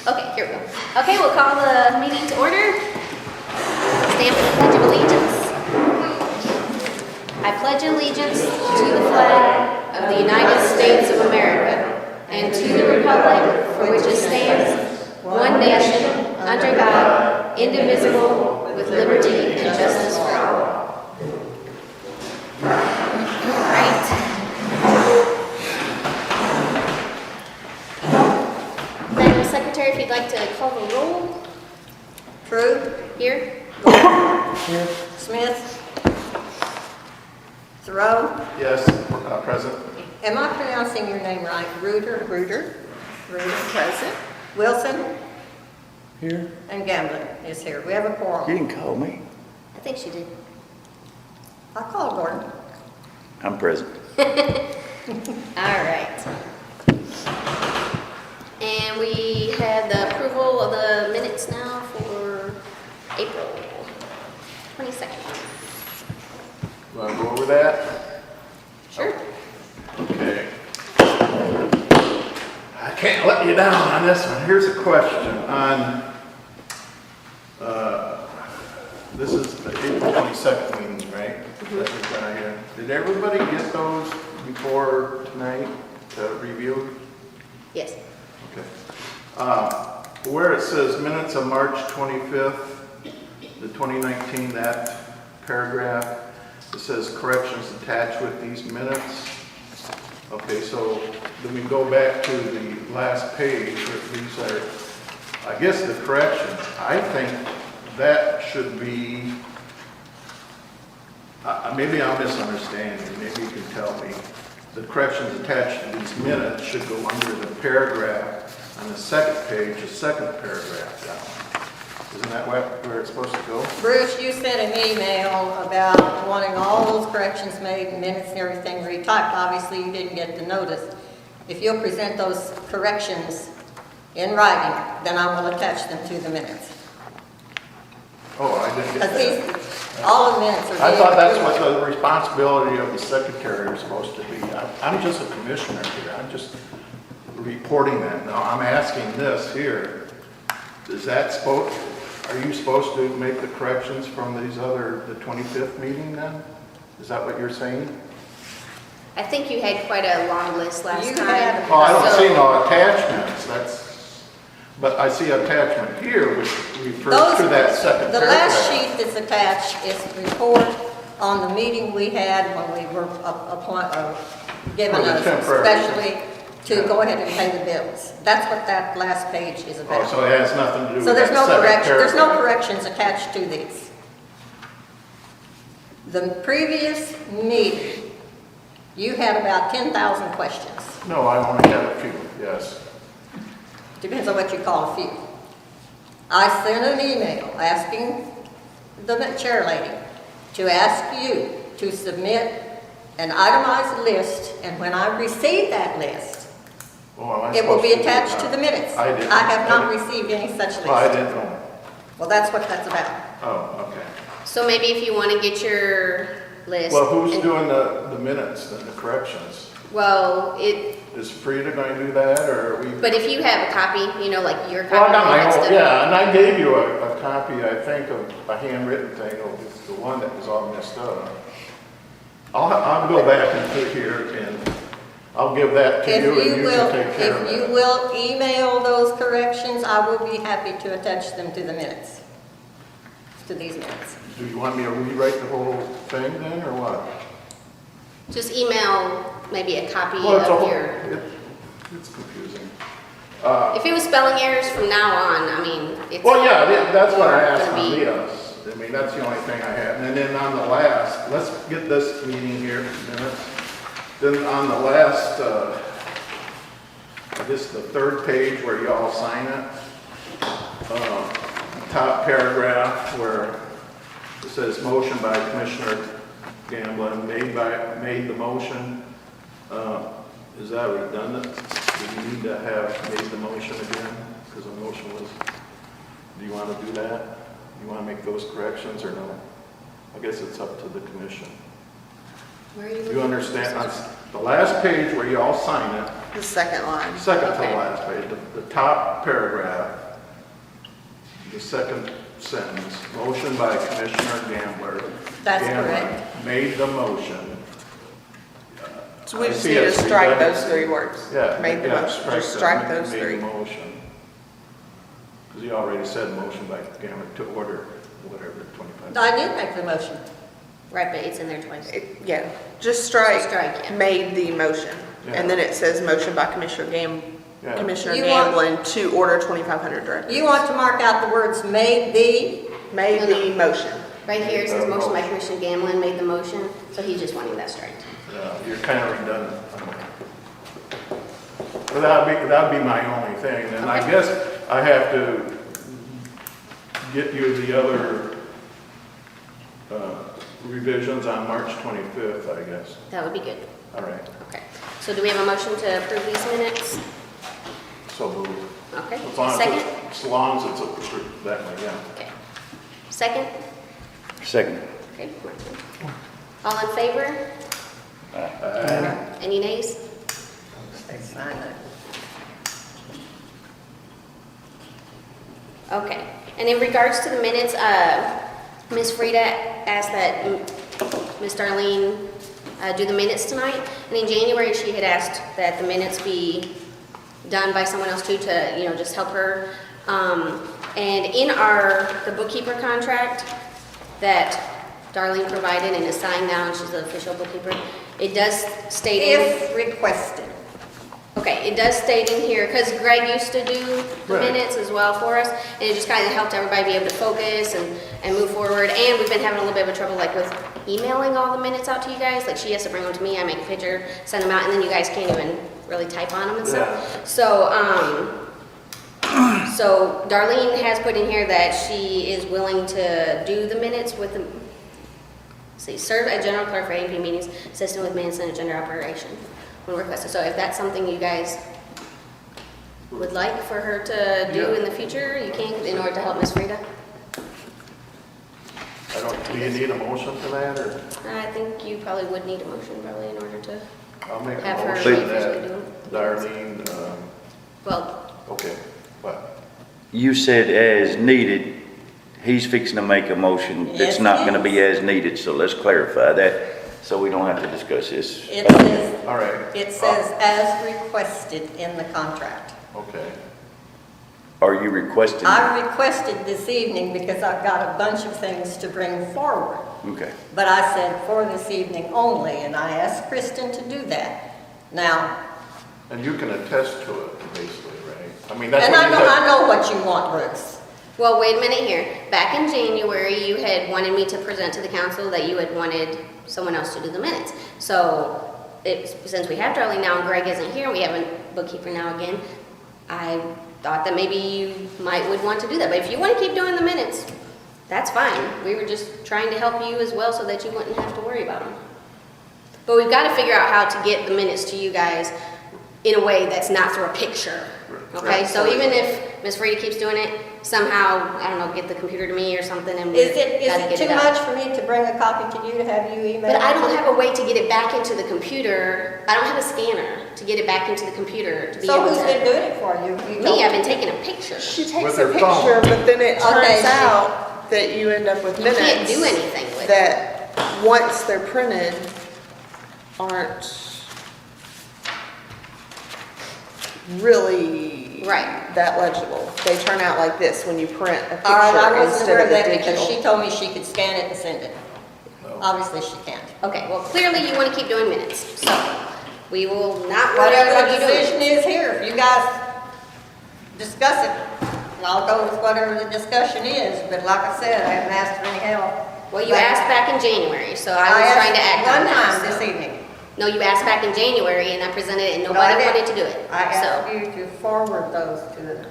Okay, here we go. Okay, we'll call the meeting to order. Stand for the Pledge of Allegiance. I pledge allegiance to the flag of the United States of America and to the republic for which it stands, one nation, under God, indivisible, with liberty and justice for all. All right. Madam Secretary, if you'd like to call the roll. True. Here. Here. Smith. Thoreau. Yes, present. Am I pronouncing your name right? Reuter, present. Wilson. Here? And Gamblin is here. We have a You quorum. didn't call me. I think she did. I called Gordon. I'm present. All right. And we have the approval of the minutes now for April 22nd. Want to go over that? Sure. Okay. I can't let you down on this one. Here's a question on, this is the April 22nd meeting, right? That we've got here. Did everybody get those before tonight to review? Yes. Okay. Where it says minutes of March 25th, the 2019, that paragraph, it says corrections attached with these minutes. Okay, so then we go back to the last page where these are, I guess, the corrections. I think that should be, maybe I'm misunderstanding, maybe you can tell me. The corrections attached to these minutes should go under the paragraph on the second page, the second paragraph down. Isn't that where it's supposed to go? Bruce, you sent an email about wanting all those corrections made, minutes and everything retyped. Obviously, you didn't get the notice. If you'll present those corrections in writing, then I will attach them to the minutes. Oh, I didn't get Because that. all the minutes are. I thought that's what the responsibility of the secretary is supposed to be. I'm just a commissioner here. I'm just reporting that. Now, I'm asking this here. Is that are you supposed to make the corrections from the 25th meeting then? Is that what you're saying? I think you had quite a long list last You time. had- Oh, I don't So- see no attachments. But I see attachment here, which refers to that second The paragraph. last sheet that's attached is the report on the meeting we had when we were given For the us temporary. especially to go ahead and pay the bills. That's what that last page is Oh, about. so it has nothing to do So with there's that no second correction, there's no paragraph. corrections attached to these. The previous meeting, you had about 10,000 questions. No, I only had a few, yes. Depends on what you call a few. I sent an email asking the chair lady to ask you to submit an itemized list, and when I receive that list, Oh, am I it will be supposed to do attached that? to the minutes. I didn't. I have not received any such list. Oh, I didn't know. Well, that's what that's about. Oh, okay. So maybe if you want to get your list. Well, who's and- doing the minutes and the corrections? Well, Is Frida going to do that, or are we? but if you have a copy, like your copy. Well, I got my and own, stuff. yeah, and I gave you a copy, I think, of a handwritten thing, of the one that was all messed up. I'll go back and put here, and I'll give that to If you, and you you will, can take care of if you it. will email those corrections, I will be happy to attach them to the minutes, to these minutes. Do you want me to rewrite the whole thing then, or what? Just email maybe a copy Well, of your. it's confusing. If it was spelling errors from now on, I mean, it's. Well, yeah, that's what I asked gonna on be- this. I mean, that's the only thing I had. And then on the last, let's get this meeting here in minutes. Then on the last, I guess the third page where you all sign it, top paragraph where it says motion by Commissioner Gamblin, made the motion. Is that redundant? Do you need to have made the motion again? Because the motion was, do you want to do that? You want to make those corrections or no? I guess it's up to the commission. Where are you You looking? understand? On the last page where you all sign it, The second line. second to Okay. last page, the top paragraph, the second sentence, motion by Commissioner Gambler. That's Gambler correct. Made the motion. So we I just see need to it's strike redundant. those three words. Yeah. Made the yeah, motion, just strike those made three. the motion. Because you already said motion by Gambler to order, whatever, 25. I did make the motion. Right, but it's in there twice. Yeah, just strike, Strike, yeah. made the motion. Yeah. And then it says motion by Commissioner Yeah. Commissioner You want- Gamblin to order 2,500 directors. You want to mark out the words "made the," Made No, the no. motion. Right here, it says motion by Commissioner Gamblin made the motion, so he's just wanting that straight. You're kind of redundant. But that'd be my only thing, and I Okay. guess I have to get you the other revisions on March 25th, I guess. That would be good. All right, Okay. So do we have a motion to approve these minutes? so moved. Okay. As long Second? as it's approved that way, yeah. Okay. Second? Second. Okay. All in favor? Any nays? They sign it. Okay. And in regards to the minutes, Ms. Frida asked that Ms. Darlene do the minutes tonight. And in January, she had asked that the minutes be done by someone else too to, just help her. And in the bookkeeper contract that Darlene provided and is signed now, and she's the official bookkeeper, it does state in. If requested. Okay, it does state in here, because Greg used to do the Right. minutes as well for us, and it just kind of helped everybody be able to focus and move forward. And we've been having a little bit of trouble like with emailing all the minutes out to you guys. Like she has to bring them to me, I make a picture, send them out, and then you guys can't even really type on them and stuff. Yeah. So Darlene has put in here that she is willing to do the minutes with the, serve as general clerk for A&P meetings, assisting with minutes and agenda operation when requested. So if that's something you guys would like for her to do Yeah. in the future, you can in order to help Ms. Frida. Do you need a motion for that, or? I think you probably would need a motion probably in order to I'll make a have her motion officially that do it. Darlene, Well, okay, what? You said as needed. He's fixing to make a motion Yes, that's not he going to be is. as needed, so let's clarify that, so we don't have to discuss this. It says, All right. it says as requested in the contract. Okay, Are you requesting? I requested this evening because I've got a bunch of things to bring forward. Okay. But I said for this evening only, and I asked Kristen to do that. Now, and you can attest to it, basically, right? I mean, that's and what I you know, said. I know what you want, Bruce. well, wait a minute here. Back in January, you had wanted me to present to the council that you had wanted someone else to do the minutes. So since we have Darlene now and Greg isn't here, we have a bookkeeper now again, I thought that maybe you would want to do that. But if you want to keep doing the minutes, that's fine. We were just trying to help you as well so that you wouldn't have to worry about them. But we've got to figure out how to get the minutes to you guys in a way that's not through a picture. Okay, Right. so even if Ms. Frida keeps doing it, somehow, I don't know, get the computer to me or something and Is gotta it get too it out. much for me to bring a copy to you to have you email? But I it don't to- have a way to get it back into the computer. I don't have a scanner to get it back into the computer to be So able who's been to. doing it for you? You Me, don't- I've been taking a picture. She takes With a her phone. picture, but then it turns Okay, she- out that you end up with You minutes. can't do anything with it. That, once they're printed, aren't really Right. that legible. They turn out like this when you print a All right, I picture wasn't instead aware of of the that because digital. she told me she could scan it and send it. No. Obviously, she can't. Okay, well, clearly you want to keep doing minutes, so we will not worry Whatever about the you doing decision it. is here, if you guys discuss it, and I'll go with whatever the discussion is, but like I said, I haven't asked for any help. Well, you But asked back in January, so I was asked trying to act on one that. time this so- evening. No, you asked back in January and I presented it and No, I nobody didn't. wanted to do it. I asked So, you to forward those to them.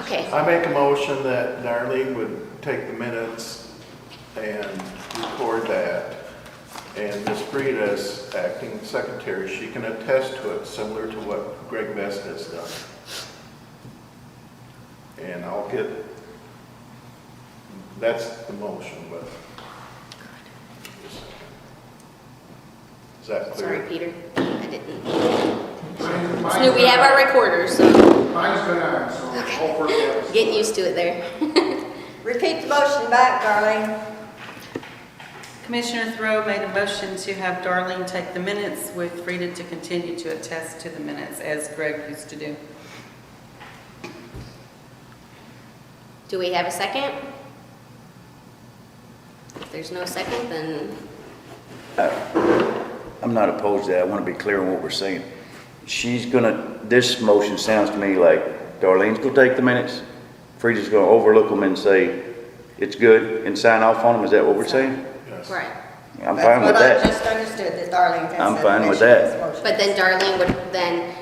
okay, I make a motion that Darlene would take the minutes and record that. And Ms. Frida, as acting secretary, she can attest to it, similar to what Greg Best has done. And I'll get, that's the motion, but. Is that sorry, clear? Peter, I didn't. Snoop, we have our recorders, so Mine's been on, so hopefully it's. get used to it there. Repeat the motion back, Darlene. Commissioner Throw made a motion to have Darlene take the minutes with Rita to continue to attest to the minutes as Greg used to do. Do we have a second? If there's no second, then I'm not opposed to that. I want to be clear on what we're saying. This motion sounds to me like Darlene's gonna take the minutes. Frida's gonna overlook them and say, it's good, and sign off on them. Is that what we're saying? Yes. right. I'm fine with That's what I that. just understood, that Darlene has. I'm said fine with initial that. motion. But then Darlene would then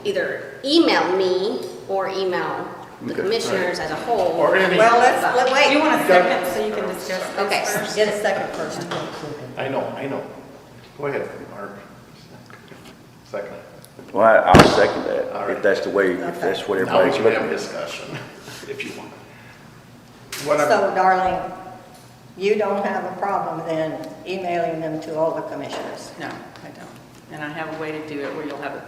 either email me or email the Okay. commissioners as a whole. Or any, Well, let's, Do you wait, want a second so you can discuss this Okay. first? get a second first. I know. Go ahead, Mark. Second. Well, I'll second that, All right. if that's the way, if that's what Now we everybody's can looking have a at. discussion, if you want. What I'm, So, Darlene, you don't have a problem then emailing them to all the commissioners? No, I don't. And I have a way to do it where you'll have a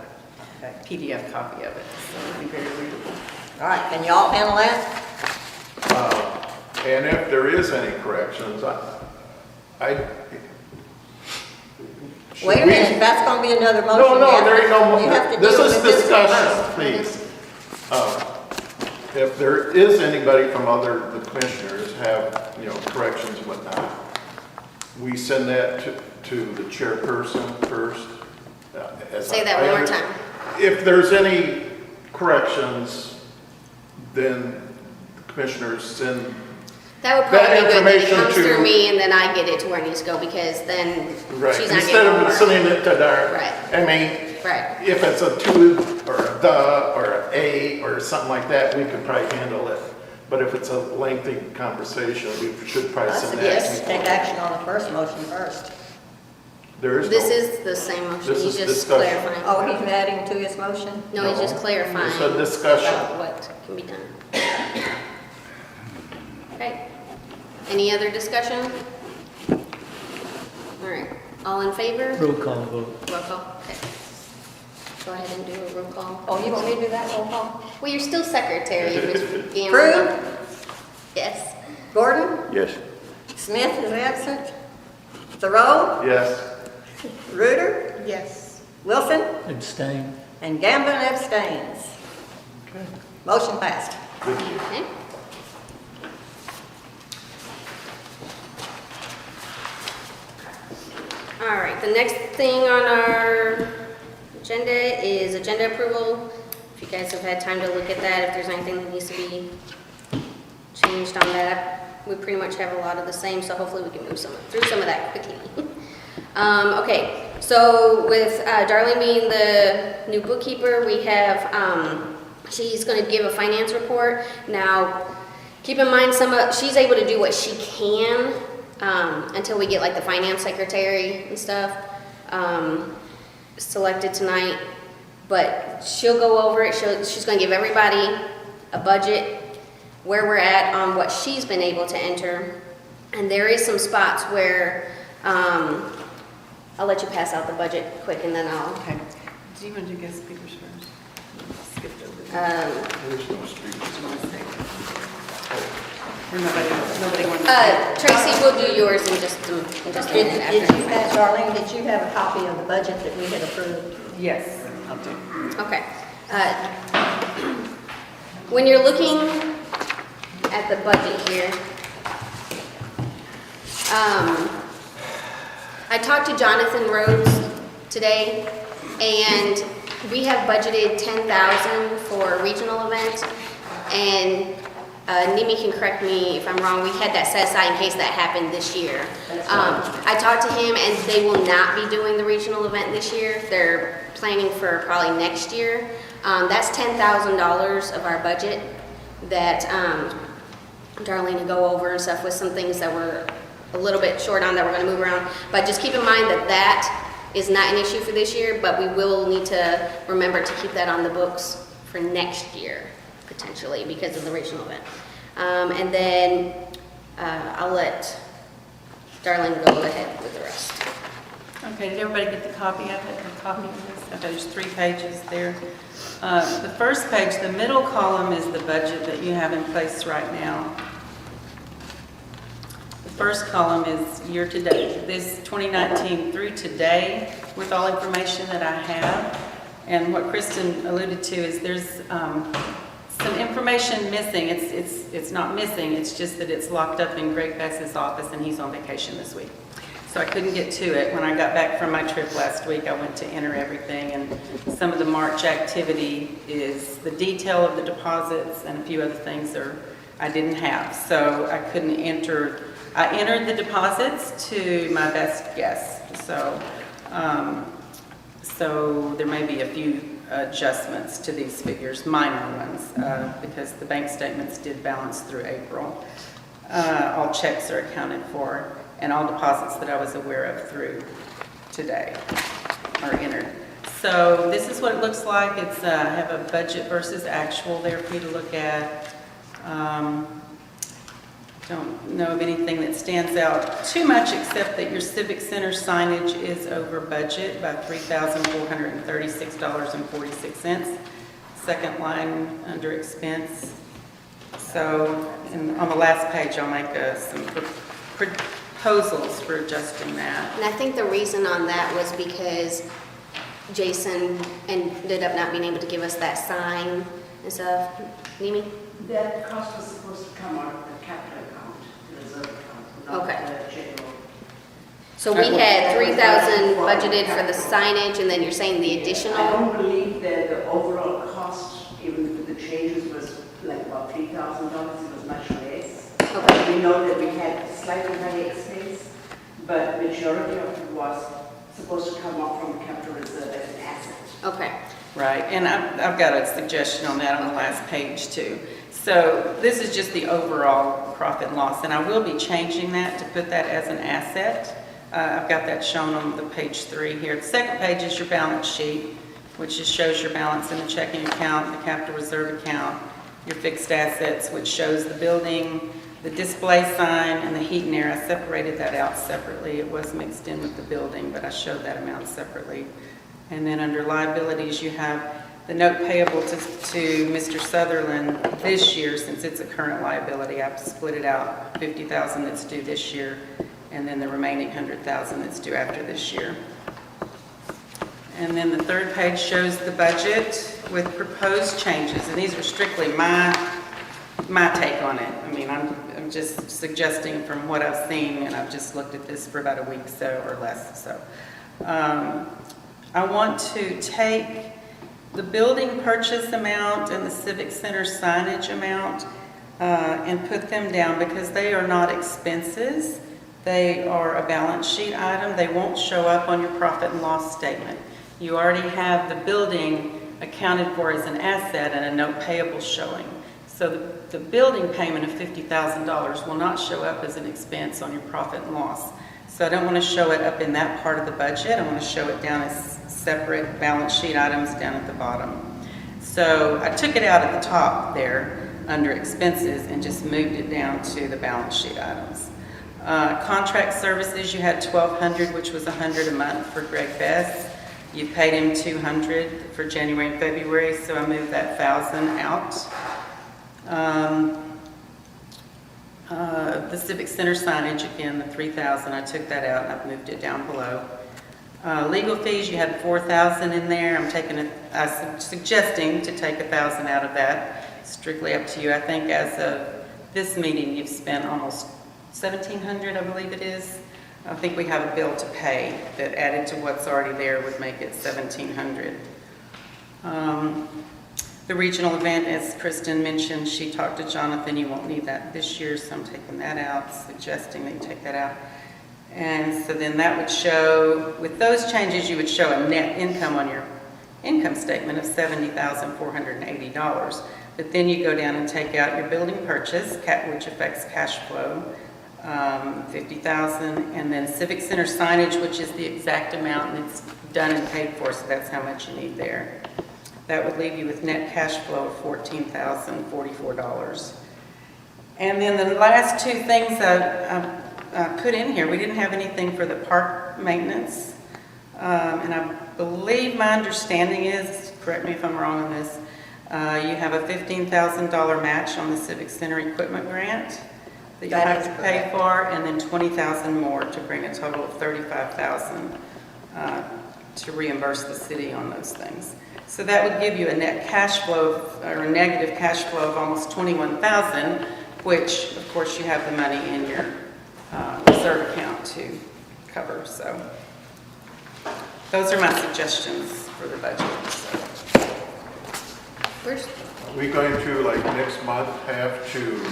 Okay. PDF copy of it, so it'll be very readable. All right, can y'all handle that? and if there is any corrections, I. should Wait a we- minute, that's gonna be another motion. No, You no, have there to- ain't no, you have to this deal is with this discussion, first. please. If there is anybody from the commissioners have, corrections and whatnot, we send that to the chairperson first. Say that one more time. If there's any corrections, then the commissioners send, That would probably that be good, that it information comes to- through me and then I get it to where it needs to go, because then right, she's not instead getting of more. sending it to Dar. Right. I mean, Right, if it's a to or a the or a or something like that, we could probably handle it. But if it's a lengthy conversation, we should probably I send suggest that. take action on the first motion first. There is this no, is the same motion, This he's is just discussion. clarifying. Oh, he's adding to his motion? No, he's just clarifying. It's a discussion. About what can be done. Okay, any other discussion? All right, all in favor? Roll call vote. Roll call, okay. Go ahead and do a roll call. Oh, you want me to do that roll call? Well, you're still secretary, Ms. Gamble. Prue? Yes. Gordon? Yes. Smith is absent. Thoreau? yes. Reuter? Yes. Wilson? Abstain. And Gambon abstains. Okay. Motion passed. Good deal. Okay. All right, the next thing on our agenda is agenda approval. If you guys have had time to look at that, if there's anything that needs to be changed on that, we pretty much have a lot of the same, so hopefully we can move through some of that quickly. Okay, so with Darlene being the new bookkeeper, we have, she's gonna give a finance report. Now, keep in mind she's able to do what she can, until we get like the finance secretary and stuff, selected tonight. But she'll go over it, she's gonna give everybody a budget, where we're at on what she's been able to enter. And there is some spots where, I'll let you pass out the budget quick and then I'll, Okay. Do you want to do guest speakers first? Skipped over that. There's no street. Do you want to say? Or nobody wants Tracy will do yours in just a Did minute you after. have, Darlene, did you have a copy of the budget that we had approved? Yes, I'll do. Okay. When you're looking at the budget here, I talked to Jonathan Rhodes today, and we have budgeted $10,000 for a regional event, and Nimi can correct me if I'm wrong, we had that set aside in case that happened this year. I talked to him, and they will not be doing the regional event this year. They're planning for probably next year. That's $10,000 of our budget that Darlene will go over and stuff with some things that we're a little bit short on that we're going to move around. But just keep in mind that that is not an issue for this year, but we will need to remember to keep that on the books for next year, potentially, because of the regional event. And then I'll let Darlene go ahead with the rest. Okay, did everybody get the copy of it, a copy of this? There's 3 pages there. The first page, the middle column is the budget that you have in place right now. The first column is year-to-date, this 2019 through today, with all information that I have. And what Kristen alluded to is there's some information missing. It's not missing, it's just that it's locked up in Greg Bess's office and he's on vacation this week. So I couldn't get to it. When I got back from my trip last week, I went to enter everything, and some of the March activity is the detail of the deposits and a few other things I didn't have. So I couldn't enter. I entered the deposits to my best guess. So there may be a few adjustments to these figures, minor ones, because the bank statements did balance through April. All checks are accounted for, and all deposits that I was aware of through today are entered. So this is what it looks like. It's I have a budget versus actual there for you to look at. Don't know of anything that stands out too much except that your Civic Center signage is over budget by $3,436.46. Second line under expense. So on the last page, I'll make some proposals for adjusting that. And I think the reason on that was because Jason ended up not being able to give us that sign and stuff. Nimi? That cost was supposed to come out of the capital account, the reserve account, not Okay. the general. So we had 3,000 budgeted for the signage, and then you're saying the I additional? don't believe that the overall cost, even with the changes, was like about $3,000. It was much less. Okay. We know that we had slightly higher expense, but majority of it was supposed to come out from the capital reserve as an asset. Okay. Right, and I've got a suggestion on that on the last page too. So this is just the overall profit and loss, and I will be changing that to put that as an asset. I've got that shown on the page 3 here. The second page is your balance sheet, which just shows your balance in the checking account, the capital reserve account, your fixed assets, which shows the building, the display sign, and the heat and air. I separated that out separately. It was mixed in with the building, but I showed that amount separately. And then under liabilities, you have the note payable to Mr. Sutherland this year, since it's a current liability. I've split it out, $50,000 that's due this year, and then the remaining $100,000 that's due after this year. And then the third page shows the budget with proposed changes, and these are strictly my take on it. I mean, I'm just suggesting from what I've seen, and I've just looked at this for about a week or less. So I want to take the building purchase amount and the Civic Center signage amount and put them down because they are not expenses. They are a balance sheet item. They won't show up on your profit and loss statement. You already have the building accounted for as an asset and a note payable showing. So the building payment of $50,000 will not show up as an expense on your profit and loss. So I don't want to show it up in that part of the budget. I want to show it down as separate balance sheet items down at the bottom. So I took it out at the top there under expenses and just moved it down to the balance sheet items. Contract services, you had $1,200, which was $100 a month for Greg Bess. You paid him $200 for January and February, so I moved that $1,000 out. The Civic Center signage, again, the $3,000, I took that out and I've moved it down below. Legal fees, you had $4,000 in there. I'm suggesting to take $1,000 out of that. Strictly up to you. I think as of this meeting, you've spent almost $1,700, I believe it is. I think we have a bill to pay that added to what's already there would make it $1,700. The regional event, as Kristen mentioned, she talked to Jonathan. You won't need that this year, so I'm taking that out, suggesting that you take that out. And so then that would show, with those changes, you would show a net income on your income statement of $70,480. But then you go down and take out your building purchase, which affects cash flow, $50,000, and then Civic Center signage, which is the exact amount, and it's done and paid for, so that's how much you need there. That would leave you with net cash flow of $14,044. And then the last two things I put in here, we didn't have anything for the park maintenance, and I believe my understanding is, correct me if I'm wrong on this, you have a $15,000 match on the Civic Center equipment grant that you That have is to pay correct. for, and then $20,000 more to bring a total of $35,000 to reimburse the city on those things. So that would give you a net cash flow, or a negative cash flow of almost $21,000, which, of course, you have the money in your reserve account to cover. So those are my suggestions for the budget. So. Where's, Are we going to, like, next month have to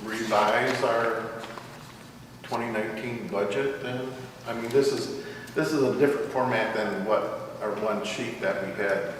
revise our 2019 budget then? I mean, this is a different format than what our one sheet that we had.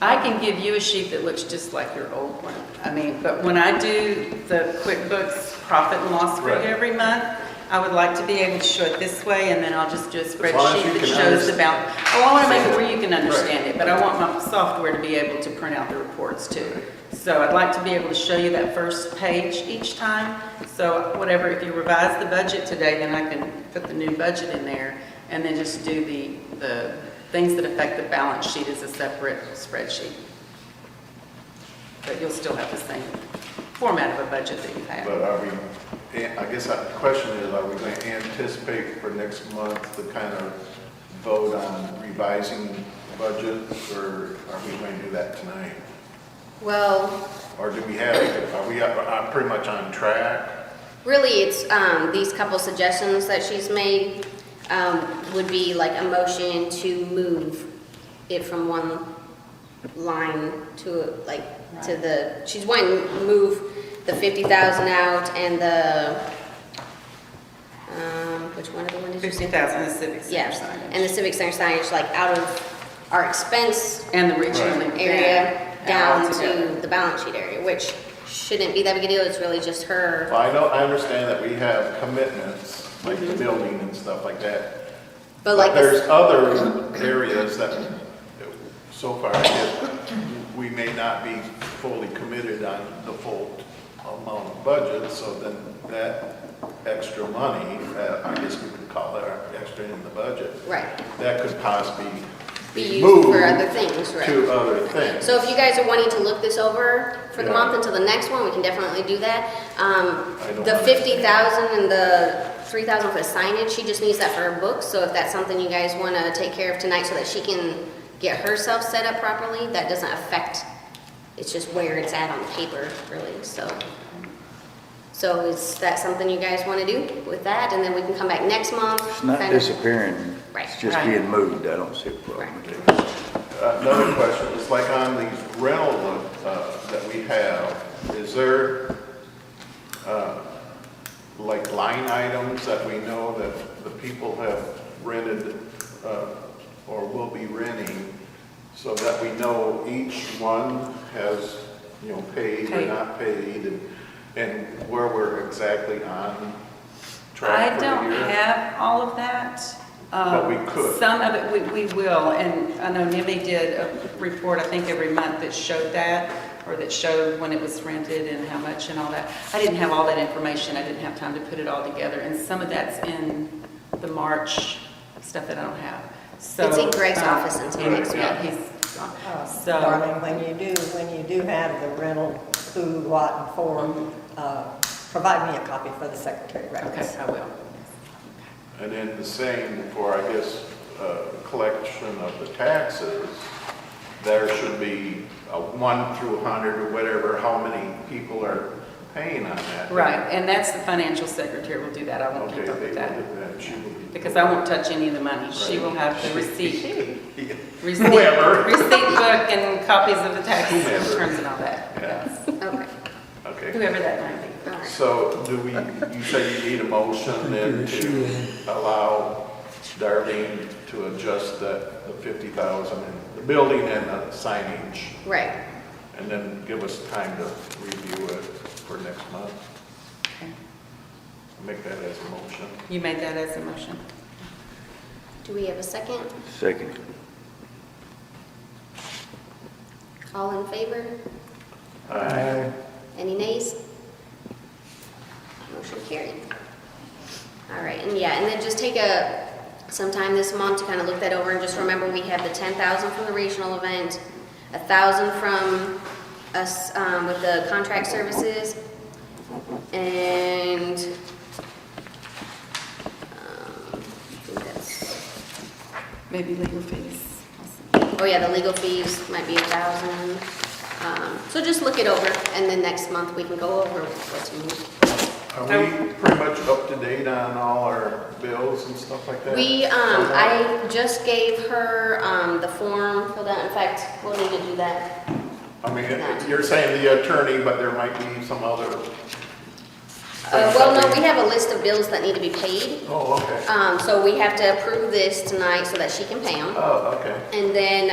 I can give you a sheet that looks just like your old one. I mean, but when I do the QuickBooks profit and loss for you Right. every month, I would like to be able to show it this way, and then I'll just do a long as spreadsheet you that can shows the balance. Oh, I want to make it where you can understand Right. it, but I want my software to be able to print out the reports too. So I'd like to be able to show you that first page each time. So whatever, if you revise the budget today, then I can put the new budget in there, and then just do the things that affect the balance sheet as a separate spreadsheet. But you'll still have the same format of a budget that you have. But are we, I guess the question is, are we going to anticipate for next month to kind of vote on revising the budget, or are we going to do that tonight? well, Or do we have, are we pretty much on track? really, it's, these couple suggestions that she's made, would be like a motion to move it from one line to, like, to the, she's wanting to move the 50,000 out and the, which one of the one did you say? 50,000 is civic center Yeah, signage. and the Civic Center signage, like, out of our expense And the regional Right. area down altogether. to the balance sheet area, which shouldn't be that big a deal, it's really just her. Well, I understand that we have commitments, like the building and stuff like that. But like, There's other areas that, so far, I guess, we may not be fully committed on the full amount of budget, so then that extra money, I guess we could call it our extra in the budget, right, that could possibly be be used moved for other things, right? to other things. So if you guys are wanting to look this over for the Yeah. month until the next one, we can definitely do that. don't The understand. 50,000 and the 3,000 for the signage, she just needs that for her book, so if that's something you guys want to take care of tonight so that she can get herself set up properly, that doesn't affect, it's just where it's at on paper, really, so. So is that something you guys want to do with that, and then we can come back next month? It's not kind of- disappearing, Right. it's just Right. being moved, I don't see a problem with it. Another question, is like on these rental that we have, is there like line items that we know that the people have rented or will be renting, so that we know each one has, you know, paid or Paid. not paid, and where we're exactly on I track for the don't year? have all of that. But we could. Some of it, we will, and I know NIMI did a report, I think, every month that showed that, or that showed when it was rented and how much and all that. I didn't have all that information, I didn't have time to put it all together, and some of that's in the March stuff that I don't have. So, It's in Greg's office until next yeah, week. he's gone. So, Darling, when you do have the rental, who, what, and for, provide me a copy for the secretary okay, records. I will. And then the same for, I guess, collection of the taxes, there should be a 1 through 100 or whatever, how many people are paying on that. Right, and that's the financial secretary will do that, I won't Okay, keep up they with that. will do that, she will be. Because I won't touch any of the money. She will have the receipt, Whoever. receipt book and copies of the tax Whomever. returns and all that. Yeah. Yes. Okay, Okay, Whoever that might be. all right. so do we, you say you need a motion then to allow Darlene to adjust the 50,000 in the building and the signage, Right. and then give us time to review it for next month? Okay. Make that as a motion. You made that as a motion? Do we have a second? Second. All in favor? Aye. Any nays? Motion carried. All right, and yeah, and then just take a sometime this month to kind of look that over, and just remember we have the 10,000 from the regional event, 1,000 from us with the contract services, and I think that's, Maybe legal fees. oh yeah, the legal fees might be 1,000. So just look it over, and then next month we can go over what to move. Are we pretty much up to date on all our bills and stuff like that? I just gave her the form filled out. In fact, we'll need to do that. I mean, you're saying the attorney, but there might be some other. Well, no, we have a list of bills that need to be paid. Oh, okay. So we have to approve this tonight so that she can pay them. Oh, okay. And then,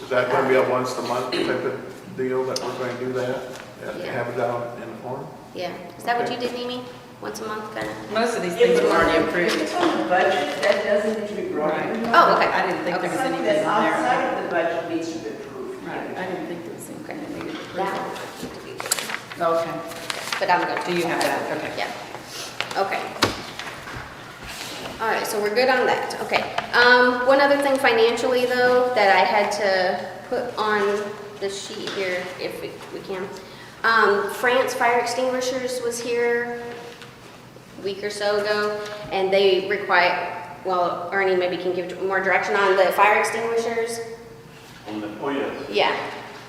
Is that going to be a once a month type of deal that we're going to do that? Yeah. Have it out in the form? yeah, is that what you did, Mimi? Once a month, kind of? Most of these things are already If approved. it's on the budget, that doesn't need to be brought in. Oh, okay. I didn't think there was Something anything that's in there. outside of the budget needs to be approved. Right, I didn't think there was anything that needed That approval. one needs to be good. Okay. But I'm good. Do you have that? Okay. Yeah. Okay. All right, so we're good on that. Okay. One other thing financially though, that I had to put on the sheet here, if we can. France Fire Extinguishers was here a week or so ago, and they require, well, Ernie maybe can give more direction on the fire extinguishers. Oh, yes. Yeah,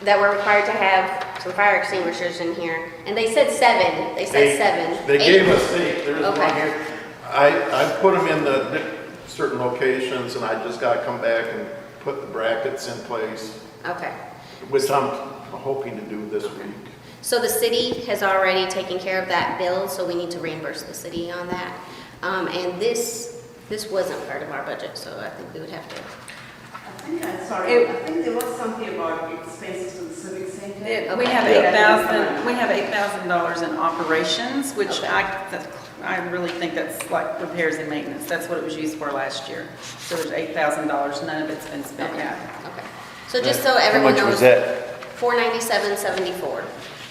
that we're required to have some fire extinguishers in here. And they said 7. They said 7. They 8. gave us 8. There's Okay. one here. I put them in the certain locations, and I just got to come back and put the brackets in place, Okay. which I'm hoping to do this week. So the city has already taken care of that bill, so we need to reimburse the city on that. And this wasn't part of our budget, so I think we would have to. I think there was something about expenses for the civic center. We have $8,000 in operations, which I really think that's like repairs and maintenance. That's what it was used for last year. So there's $8,000, none of it's been spent Okay. yet. Okay. So just so How everyone much knows. was that? $497.74.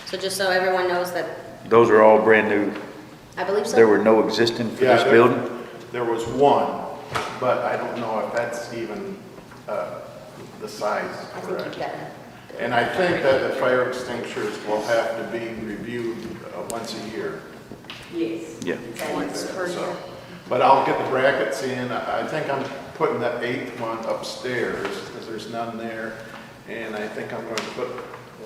So just so everyone knows that, Those are all brand new. I believe so. There were no existing for Yeah, this building? There was one, but I don't know if that's even the size I think correct. you've got it. And I think that the fire extinguishers will have to be reviewed once a year. Yes. Yeah. Once per So, year. but I'll get the brackets in. I think I'm putting that 8th one upstairs because there's none there. And I think I'm going to put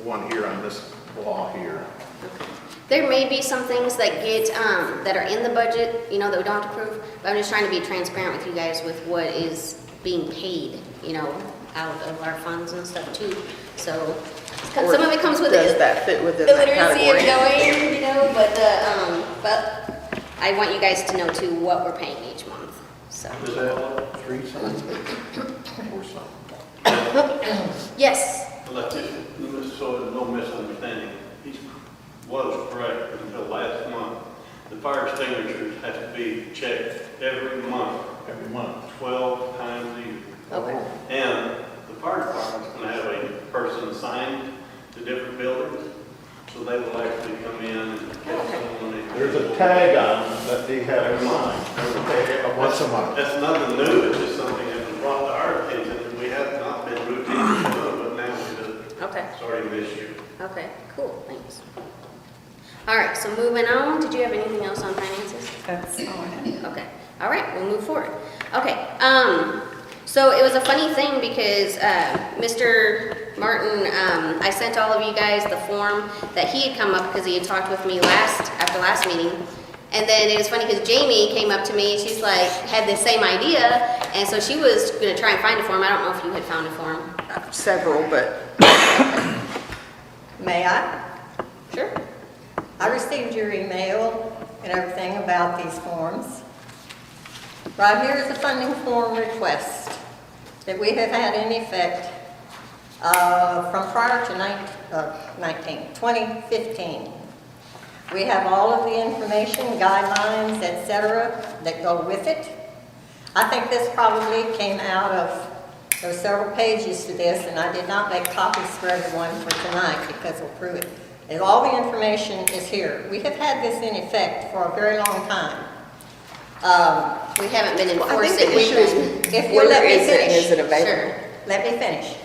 one here on this wall here. Okay. There may be some things that get, that are in the budget, that we don't have to approve, but I'm just trying to be transparent with you guys with what is being paid, out of our funds and stuff too. So, some of it comes with Does it. that fit within The that literacy of category? going, but I want you guys to know too what we're paying each month, so. Is that 3 something? 4 something? Yes, Like this, so there's no misunderstanding. He was correct until last month. The fire extinguishers have to be checked every month, Every month. 12 times a year. okay, And the fire department's going to have a person assigned to different buildings, so they will actually come in and check someone. There's a tag on them that they have in mind. There's a tag once a month. That's nothing new, it's just something that was brought to our attention that we have not been routinely doing, but now we do, okay, starting this year. okay, cool, thanks. All right, so moving on, did you have anything else on finances? That's all I have. Okay, all right, we'll move forward. Okay, so it was a funny thing because Mr. Martin, I sent all of you guys the form that he had come up because he had talked with me after last meeting. And then it was funny because Jamie came up to me and she's like, had the same idea. And so she was going to try and find a form. I don't know if you had found a form. Several, but May I? Sure. I received your email and everything about these forms. Right here is a funding form request that we have had in effect from prior to 2015. We have all of the information, guidelines, etc., that go with it. I think this probably came out of, there were several pages to this, and I did not make copies for everyone for tonight because we'll prove it. And all the information is here. We have had this in effect for a very long time. We haven't been Well, I think enforcing the issue is, anything. If you where let me is it and finish. is it available? Sure. Let me finish.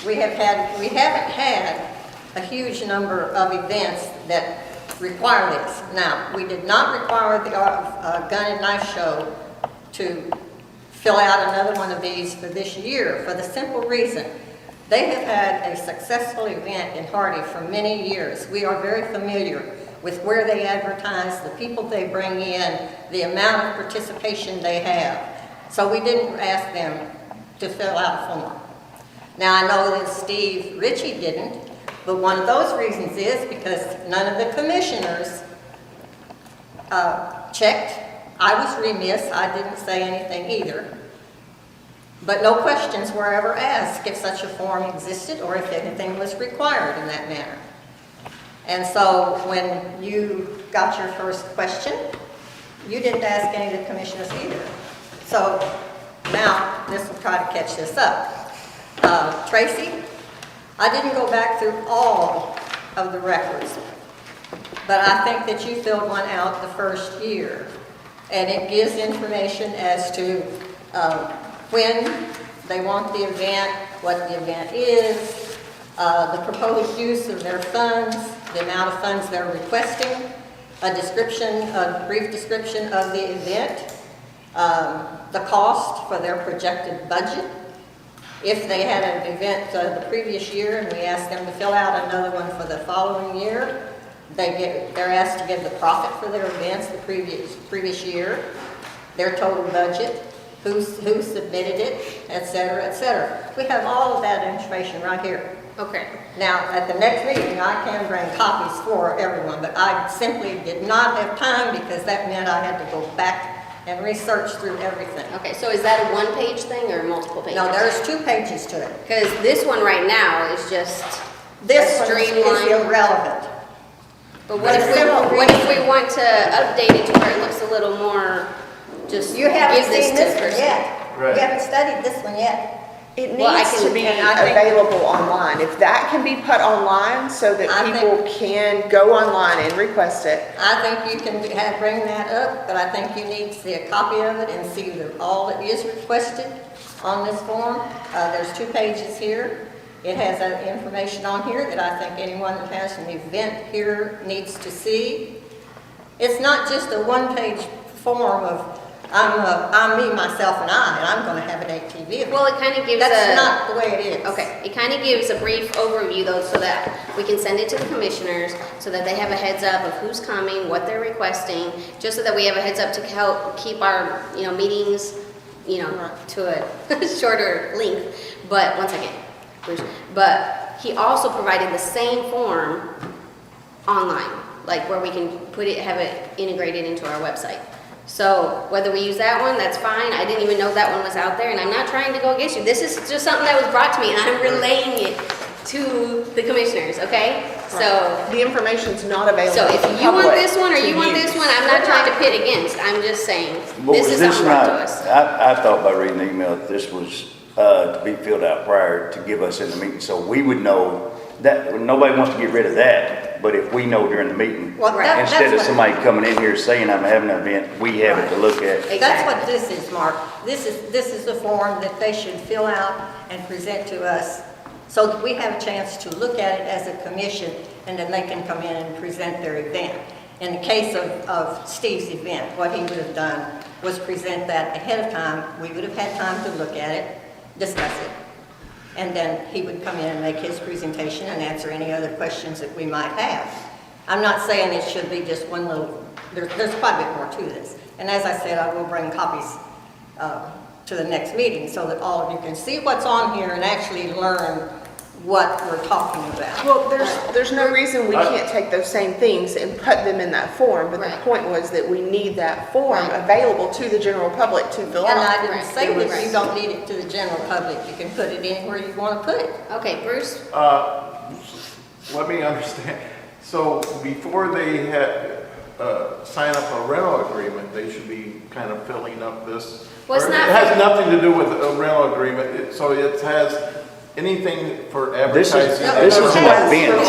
We haven't had a huge number of events that require this. Now, we did not require the gun and knife show to fill out another one of these for this year, for the simple reason, they have had a successful event in Hardy for many years. We are very familiar with where they advertise, the people they bring in, the amount of participation they have. So we didn't ask them to fill out a form. Now, I know that Steve Ritchie didn't, but one of those reasons is because none of the commissioners checked. I was remiss, I didn't say anything either. But no questions were ever asked if such a form existed or if anything was required in that manner. And so when you got your first question, you didn't ask any of the commissioners either. So now this will try to catch this up. Tracy, I didn't go back through all of the records, but I think that you filled one out the first year. And it gives information as to when they want the event, what the event is, the proposed use of their funds, the amount of funds they're requesting, a brief description of the event, the cost for their projected budget. If they had an event the previous year and we asked them to fill out another one for the following year, they're asked to give the profit for their events the previous year, their total budget, who submitted it, et cetera, et cetera. We have all of that information right here. Okay. Now, at the next meeting, I can bring copies for everyone, but I simply did not have time because that meant I had to go back and research through everything. Okay, so is that a one-page thing or multiple pages? No, there's 2 pages to it. Because this one right now is just This a one is streamlined. irrelevant. But what if we want to update it to where it looks a little more, just You haven't give this seen to the this one person? yet. Right. You haven't studied this one yet. It Well, I needs can- to be and I think- available online. If that can be put online so that I think- people can go online and request it. I think you can bring that up, but I think you need to see a copy of it and see all that is requested on this form. There's 2 pages here. It has information on here that I think anyone that has an event here needs to see. It's not just a 1-page form of, I'm me, myself, and I'm going to have an ATV event. Well, it kind of gives That's not the way it is. Okay, it kind of gives a brief overview though, so that we can send it to the commissioners, so that they have a heads up of who's coming, what they're requesting, just so that we have a heads up to help keep our, meetings, to a shorter length. But, once again, Bruce, but he also provided the same form online, like where we can have it integrated into our website. So whether we use that one, that's fine. I didn't even know that one was out there, and I'm not trying to go against you. This is just something that was brought to me, and I'm relaying it to the commissioners, okay? So, The information's not available. so if to the you want public this one or to you want use. this one, I'm not trying to pit against. I'm just saying, But this was is this something brought to not, us. I thought by reading the email that this was to be filled out prior to give us in the meeting, so we would know that, nobody wants to get rid of that, but if we know during the meeting, Well, Right. that's instead of what- somebody coming in here saying I'm having an event, we have it to look at. That's what this is, Mark. This is the form that they should fill out and present to us so that we have a chance to look at it as a commission, and then they can come in and present their event. In the case of Steve's event, what he would have done was present that ahead of time. We would have had time to look at it, discuss it, and then he would come in and make his presentation and answer any other questions that we might have. I'm not saying it should be just one little, there's quite a bit more to this. And as I said, I will bring copies to the next meeting so that all of you can see what's on here and actually learn what we're talking about. Well, there's no reason we can't take those same things and put them in that form, but the Right. point was that we need that form Right. available to the general public to fill And out. I didn't Right. say that Right. you don't need it to the general public. You can put it anywhere you want to put it. Okay, Bruce? Let me understand. So before they sign up a rental agreement, they should be kind of filling up this? Well, it's or not It has for- nothing to do with a rental agreement, so it has anything for This advertising? is an event.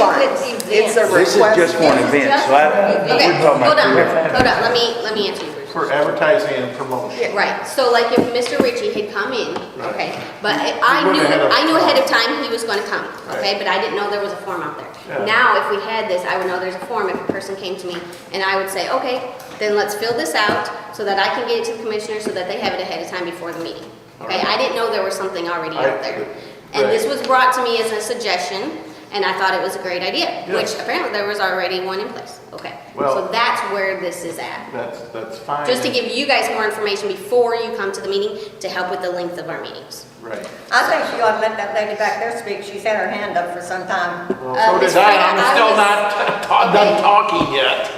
It's a This is request. just for an event, so Okay, we're talking hold about on, two different. hold on, let me answer you, Bruce. For advertising and promotion. Right, so like if Mr. Ritchie had come in, okay, but I would've had a knew ahead of form. time he was gonna come, okay, Right. but I didn't know there was a form out there. Yeah. Now, if we had this, I would know there's a form if a person came to me, and I would say, okay, then let's fill this out so that I can get it to the commissioner so that they have it ahead of time before the meeting. Okay, Alright. I didn't know there was something already out there. And Right. this was brought to me as a suggestion, and I thought it was a great idea, Yeah. which apparently there was already one in place, okay? Well- So that's where this is at. That's fine. Just to give you guys more information before you come to the meeting to help with the length of our meetings. Right. I think you ought to let that lady back there speak. She's had her hand up for some time. Well, so Ms. did I, Frida, I'm I still was- not done talking yet.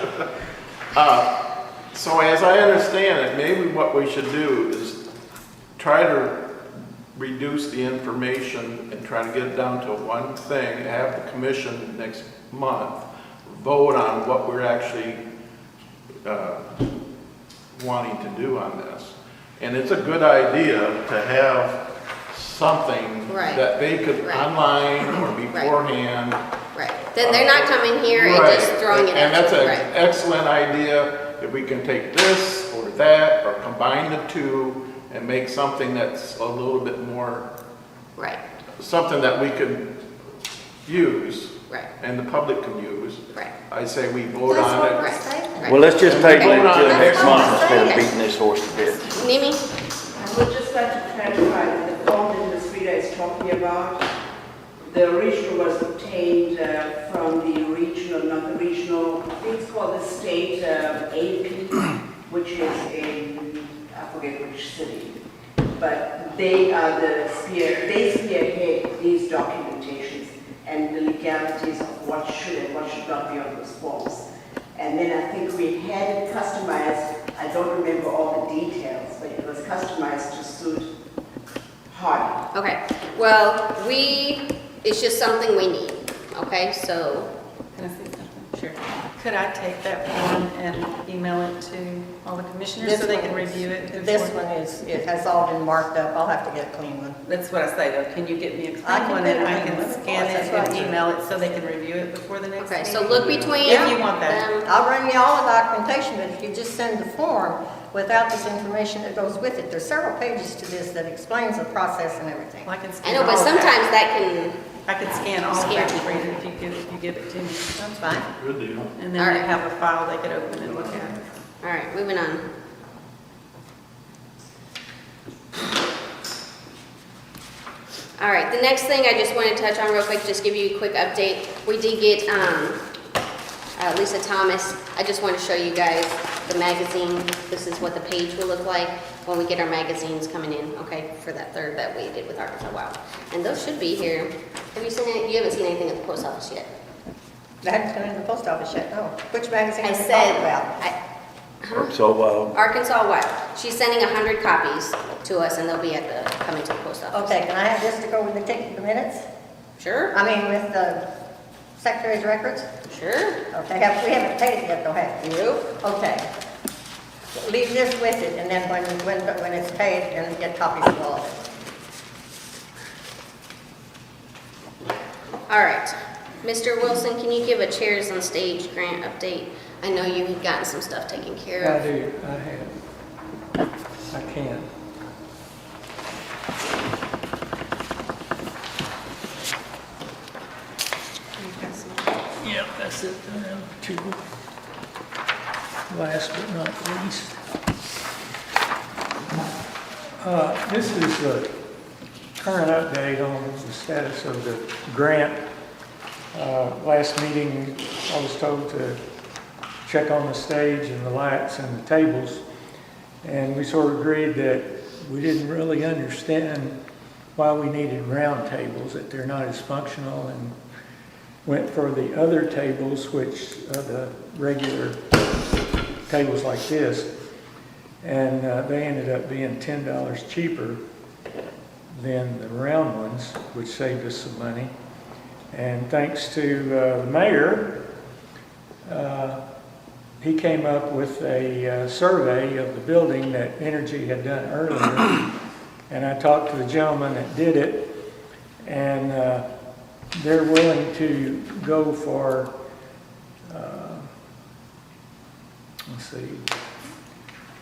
So as I understand it, maybe what we should do is try to reduce the information and try to get it down to one thing, have the commission next month vote on what we're actually wanting to do on this. And it's a good idea to have something Right. that they could Right. online or beforehand. Right. Then they're not coming here and Right. just throwing it And at that's you. an Right. excellent idea, if we can take this or that, or combine the two, and make something that's a little bit more, Right. something that we can use, Right. and the public can use. Right. I say we vote That's on what it. we're Right. saying. Right. Well, let's just table it until That's next what month I'm instead of saying. beating this horse to death. Mimi? I would just like to clarify that the form that Ms. Frida is talking about, the original was obtained from the regional, not the regional, I think it's called the state AP, which is in, I forget which city. But they are they spearhead these documentations and the legalities of what should and what should not be on those forms. And then I think we had it customized, I don't remember all the details, but it was customized to suit Hardy. Okay. Well, it's just something we need. Okay, so, Can I say something? Sure. Could I take that form and email it to all the commissioners so they can review it? This before- one is, it has all been marked up. I'll have to get a clean one. That's what I say though, can you get me a I clean can one get and a I clean can one, of scan course, it that's and right. email it so they can review it before the next okay, meeting? so look between If you want that. them. I'll bring you all the documentation, but if you just send the form without this information that goes with it, there's several pages to this that explains the process and everything. Well, I can I scan know, but all of that. sometimes that can, I can scan all of Scan. that for you if you give it to me. That's fine. Good deal. And then All they right. have a file they could open and look at. all right, moving on. All right, the next thing I just want to touch on real quick, just give you a quick update. We did get Lisa Thomas. I just want to show you guys the magazine. This is what the page will look like when we get our magazines coming in, okay, for that third that we did with Arkansas Wow. And those should be here. Have you seen it? You haven't seen anything at the post office yet. That hadn't come in the post office yet, no. Which magazine I are you said, talking about? So, Arkansas Wild. She's sending 100 copies to us, and they'll be coming to the post office. Okay, can I have this to go with the minutes? Sure, I mean, with the secretary's records? sure. Okay, we haven't paid it yet though, have we? Nope. Okay. Leave this with it, and then when it's paid, then get copies of all of it. All right. Mr. Wilson, can you give a Chairs on Stage grant update? I know you had gotten some stuff taken care I of. do, I have. I can. Yep, that's it. Two. Last but not least. This is the current update on the status of the grant. Last meeting, I was told to check on the stage and the lights and the tables. And we sort of agreed that we didn't really understand why we needed round tables, that they're not as functional, and went for the other tables, which are the regular tables like this. And they ended up being $10 cheaper than the round ones, which saved us some money. And thanks to the mayor, he came up with a survey of the building that Energy had done earlier. And I talked to the gentleman that did it, and they're willing to go for, let's see,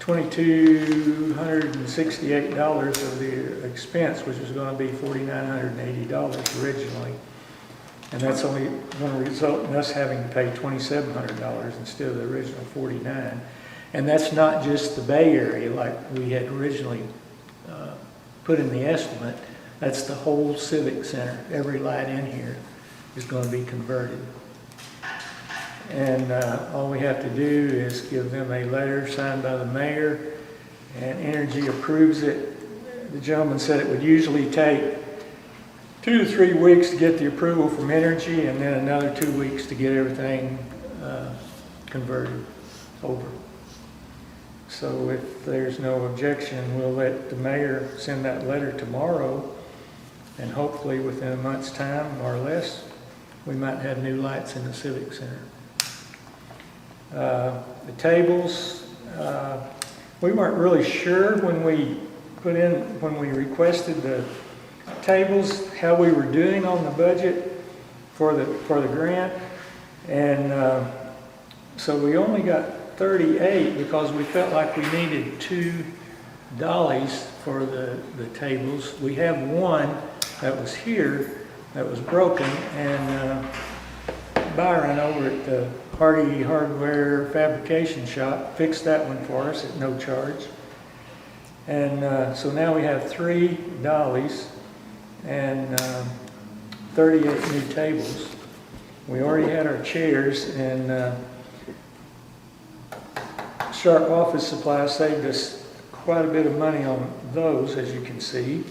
$2,268 of the expense, which was going to be $4,980 originally. And that's only going to result in us having to pay $2,700 instead of the original $49. And that's not just the Bay Area like we had originally put in the estimate. That's the whole Civic Center. Every light in here is going to be converted. And all we have to do is give them a letter signed by the mayor, and Energy approves it. The gentleman said it would usually take 2 to 3 weeks to get the approval from Energy, and then another 2 weeks to get everything converted over. So if there's no objection, we'll let the mayor send that letter tomorrow, and hopefully within a month's time or less, we might have new lights in the Civic Center. The tables, we weren't really sure when we requested the tables, how we were doing on the budget for the grant, and so we only got 38 because we felt like we needed 2 dollies for the tables. We have one that was here that was broken, and Byron over at the Hardy Hardware Fabrication Shop fixed that one for us at no charge. And so now we have 3 dollies and 38 new tables. We already had our chairs, and Sharp Office Supply saved us quite a bit of money on those, as you can see.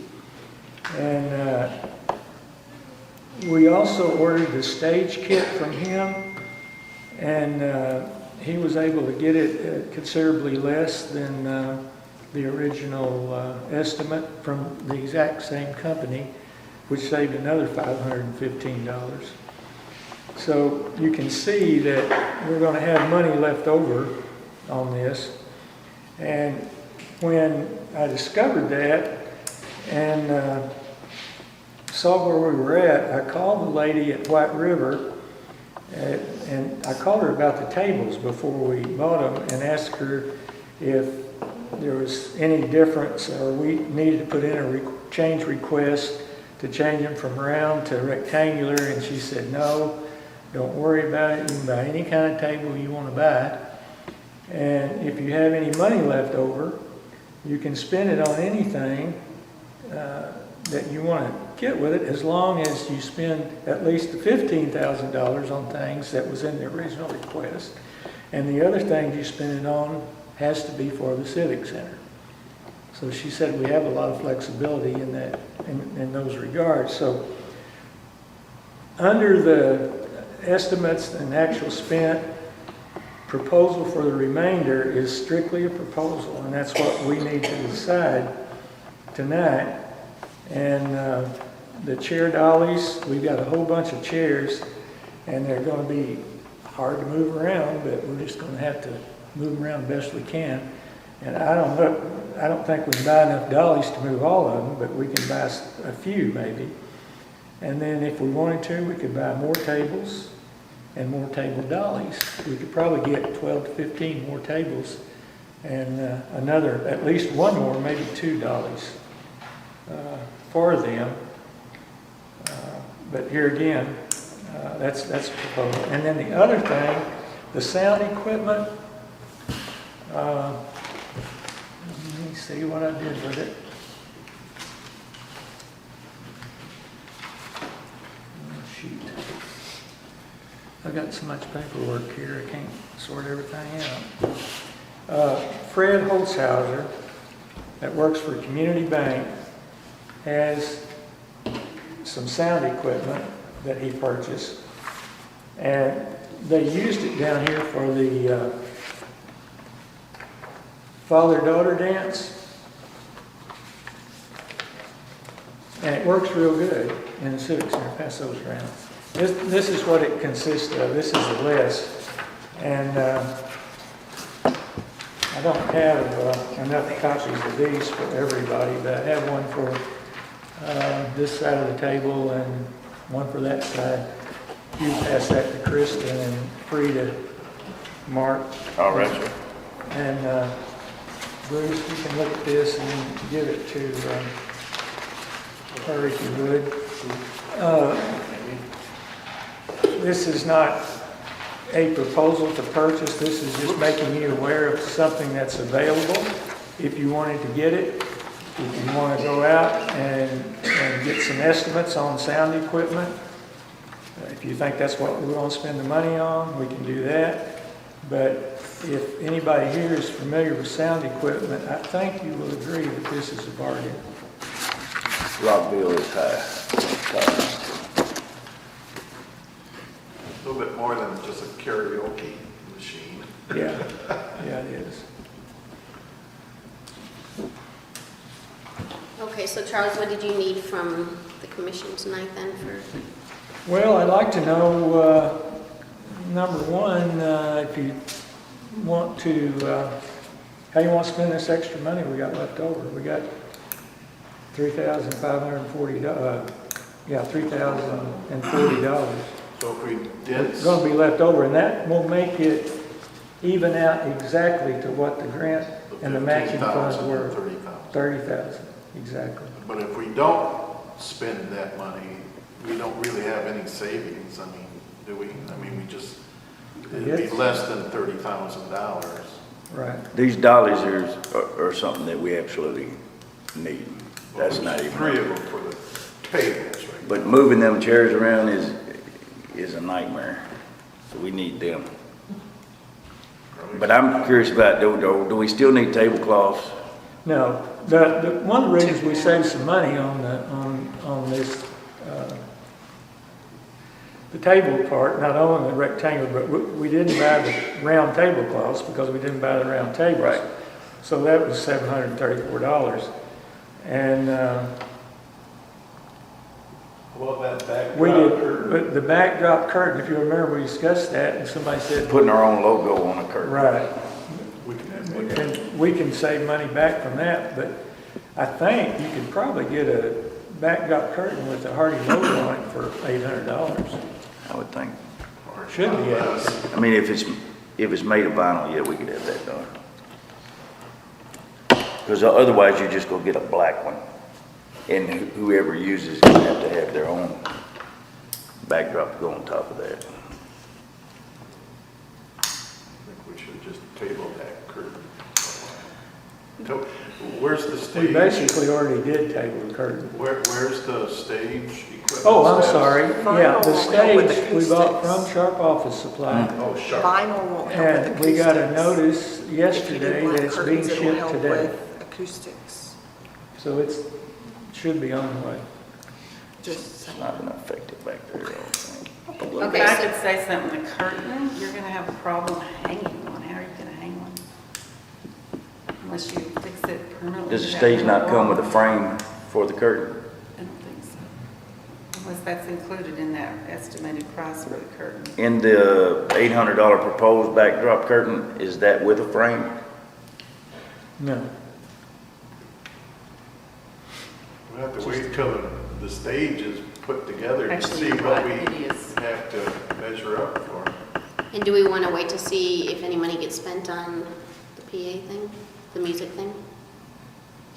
And we also ordered the stage kit from him, and he was able to get it considerably less than the original estimate from the exact same company, which saved another $515. So you can see that we're going to have money left over on this. And when I discovered that and saw where we were at, I called the lady at White River, and I called her about the tables before we bought them and asked her if there was any difference or we needed to put in a change request to change them from round to rectangular, and she said, no, don't worry about it. You can buy any kind of table you want to buy. And if you have any money left over, you can spend it on anything that you want to get with it, as long as you spend at least the $15,000 on things that was in the original request. And the other things you spend it on has to be for the Civic Center. So she said we have a lot of flexibility in that, in those regards. So under the estimates and actual spent, proposal for the remainder is strictly a proposal, and that's what we need to decide tonight. And the chair dollies, we've got a whole bunch of chairs, and they're going to be hard to move around, but we're just going to have to move them around best we can. And I don't think we can buy enough dollies to move all of them, but we can buy a few maybe. And then if we wanted to, we could buy more tables and more table dollies. We could probably get 12 to 15 more tables and at least one more, maybe 2 dollies for them. But here again, that's a proposal. And then the other thing, the sound equipment, let me see what I did with it. Oh, shoot. I've got so much paperwork here, I can't sort everything out. Fred Holzhauser, that works for Community Bank, has some sound equipment that he purchased, and they used it down here for the father-daughter dance, and it works real good in the Civic Center. Pass those around. This is what it consists of. This is a list, and I don't have enough copies of these for everybody, but I have one for this side of the table and one for that side. You pass that to Kristen and free to Mark. All right, sir. And Bruce, you can look at this and give it to her if you would. This is not a proposal to purchase. This is just making you aware of something that's available if you wanted to get it. If you want to go out and get some estimates on sound equipment, if you think that's what we want to spend the money on, we can do that. But if anybody here is familiar with sound equipment, I think you will agree that this is a bargain. Rockville is high. A little bit more than just a karaoke machine. Yeah, yeah, it is. Okay, so Charles, what did you need from the commission tonight then for? Well, I'd like to know, number one, if you want to, how you want to spend this extra money we got left over. We got $3,540, $3,040. So if we did, It's going to be left over, and that will make it even out exactly to what the grant and the matching funds 15,000 were. and 30,000. 30,000, exactly. But if we don't spend that money, we don't really have any savings. I mean, do we? I mean, we just, it'd be Yes. less than $30,000. Right. These dollies are something that we absolutely need. That's not even. Three of them for the tables, right? But moving them chairs around is a nightmare, so we need them. But I'm curious about, do we still need tablecloths? No, one of the reasons we saved some money on this, the table part, not only the rectangle, but we didn't buy the round tablecloths because we didn't buy the round tables. Right. So that was $734. And Well, that back. we did, but the backdrop curtain, if you remember, we discussed that and somebody said, Putting our own logo on a curtain. right. We can have And we can save money back from that, but I think you could probably get a backdrop curtain with the Hardy logo on it for $800. I would think. Should be, yeah. I mean, if it's made of vinyl, yeah, we could have that done. Because otherwise, you just go get a black one, and whoever uses it gonna have to have their own backdrop to go on top of that. I think we should just table that curtain. No, where's the We stage? basically already did table the curtain. Where's the stage equipment? Oh, I'm status? sorry. Yeah, Vinyl the won't help with stage we bought from acoustics. Sharp Office Supply. Oh, sharp. Vinyl won't help with And we got a acoustics. notice If you yesterday do that black it's being curtains, it'll shipped help today. with acoustics. So should be on the way. Just It's saying. not gonna affect it back there, I don't think. Okay, If I so- could say something, the curtain, you're gonna have a problem hanging one. How are you gonna hang one? Unless you fix it permanently. Does the to that stage not come with a wall. frame for the curtain? I don't think so. Unless that's included in that estimated price for the curtain. In the $800 proposed backdrop curtain, is that with a frame? No. We have to wait till the stage is put together to Actually, see you're what we right, it is. have to measure up for. And do we want to wait to see if any money gets spent on the PA thing, the music thing?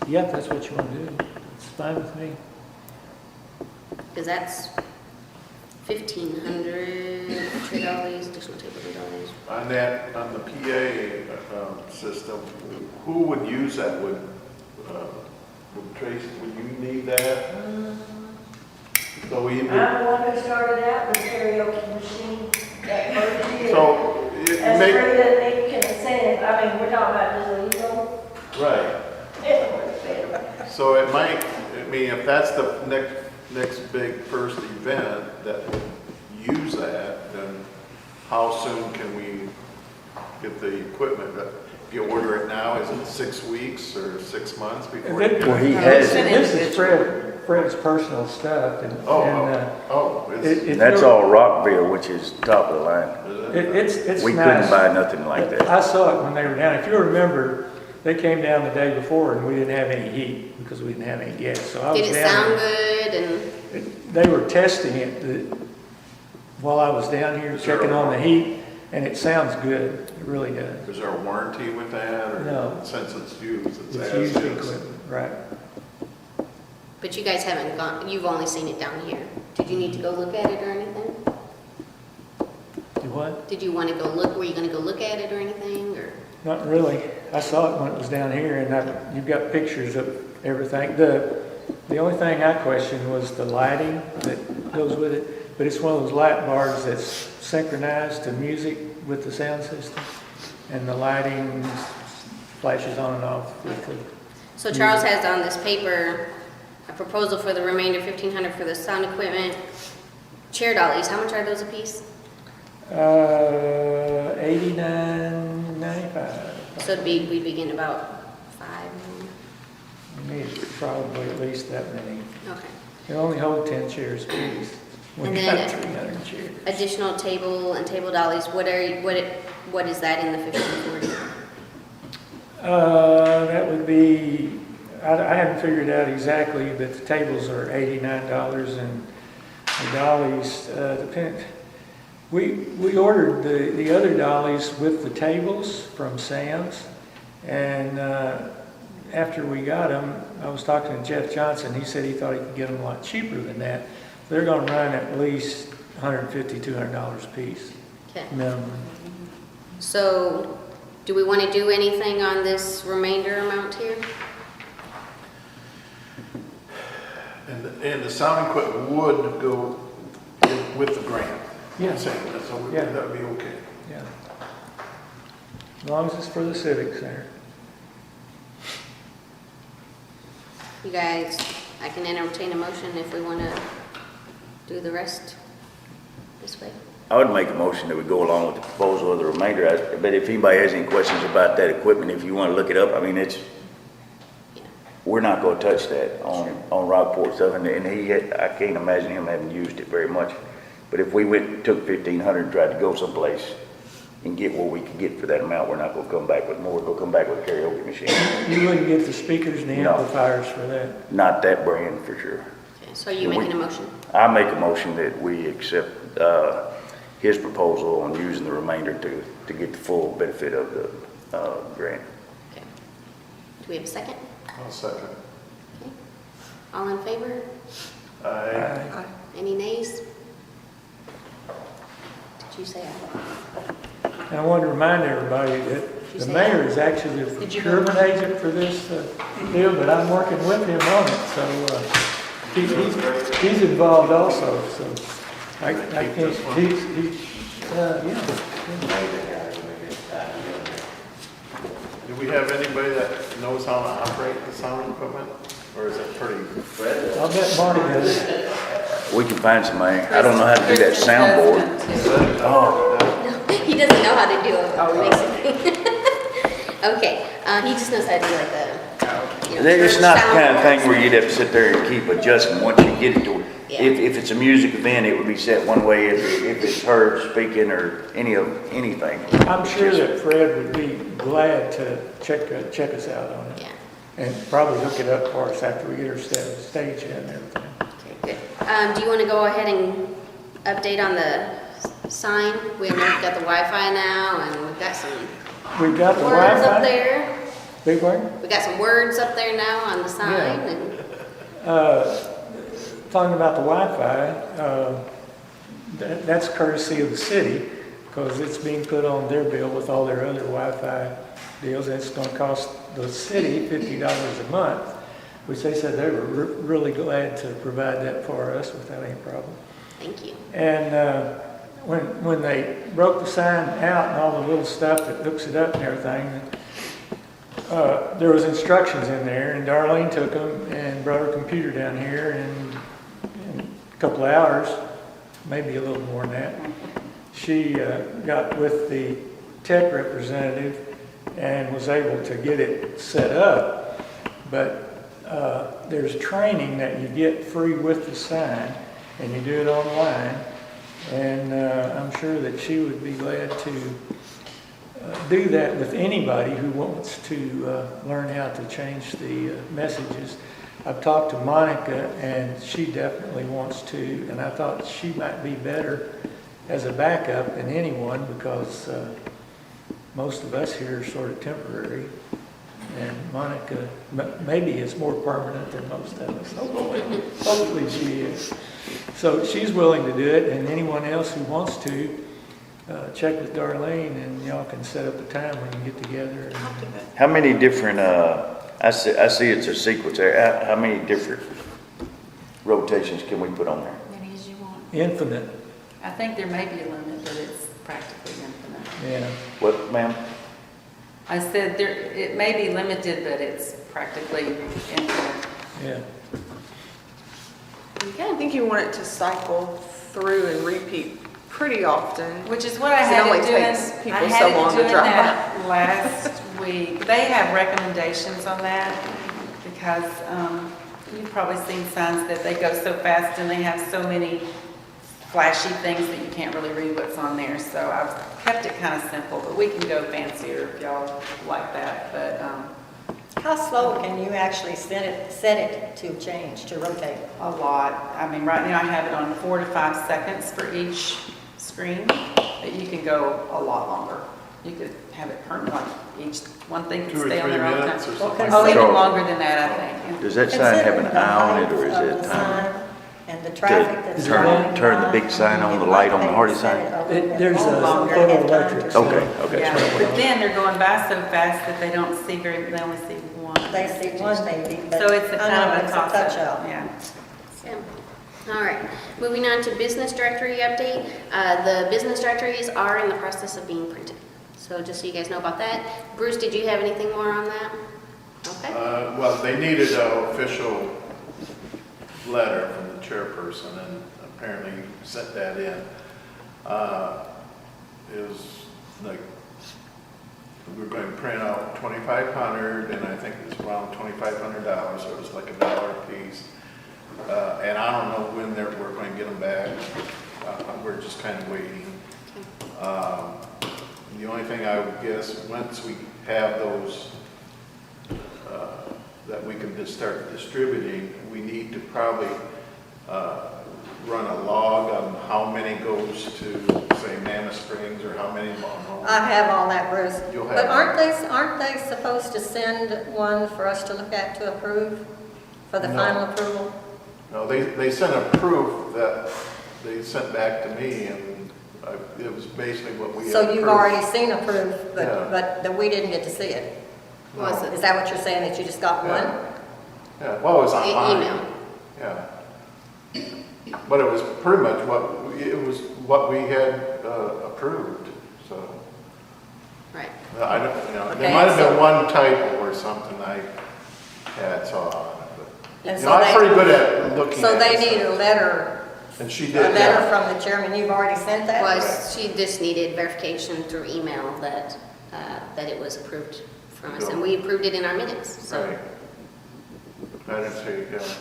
Yeah, if that's what you want to do. It's fine with me. Because that's $1,500 $3, additional table $3. On the PA system, who would use that? Would Tracy, would you need that? So we, I'm the one who started out with karaoke machine that first year. so it That's may, true that Nick can sing, I mean, we're talking about just legal. right. It's better. So it might, I mean, if that's the next big first event that would use that, then how soon can we get the equipment? If you order it now, is it 6 weeks or 6 months before you get Well, it? he has it. This is Fred's personal stuff, and That's all Rockville, which is top of the line. it's We nice. couldn't buy nothing like that. I saw it when they were down. If you remember, they came down the day before and we didn't have any heat because we didn't have any gas. So I was Did it down sound there. good and? They were testing it while I was down here checking on the heat. And it sounds good, it really does. Is there a warranty with that, or No. since it's used, it's It's as used is? equipment, right? But you guys haven't gone, you've only seen it down here. Did you need to go look at it or anything? Do what? Did you want to go look, were you going to go look at it or anything, or? Not really. I saw it when it was down here, and you've got pictures of everything. The only thing I questioned was the lighting that goes with it, but it's one of those light bars that's synchronized to music with the sound system, and the lighting flashes on and off with the... So Charles has on this paper a proposal for the remainder, $1,500 for the sound equipment. Chair dollies, how much are those a piece? $89.95. So we'd begin about 5. Need probably at least that many. Okay. They only hold 10 chairs apiece. We And got then 300 chairs. additional table and table dollies, what is that in the 1,540? That would be, I haven't figured out exactly, but the tables are $89 and the dollies, depend. We ordered the other dollies with the tables from Sam's, and after we got them, I was talking to Jeff Johnson. He said he thought he could get them a lot cheaper than that. They're going to run at least $150, $200 a piece, Okay. minimum. So do we want to do anything on this remainder amount here? And the sound equipment would go with the grant? Yeah. So Yeah. that would be okay. Yeah. As long as it's for the Civic Center. You guys, I can entertain a motion if we want to do the rest this way. I would make a motion that we go along with the proposal of the remainder. But if anybody has any questions about that equipment, if you want to look it up, I mean, Yeah. we're not going to touch that on Rockport stuff. And I can't imagine him having used it very much. But if we went and took $1,500 and tried to go someplace and get what we could get for that amount, we're not going to come back with more. We'll come back with a karaoke machine. You wouldn't get the speakers and the No. amplifiers for that. Not that brand for sure. Okay, so are you making a motion? I make a motion that we accept his proposal on using the remainder to get the full benefit of the grant. Okay. Do we have a second? I'll second. Okay. All in favor? Aye. Any nays? Did you say aye? And I wanted to remind everybody that You the say mayor aye. is actually the Did you procurement vote? agent for this deal, but I'm working with him on it, so he's involved also, so I can't, yeah. Do we have anybody that knows how to operate the sound equipment, or is it pretty? I'll bet Marty does. We can find somebody. I don't know how to do that soundboard. Oh, He doesn't know how to do it, basically. Okay, he just knows how to do like it's not the kind of soundboards. thing where you'd have to sit there and keep adjusting once you get it to. Yeah. If it's a music event, it would be set one way. If it's her speaking or anything. I'm sure that Fred would be glad to check us out on it. Yeah, And probably hook it up for us after we get our stage in and everything. okay, good. Do you want to go ahead and update on the sign? We've got the Wi-Fi now, and we've got some We've got the words up Wi-Fi. there. Big one? We got some words up there now on the sign, Yeah. and Talking about the Wi-Fi, that's courtesy of the city because it's being put on their bill with all their other Wi-Fi deals. And it's going to cost the city $50 a month, which they said they were really glad to provide that for us without any problem. thank you. And when they broke the sign out and all the little stuff that hooks it up and everything, there was instructions in there, and Darlene took them and brought her computer down here, and in a couple of hours, maybe a little more than that, she got with the tech representative and was able to get it set up. But there's training that you get free with the sign, and you do it online, and I'm sure that she would be glad to do that with anybody who wants to learn how to change the messages. I've talked to Monica, and she definitely wants to, and I thought she might be better as a backup than anyone, because most of us here are sort of temporary. And Monica, maybe is more permanent than most of us. Hopefully she is. So she's willing to do it, and anyone else who wants to, check with Darlene, and y'all can set up a time when you get together. And, How many different, I see it's a sequence there. How many different rotations can we put on there? Many as you want. infinite, I think there may be a limit, but it's practically infinite. yeah. What, ma'am? I said there, it may be limited, but it's practically infinite. Yeah. I think you want it to cycle through and repeat pretty often. Which is what I It had only it doing. takes people I so had long it to doing drop that last week. They have recommendations on that because you've probably seen signs that they go so fast and they have so many flashy things that you can't really read what's on there. So I've kept it kind of simple, but we can go fancier if y'all like that. But How slow can you actually set it to change, to rotate? a lot. I mean, right now I have it on 4 to 5 seconds for each screen, but you can go a lot longer. You could have it turn like each one thing could 2 or stay on 3 there all the time. minutes or something. Oh, even So- longer than that, I think. Does that sign have an Considering the eye on it, height or is of it the time? sign and the traffic that's turn- running turn the by, big sign on, it the light might on the take Hardy to set sign? it a little bit There's a longer, photoelectric have time sign. to- Okay, okay. Yeah, but then they're going by so fast that they don't see they only see one. They see one maybe, but So it's a I kind know of a it's a toss-up. touch-up. Yeah. Yeah. All right, moving on to business directory update. The business directories are in the process of being printed. So just so you guys know about that. Bruce, did you have anything more on that? Okay. Well, they needed an official letter from the chairperson, and apparently sent that in. It was like, we were going to print out 2,500, and I think it was around $2,500, so it was like $1 a piece. And I don't know when we're going to get them back. We're just kind of waiting. The only thing I would guess, once we have those, that we can just start distributing, we need to probably run a log on how many goes to, say, Mammoth Springs, or how many Long I have all that, Bruce. You'll have But that. aren't they supposed to send one for us to look at to approve, for the No. final approval? No, they sent a proof that they sent back to me, and it was basically what we had So you've approved. already seen a proof, Yeah. but that we didn't get to see it? No. Was it? Is that what you're saying, that you just got one? Yeah, well, it was online. Email. Yeah. But it was pretty much what we had approved, so. Right. I don't, there Okay, might have been so- one typo or something I had saw on it, but, And you so know, I'm they- pretty good at looking at So they it, need a letter, and she a did, letter yeah. from the chairman, you've already sent that? Was, she just needed verification through email that, that it was approved from us, and we approved it in our minutes, so. Right. I didn't see, yeah.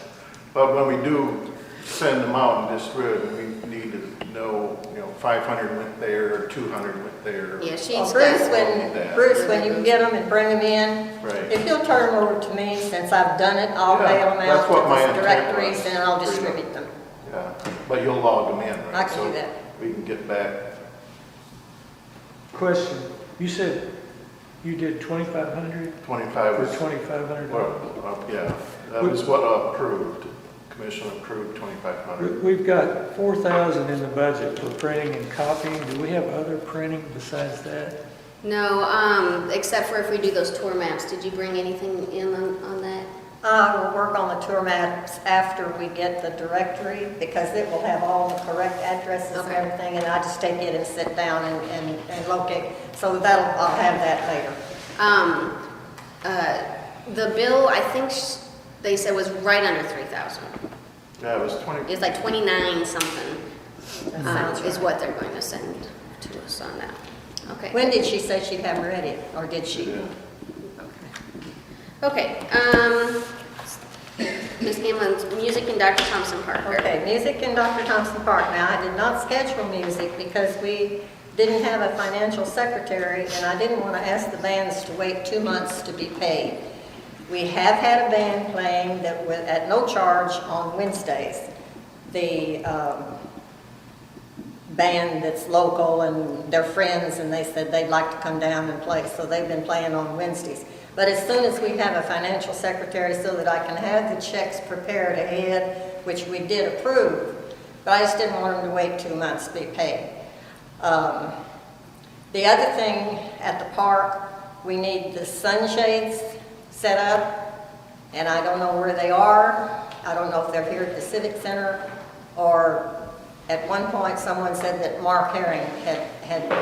But when we do send them out and distribute, we need to know, 500 went there, or 200 went there. Yeah, she's Well, got, Bruce, when you get them and bring them in, Right. if you'll turn them over to me, since I've done it, I'll Yeah, mail them that's what my out to the intent directories was. and I'll Pretty distribute them. Yeah, but you'll log them in, right? I can So do that. we can get back. Question, you said you did 2,500 25 for was, $2,500? well, yeah, that was what approved. Commission approved 2,500. We've got 4,000 in the budget for printing and copying. Do we have other printing besides that? no, except for if we do those tour maps. Did you bring anything in on that? I will work on the tour maps after we get the directory, because it will have all the correct addresses and Okay. everything, and I just take it and sit down and locate. So I'll have that later. The bill, I think they said was right under 3,000. Yeah, it was 20. It's like 29 something, That sounds is right. what they're going to send to us on that. Okay. When did she say she'd have them ready, or did she? Yeah. Okay, Ms. Hamlin's music and Dr. Thompson Parker. Okay, music in Dr. Thompson Park. Now, I did not schedule music because we didn't have a financial secretary, and I didn't want to ask the bands to wait 2 months to be paid. We have had a band playing that was at no charge on Wednesdays. The band that's local and they're friends, and they said they'd like to come down and play, so they've been playing on Wednesdays. But as soon as we have a financial secretary so that I can have the checks prepared ahead, which we did approve, but I just didn't want them to wait 2 months to be paid. The other thing at the park, we need the sunshades set up, and I don't know where they are. I don't know if they're here at the Civic Center, or at one point someone said that Mark Herring had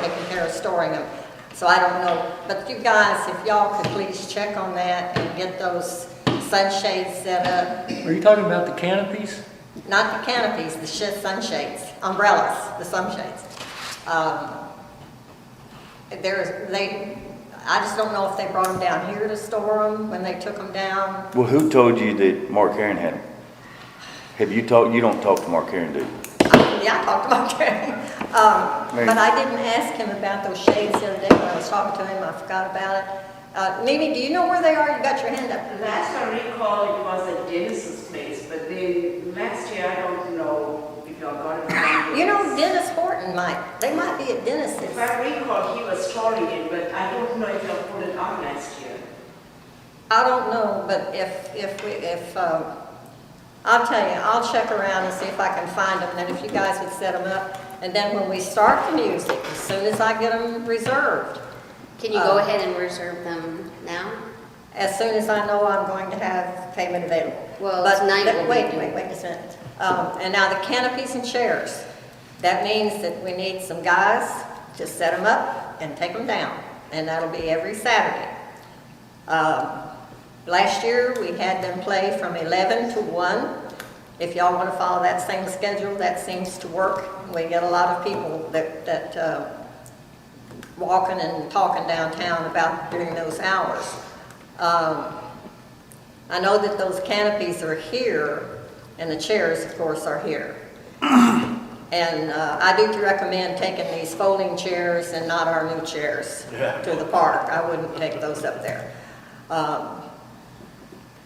taken care of storing them. So I don't know, but you guys, if y'all could please check on that and get those sunshades set up. Are you talking about the canopies? Not the canopies, the sunshades, umbrellas, the sunshades. I just don't know if they brought them down here to store them when they took them down. Well, who told you that Mark Herring had them? Have you talked, you don't talk to Mark Herring, do you? Yeah, I talked about Herring. But I didn't ask him about those shades the other day when I was talking to him. I forgot about it. Mimi, do you know where they are? You got your hand up. Last I recall, it was at Dennis's place, but then last year, I don't know if y'all got it. You know, Dennis Horton they might be at Dennis's. If I recall, he was storing it, but I don't know if y'all put it on last year. I don't know, but I'll tell you, I'll check around and see if I can find them, and then if you guys would set them up. And then when we start the music, as soon as I get them reserved. Can you go ahead and reserve them now? As soon as I know I'm going to have payment available. Well, But tonight that- we'll be wait a doing- minute. And now the canopies and chairs. That means that we need some guys to set them up and take them down. And that'll be every Saturday. Last year, we had them play from 11 to 1. If y'all want to follow that same schedule, that seems to work. We get a lot of people that walking and talking downtown about during those hours. I know that those canopies are here, and the chairs, of course, are here. And I do recommend taking these folding chairs and not our new chairs to the park. I wouldn't take those up there.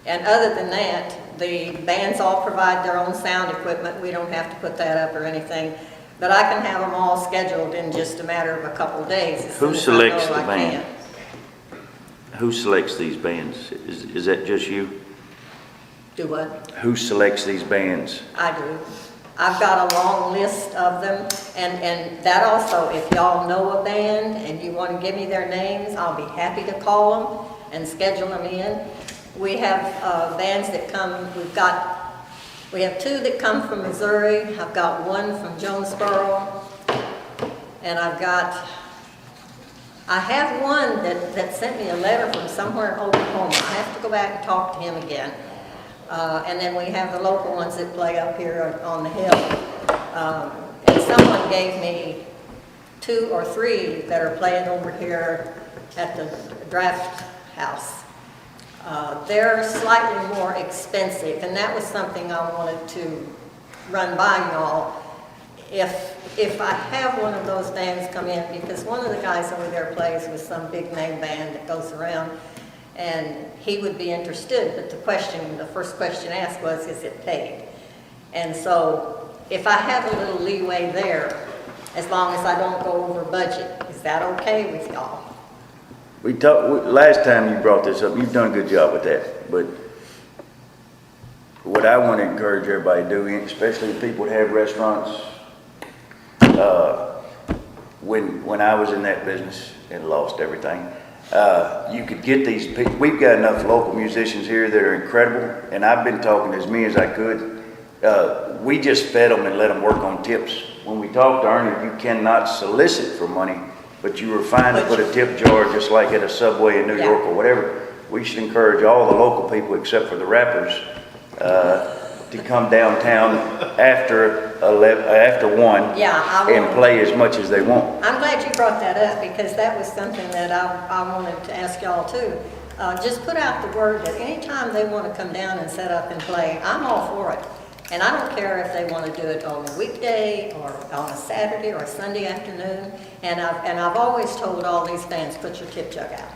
And other than that, the bands all provide their own sound equipment. We don't have to put that up or anything. But I can have them all scheduled in just a matter of a couple of days. As Who soon as I know selects the I band? can. Who selects these bands? Is that just you? Do what? Who selects these bands? I do. I've got a long list of them, and that also, if y'all know a band and you want to give me their names, I'll be happy to call them and schedule them in. We have bands that come, we have 2 that come from Missouri. I've got 1 from Jonesboro, and I have one that sent me a letter from somewhere in Oklahoma. I have to go back and talk to him again. And then we have the local ones that play up here on the hill. And someone gave me 2 or 3 that are playing over here at the draft house. They're slightly more expensive, and that was something I wanted to run by y'all. If I have one of those bands come in, because one of the guys over there plays with some big name band that goes around, and he would be interested, but the first question asked was, is it paid? And so if I have a little leeway there, as long as I don't go over budget, is that okay with y'all? Last time you brought this up, you've done a good job with that, but what I want to encourage everybody to do, especially the people that have restaurants, when I was in that business and lost everything, you could get these people. We've got enough local musicians here that are incredible, and I've been talking as many as I could. We just fed them and let them work on tips. When we talked to Ernie, you cannot solicit for money, but you were fine to put a tip jar just like at a Subway in New York or whatever. We should encourage all the local people, except for the rappers, to come downtown after 1 and play as much as they want. I'm glad you brought that up, because that was something that I wanted to ask y'all too. Just put out the word that anytime they want to come down and set up and play, I'm all for it. And I don't care if they want to do it on a weekday or on a Saturday or a Sunday afternoon. And I've always told all these bands, put your tip jug out.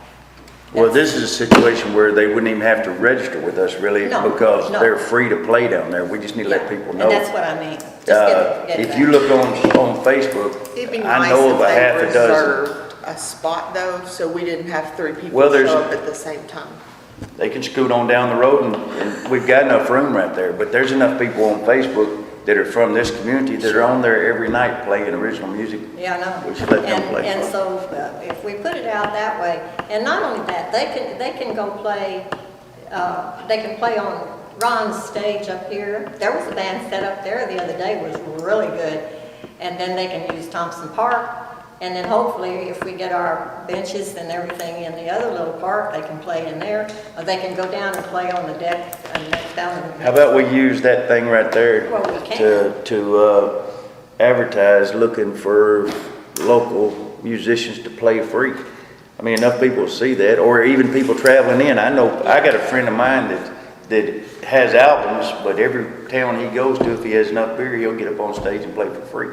Well, this is a situation where they wouldn't even have to register with us really, No, because no. they're free to play down there. We just need to let Yeah, people and know. that's what I mean. Just get If it you back. look on Facebook, It'd be I nice know of a if half they a dozen. reserved a spot though, so we didn't have 3 people Well, there's- show up at the same time. They can scoot on down the road and we've got enough room right there. But there's enough people on Facebook that are from this community that are on there every night playing original music. Yeah, I know. We should let them And- play. And so if we put it out that way, and not only that, they can go play, they can play on Ron's stage up here. There was a band set up there the other day, was really good. And then they can use Thompson Park. And then hopefully, if we get our benches and everything in the other little park, they can play in there. Or they can go down and play on the deck and down in the. How about we use that thing right there Well, we can. to advertise looking for local musicians to play free? I mean, enough people see that, or even people traveling in. I know, I got a friend of mine that has albums, but every town he goes to, if he has enough beer, he'll get up on stage and play for free.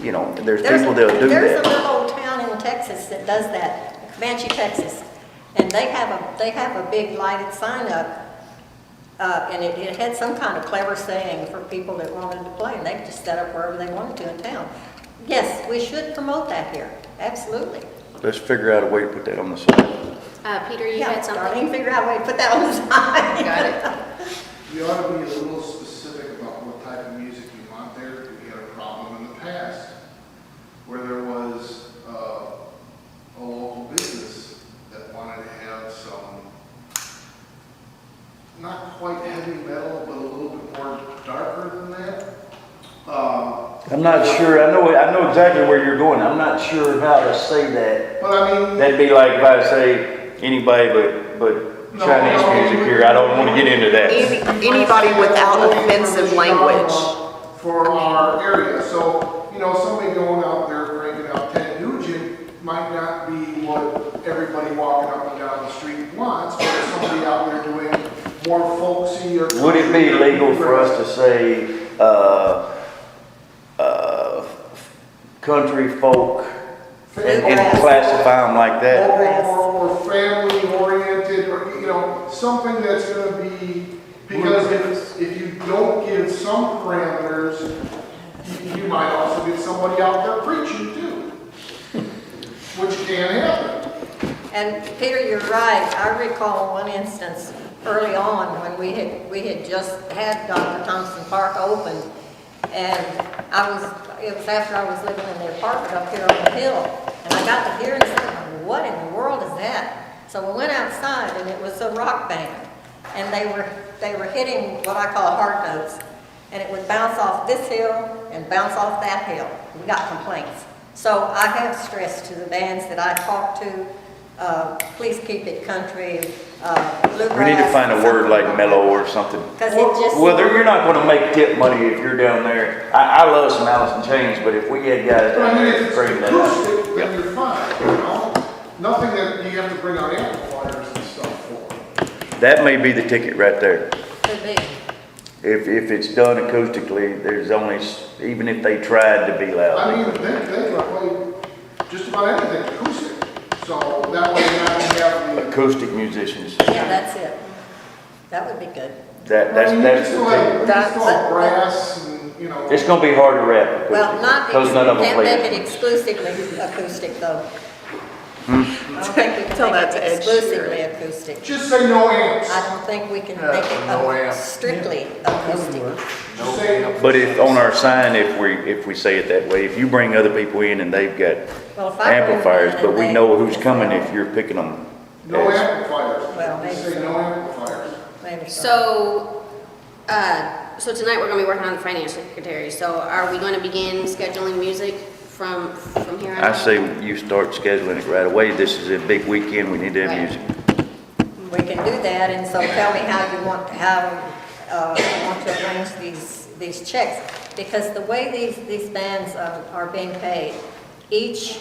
You know, there's people that'll do There's a that. little old town in Texas that does that, Comanche, Texas. And they have a big lighted sign up, and it had some kind of clever saying for people that wanted to play, and they just set up wherever they wanted to in town. Yes, we should promote that here, absolutely. Let's figure out a way to put that on the site. Peter, you Yeah, had something? Darlene, figure out a way to put that on the sign. Got it. You ought to be a little specific about what type of music you want there. We had a problem in the past where there was a local business that wanted to have some, not quite heavy metal, but a little bit more darker than that. I'm not sure, I know exactly where you're going. I'm not sure how to say that. But I mean, That'd be like if I say anybody but No, Chinese no, music here. I don't want to get into that. Anybody without offensive language. for our area. So, you know, somebody going out there cranking out Ted Nugent might not be what everybody walking up and down the street wants, but if somebody out there doing more folksy or. Would it be legal for us to say, country folk and classify them like that? Or family oriented, or, you know, something that's gonna be, because if you don't give some parameters, you might also get somebody out there preaching too, which can happen. And Peter, you're right. I recall one instance early on when we had just had Dr. Thompson Park opened, and it was after I was living in the apartment up here on the hill, and I got to hear and said, what in the world is that? So we went outside, and it was a rock band, and they were hitting what I call hard notes, and it would bounce off this hill and bounce off that hill. We got complaints. So I have stressed to the bands that I talk to, please keep it country, bluegrass. We need to find a word like mellow or something. Because it just. Well, you're not going to make tip money if you're down there. I love some Alice in Chains, but if we had guys But I down mean, there if it's creating that. acoustic, then Yep. you're fine, you know? Nothing that you have to bring out amplifiers and stuff for. That may be the ticket right there. Could be. If it's done acoustically, there's only, even if they tried to be loud. I mean, they can play just about anything acoustic, so that way you're not gonna have the. Acoustic musicians. Yeah, that's it. That would be good. I mean, you can still have, you can That's- still have brass and, you know. It's going to be hard to rap Well, acoustic, because none of them can't play make it it. exclusively acoustic, though. I don't think we can Tell that make to it Ed exclusively acoustic. Just say no amps. I don't think we can Yeah, make it no amp. strictly acoustic. Just say. But if, on our sign, if we say it that way, if you bring other people in and they've got Well, if I bring amplifiers, them in but and we they- know who's coming if you're picking them. No as- amplifiers. Well, Just maybe say so. no amplifiers. Maybe So tonight we're gonna be working on the finance secretary. So are we gonna begin scheduling music from here on out? I say you start scheduling it right away. This is a big weekend. We need to have Right. music. We can do that, and so tell me how you want to arrange these checks. Because the way these bands are being paid, each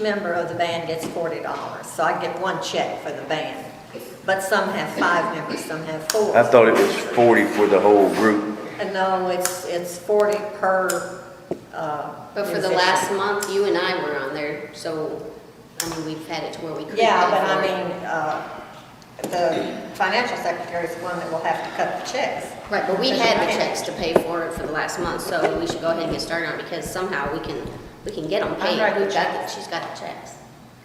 member of the band gets $40. So I get one check for the band. But some have 5 members, some have 4. I thought it was 40 for the whole group. And no, it's 40 per, But for the musician. last month, you and I were on there, so I mean, we've had it to where we could pay Yeah, but for I it. mean, the financial secretary is the one that will have to cut the checks. Right, but we had the checks to pay for it for the last month, so we should go ahead and get started on it, because somehow we can get them paid. write the We've got she's got the checks.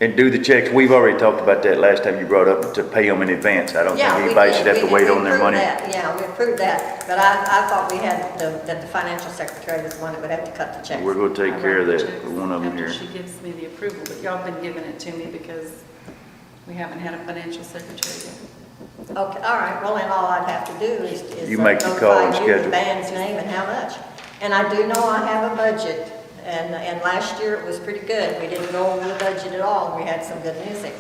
And do the checks, we've already talked about that last time you brought up, to pay them in advance. I don't think Yeah, we anybody did. should have to We wait on their approved money. that. Yeah, we approved that, but I thought we had, that the financial secretary was the one that would have to cut the checks. We're gonna take care of that, for one of them After here. she gives me the approval, but y'all been giving it to me because we haven't had a financial secretary yet. Okay, all right, well, then all I'd have to do is You make the call and notify you schedule. the band's name and how much. And I do know I have a budget, and last year it was pretty good. We didn't go over the budget at all, and we had some good music.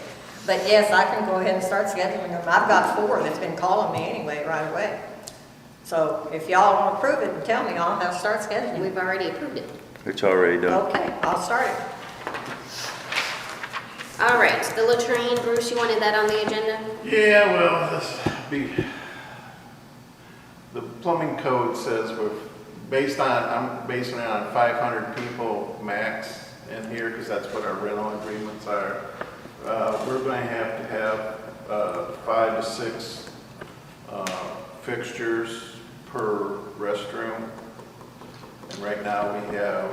But yes, I can go ahead and start scheduling them. I've got 4 that's been calling me anyway, right away. So if y'all want to approve it and tell me, I'll have to start scheduling. We've already approved it. It's already done. Okay, I'll start it. All right, the latrine, Bruce, you wanted that on the agenda? Yeah, well, the plumbing code says I'm basing it on 500 people max in here, because that's what our rental agreements are. We're going to have 5 to 6 fixtures per restroom. And right now we have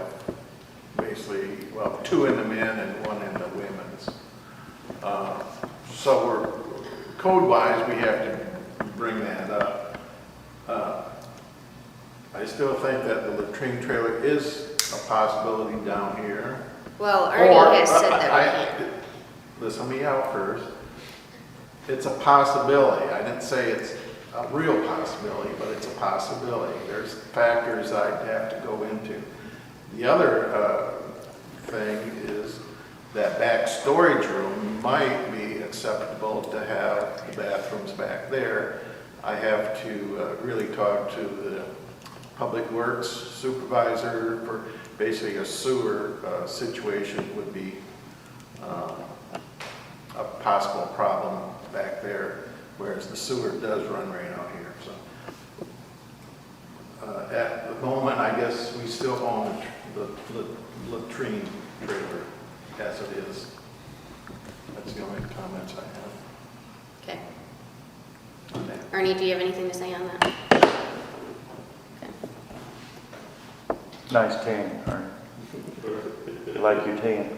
basically, 2 in the men and 1 in the women's. So code-wise, we have to bring that up. I still think that the latrine trailer is a possibility down here. Well, Ernie has said that we can't. Listen me out first. It's a possibility. I didn't say it's a real possibility, but it's a possibility. There's factors I'd have to go into. The other thing is that back storage room might be acceptable to have the bathrooms back there. I have to really talk to the Public Works supervisor for basically a sewer situation would be a possible problem back there, whereas the sewer does run right out here. So at the moment, I guess we still own the latrine trailer as it is. That's the only comments I Okay. have on that. Ernie, do you have anything to say on that? Nice tan, Ernie. You like your tan?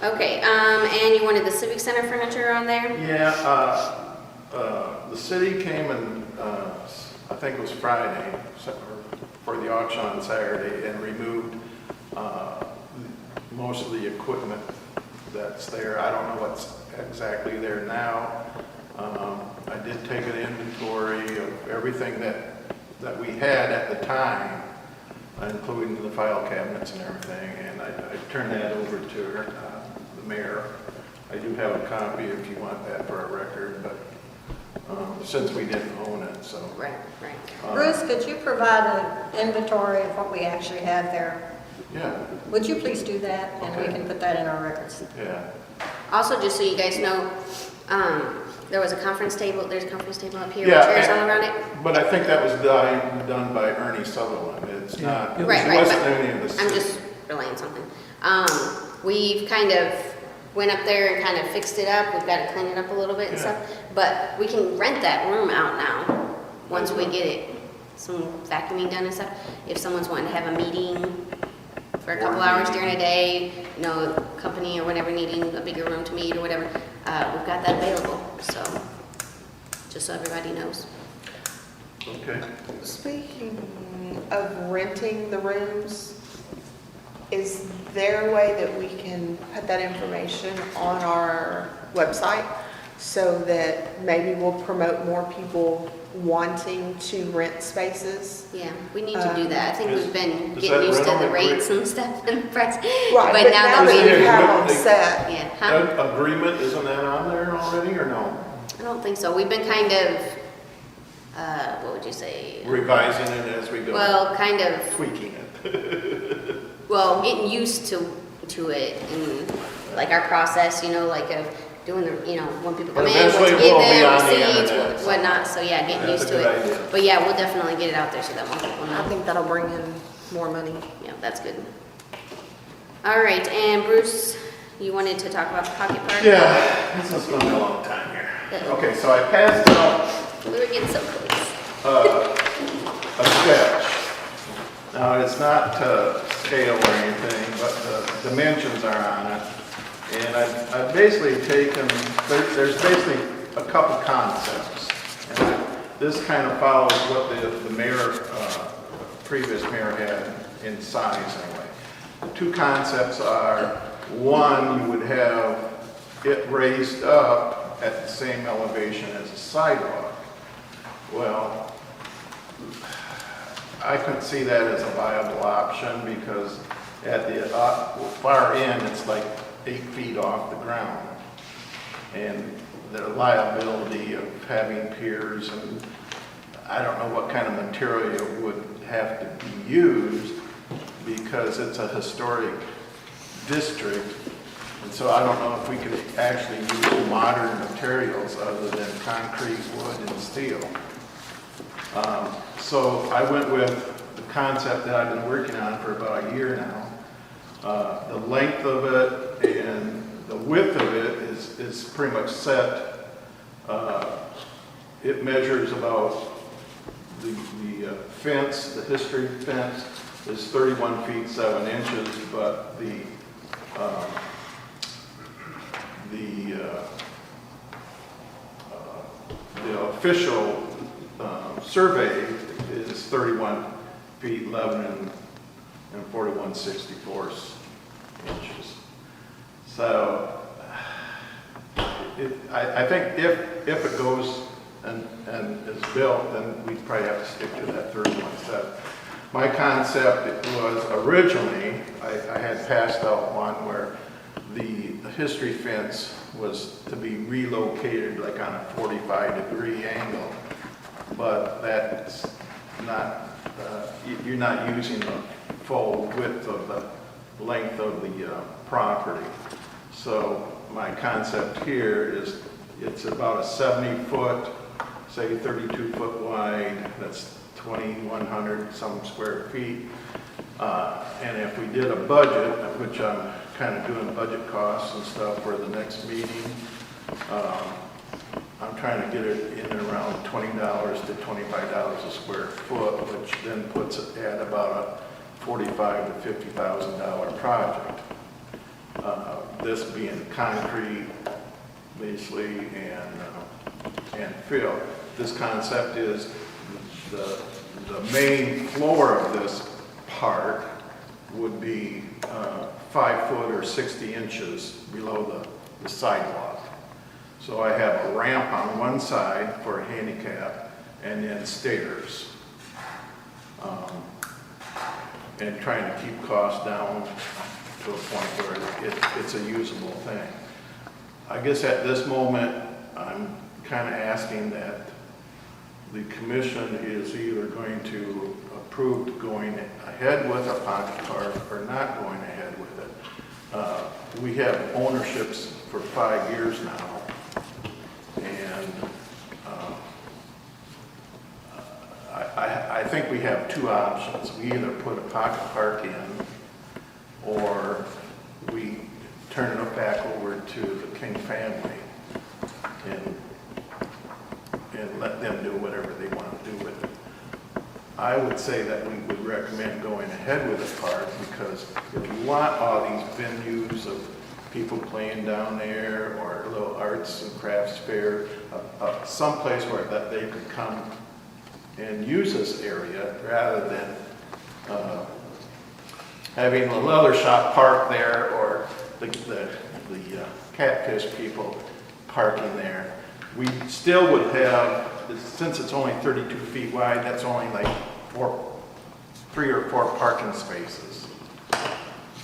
Okay, and you wanted the Civic Center furniture on there? Yeah, the city came and, I think it was Friday, for the auction on Saturday, and removed most of the equipment that's there. I don't know what's exactly there now. I did take an inventory of everything that we had at the time, including the file cabinets and everything, and I turned that over to her, the mayor. I do have a copy if you want that for a record, but since we didn't own it, so. Right, right. Bruce, could you provide an inventory of what we actually have there? Yeah, Would you please do that, and we Okay. can put that in our records? yeah. Also, just so you guys know, there was a conference table, there's a conference table up here with Yeah, chairs all and- around it. But I think that was done by Ernie Sutherland. It's not, it Right, right, wasn't but any of the I'm city. just relaying something. We've kind of went up there and kind of fixed it up. We've got to clean it up a little bit and Yeah. stuff. But we can rent that room out now, once we get it, some vacuuming done and stuff. If someone's wanting to have a meeting for a couple hours during a day, you know, company or whatever needing a bigger room to meet or whatever, we've got that available, so, just so everybody knows. Okay. Speaking of renting the rooms, is there a way that we can put that information on our website so that maybe we'll promote more people wanting to rent spaces? Yeah, we need to do that. I think Is- we've been is getting that used to rental the rates and stuff and the price. Right, But now that that we, you have Yeah. them set, yeah, huh? Agreement, isn't that on there already, or no? I don't think so. We've been kind of, what would you say? Revising it as we go. Well, kind of, Tweaking it. well, getting used to it and like our process, you know, like of doing the, you know, when people come But in, what to eventually give we'll be them, on the receipts, internet, so whatnot. So yeah, getting that's used a to good it. idea. But yeah, we'll definitely get it out there so that more people I know. think that'll bring in more money. Yeah, that's good. All right, and Bruce, You wanted to talk about the pocket park? Yeah, this is gonna be a long time here. Okay, so I passed out We were getting so close. a sketch. Now, it's not to scale or anything, but the dimensions are on it. And I've basically taken, there's basically a couple concepts. And this kind of follows what the mayor, previous mayor had in size anyway. The two concepts are, one, you would have it raised up at the same elevation as a sidewalk. Well, I couldn't see that as a viable option because at the far end, it's like 8 feet off the ground. And the liability of having piers, and I don't know what kind of material would have to be used because it's a historic district. And so I don't know if we could actually use modern materials other than concrete, wood, and steel. So I went with the concept that I've been working on for about a year now. The length of it and the width of it is pretty much set. It measures about the fence, the history fence is 31 feet 7 inches, but the official survey is 31 feet 11 and 41/64 inches. So I think if it goes and is built, then we'd probably have to stick to that 31/7. My concept was originally, I had passed out one where the history fence was to be relocated like on a 45-degree angle, but that's not, you're not using the full width of the length of the property. So my concept here is it's about a 70-foot, say 32-foot wide, that's 2,100 some square feet. And if we did a budget, which I'm kind of doing budget costs and stuff for the next meeting, I'm trying to get it in around $20 to $25 a square foot, which then puts it at about a $45,000 to $50,000 project. This being concrete, basically, and fill. This concept is the main floor of this park would be 5 foot or 60 inches below the sidewalk. So I have a ramp on one side for a handicap and then stairs. And trying to keep costs down to a point where it's a usable thing. I guess at this moment, I'm kind of asking that the commission is either going to approve going ahead with a pocket park or not going ahead with it. We have ownerships for 5 years now, and I think we have two options. We either put a pocket park in, or we turn it back over to the King family and let them do whatever they want to do with it. I would say that we would recommend going ahead with the park, because if you want all these venues of people playing down there, or a little arts and crafts fair, someplace where that they could come and use this area rather than having a leather shop park there, or the catfish people parking there. We still would have, since it's only 32 feet wide, that's only like 3 or 4 parking spaces.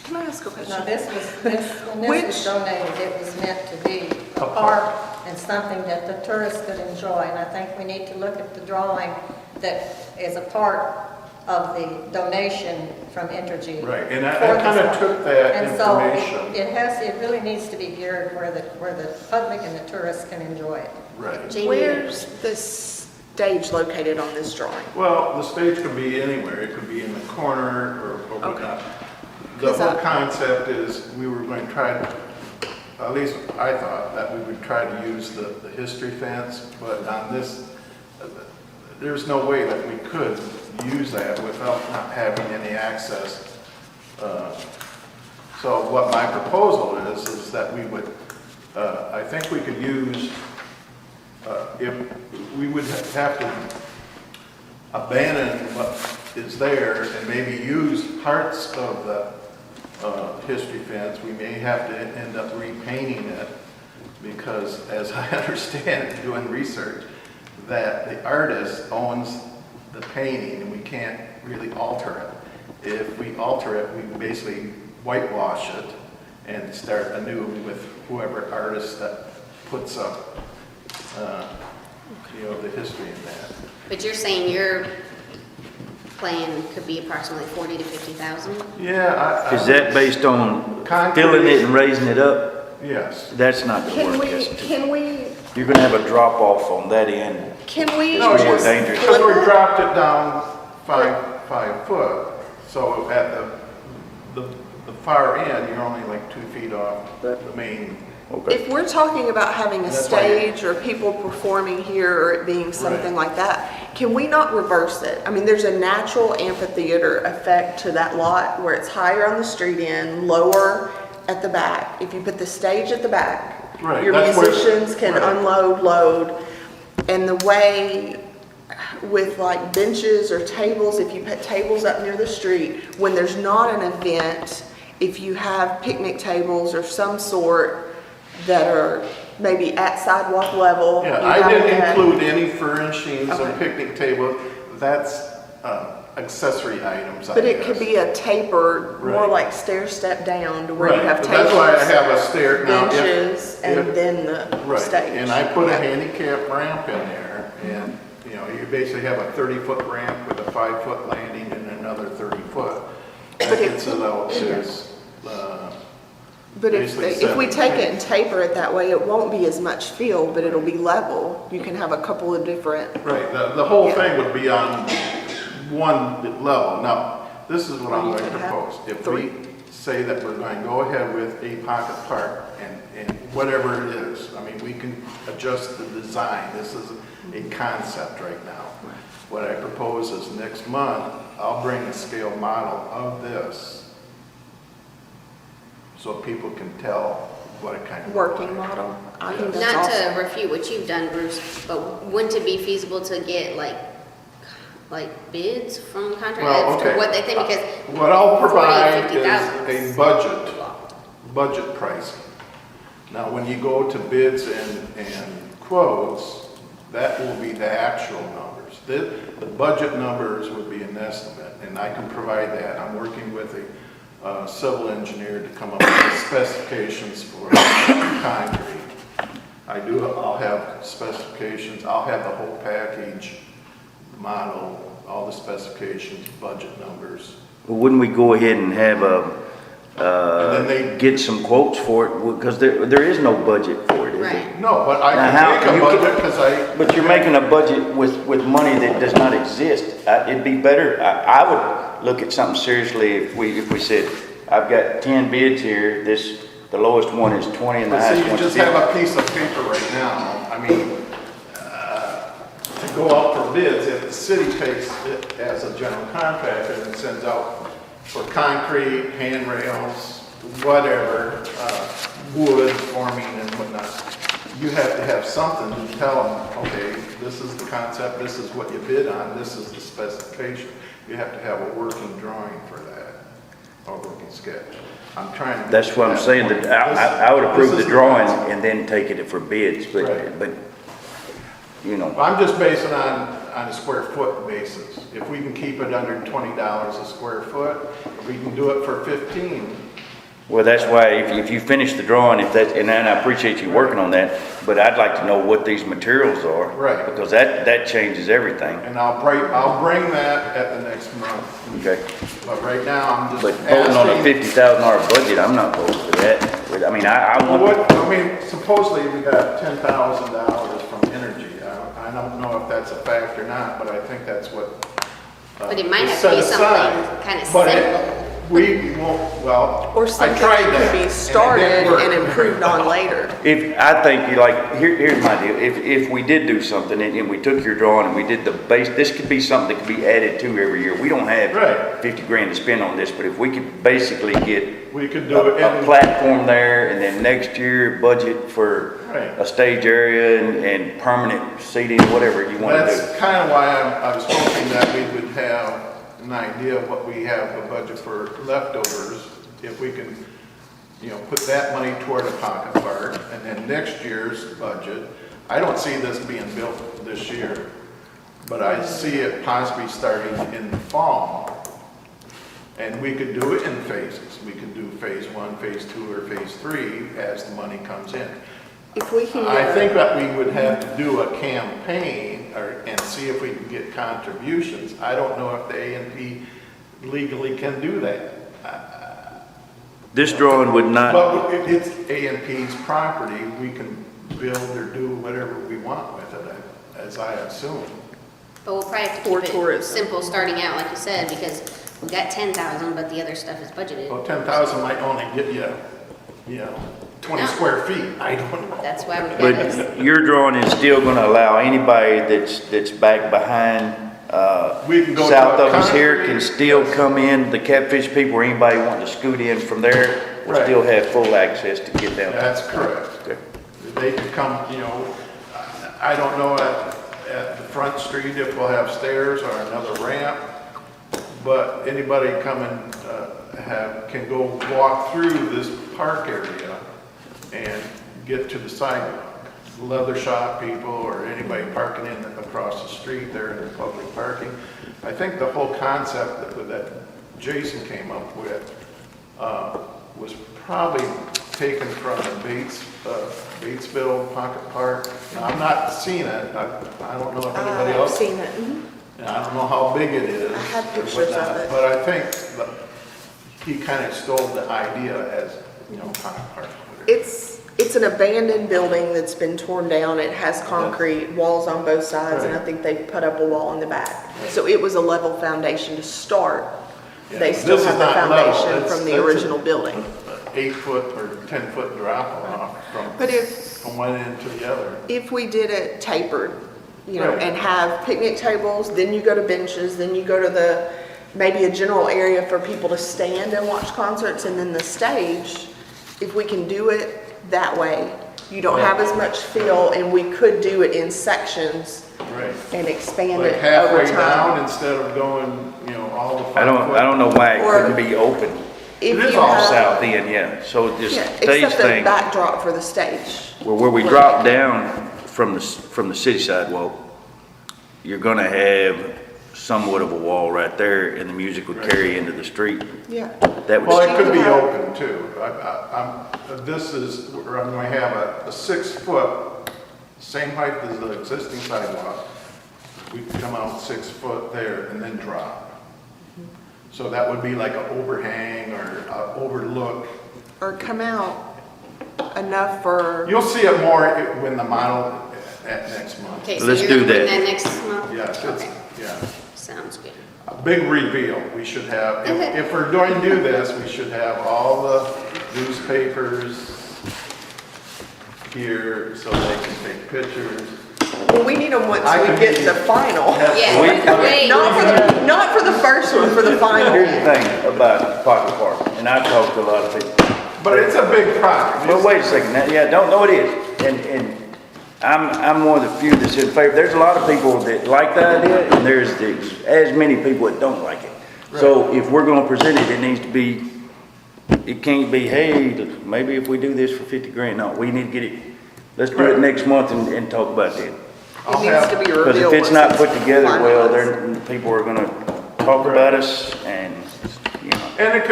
Can I ask a question? Now, when this Which- was donated, it was meant to be a park and something that the tourists could enjoy. And I think we need to look at the drawing that is a part of the donation from Entergy. Right, and I for kind this of park. took that And so information. it really needs to be geared where the public and the tourists can enjoy it. Right. Jamie, Where's the stage located on this drawing? Well, the stage could be anywhere. It could be in the corner or Okay. whatnot. The whole concept is we were going to try to at least I thought that we would try to use the history fence, but on this, there's no way that we could use that without not having any access. So what my proposal is that we would, I think we could use, if we would have to abandon what is there and maybe use parts of the history fence. We may have to end up repainting it because, as I understand, doing research, that the artist owns the painting and we can't really alter it. If we alter it, we basically whitewash it and start anew with whoever artist that puts up, the history in that. But you're saying your plan could be approximately 40 to 50,000? Yeah, Is that based on Concrete. filling it and raising it up? Yes. That's not the Can work. we, can we, You're gonna have a drop off on that end. can we No, It's more just dangerous. Because we flip it? dropped it down 5 foot, so at the far end, you're only like 2 feet off the main. Okay. If we're talking about having a That's why- stage or people performing here or it being something like that, can we not reverse it? I mean, there's a natural amphitheater effect to that lot where it's higher on the street end, lower at the back. If you put the stage at the back, Right, your that's where- musicians can right. unload, load. And the way with like benches or tables, if you put tables up near the street, when there's not an event, if you have picnic tables or some sort that are maybe at sidewalk level. Yeah, you I gotta didn't have- include any furnishings or Okay. picnic table. That's accessory items, I But it could guess. be a tapered, more Right. like stair step down to where you Right, have but tables. that's why I have a stair now. if- Benches and if- then the Right, stage. and I put a Yeah. handicap ramp in there, and, you basically have a 30-foot ramp with a 5-foot landing and another 30-foot. That But it- gets it out to, But if, basically if we 7 take it and taper it that way, it won't be as much field, but it'll be level. You can have a couple of different, right, the whole Yeah. thing would be on one level. Now, this is what Or I'm you going to could have propose. If three. we say that we're going to go ahead with a pocket park and whatever it is, I mean, we can adjust the design. This is a concept right now. What I propose is next month, I'll bring a scale model of this so people can tell what it kind of. working model. I think that's Not awesome. to refute what you've done, Bruce, but wouldn't it be feasible to get like bids from Well, contractors okay. to what they think? Because What I'll 40, provide 50,000 is a budget pricing. Now, when you go to bids and quotes, that will be the actual numbers. The budget numbers would be an estimate, and I can provide that. I'm working with a civil engineer to come up with specifications for concrete. I'll have specifications, I'll have the whole package, model, all the specifications, budget numbers. Well, wouldn't we go ahead and have And then they- get some quotes for it? Because there is no budget for it, is there? Right. No, but I Now, can how- make a you can- budget because But you're making a budget with money that does not exist. It'd be better, I would look at something seriously if we said, I've got 10 bids here, the lowest one is 20 and the But see, highest you one is just 50. have a piece of paper right now. I mean, to go out for bids, if the city takes it as a general contractor and sends out for concrete, handrails, whatever, wood forming and whatnot, you have to have something to tell them, okay, this is the concept, this is what you bid on, this is the specification. You have to have a working drawing for that, or working sketch. I'm trying to. That's what I'm saying, that I would approve the drawing and then taking it for bids, Right. but, I'm just basing on a square foot basis. If we can keep it under $20 a square foot, if we can do it for 15. well, that's why if you finish the drawing, and I appreciate you working on that, but I'd like to know what these materials are. Right. Because that changes everything, And I'll bring that at the next month. okay? But right now, I'm just But voting on a asking. $50,000 budget, I'm not voting for that. I mean, I want, Supposedly we got $10,000 from energy. I don't know if that's a fact or not, but I think that's what. But it might is have to be set something aside. kind of But simple. We won't, well, Or I something tried that that. could be and it started didn't work. and improved on later. If, I think, here's my deal, if we did do something and we took your drawing and we did the base, this could be something that could be added to every year. We don't have Right. 50 grand to spend on this, but if we could basically get We could do it. a platform there, and then next year budget for Right. a stage area and permanent seating, whatever you want to do. That's kind of why I was hoping that we would have an idea of what we have the budget for leftovers. If we can, put that money toward a pocket park, and then next year's budget, I don't see this being built this year, but I see it possibly starting in the fall. And we could do it in phases. We could do phase 1, phase 2, or phase 3 as the money comes in. If we can I get, think that we would have to do a campaign and see if we can get contributions. I don't know if the A&P legally can do that. This drawing would not, But if it's A&P's property, we can build or do whatever we want with it, as I assume. But we'll probably have to For keep it tourism. simple starting out, like you said, because we got 10,000, but the other stuff is budgeted. Well, 10,000 might only get you, 20 No. square feet. I don't know. That's why we've got this. but your drawing is still gonna allow anybody that's back behind, We can go south to a of us here concrete- can still come in, the Catfish people or anybody wanting to scoot in from there will Right. still have full access to get down. That's correct. Okay. They could come, I don't know at the front street if we'll have stairs or another ramp, but anybody coming, can go walk through this park area and get to the sidewalk. Leather shop people or anybody parking in across the street there in the public parking. I think the whole concept that Jason came up with, was probably taken from the Batesville Pocket Park. Now, I'm not seeing it, I don't know if anybody I've else. seen it. Mhm. And I don't know how big it is. I have or pictures of whatnot, it. But I think that he kind of stole the idea as, Pocket Park. It's an abandoned building that's been torn down. It has concrete walls on both sides, and I Right. think they put up a wall in the back. So it was a level foundation to start. Yeah, They still this is have the not level. foundation That's- from the that's a- original building. 8-foot or 10-foot drop off But from one end to the other. if we did it tapered, Right. and have picnic tables, then you go to benches, then you go to maybe a general area for people to stand and watch concerts, and then the stage, if we can do it that way, you don't have as much feel, and we could do it in sections Right. and expand Like it over halfway time. down instead of going, all the 5 I don't know why it Or- couldn't be open If It is you all have- south end, yeah, so this Yeah, stage except the thing, backdrop for the stage. where we drop down from the city sidewalk, you're gonna have somewhat of a wall right there, and the music would carry into the street. Yeah. That Well, was, it could be You have- open too. This is, where I'm going to have a 6-foot, same height as the existing sidewalk. We come out 6 foot there and then drop. So that would be like an overhang or overlook. Or come out enough for, You'll see it more when the model at next month. Okay, so Let's you're do gonna bring that. that next month? Yes, Okay, yeah. sounds good. A big reveal. We should have, if we're going to do this, we should have all the newspapers here so they can take pictures. well, we need them once I we can get be- the final. Yeah, wait. Not for the first one, for the final. here's the thing about Pocket Park, and I've talked to a lot of people. But it's a big project. But wait a second, now, yeah, don't know it is, and I'm one of the few that's in favor. There's a lot of people that like the idea, and there's as many people that don't like it. So if we're gonna present it, it needs to be, it can't be, hey, maybe if we do this for 50 grand, no, we need to get it, let's do it next month and talk about that. It needs to be revealed. Because if it's once not put together well, finalized. people are gonna talk about us, and, And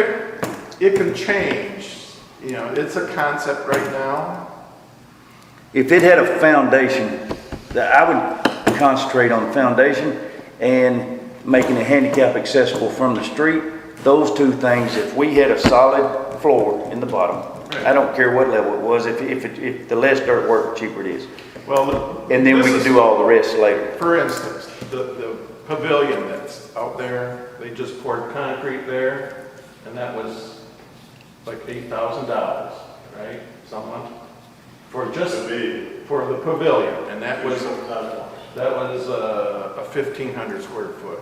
it can change, it's a concept right now. if it had a foundation, that I would concentrate on the foundation and making it handicap accessible from the street. Those two things, if we had a solid floor in the bottom, I don't care what level it was, if the less dirt work, the cheaper it is. Well, And then we this can is- do all the rest later. For instance, the pavilion that's out there, they just poured concrete there. and that was like $8,000, right? Someone, for just, for the pavilion, and that was a 1,500 square foot.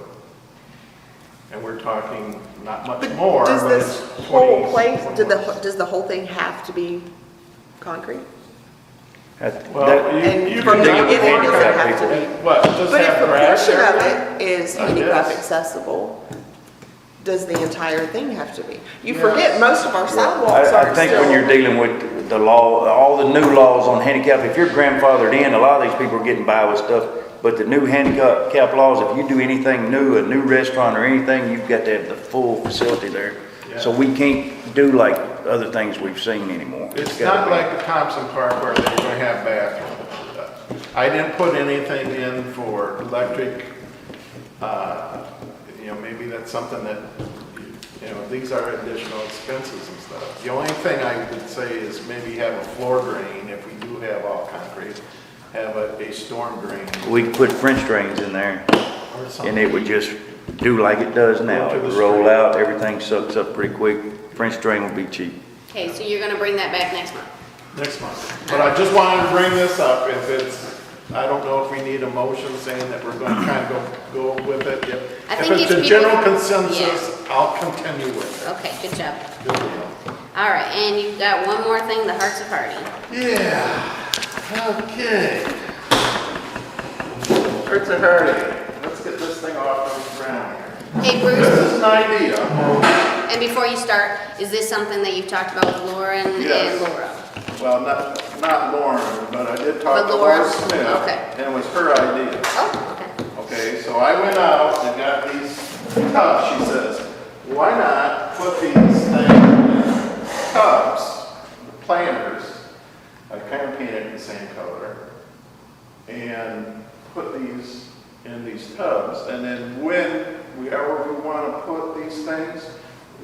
And we're talking not much more, Does but this it's 20. whole place, does the whole thing have to be concrete? Well, And you from can the do beginning, it. does it have to be? What, just But if have a grass portion of everywhere? it is I handicap guess. accessible, does the entire thing have to be? You Yes. forget most of our sidewalks are I think still. when you're dealing with the law, all the new laws on handicap, if you're grandfathered in, a lot of these people are getting by with stuff. But the new handicap laws, if you do anything new, a new restaurant or anything, you've got to have the full facility there. So we can't do like other things we've seen anymore. It's gotta not be- like the Thompson Park where they're gonna have bathrooms. I didn't put anything in for electric, maybe that's something that, these are additional expenses and stuff. The only thing I would say is maybe have a floor drain, if we do have all concrete, have a storm drain We could put French drains in there or something. and it would just do like it does now. Go to It the would roll street. out, everything sucks up pretty quick. French drain would be cheap. Okay, so you're gonna bring that back next month? Next month. But I just wanted to bring this up, I don't know if we need a motion saying that we're going to kind of go with it. I If think it's if a people- general consensus, I'll continue with it. Okay, good job. Good deal. All right, and you've got one more thing, the Hearts of Hardy. Yeah, okay. Hearts of Hardy, let's get this thing off the ground here. Hey, This Bruce, is an idea. and before you start, is this something that you've talked about with Lauren Yes. and Laura? Well, not Lauren, but I did talk But to Laura? Laura Smith. Okay. And it was her idea. Oh, okay. Okay, so I went out and got these tubs, she says, why not put these things in tubs, planters, I kind of painted it the same color, and put these in these tubs, and then wherever we want to put these things,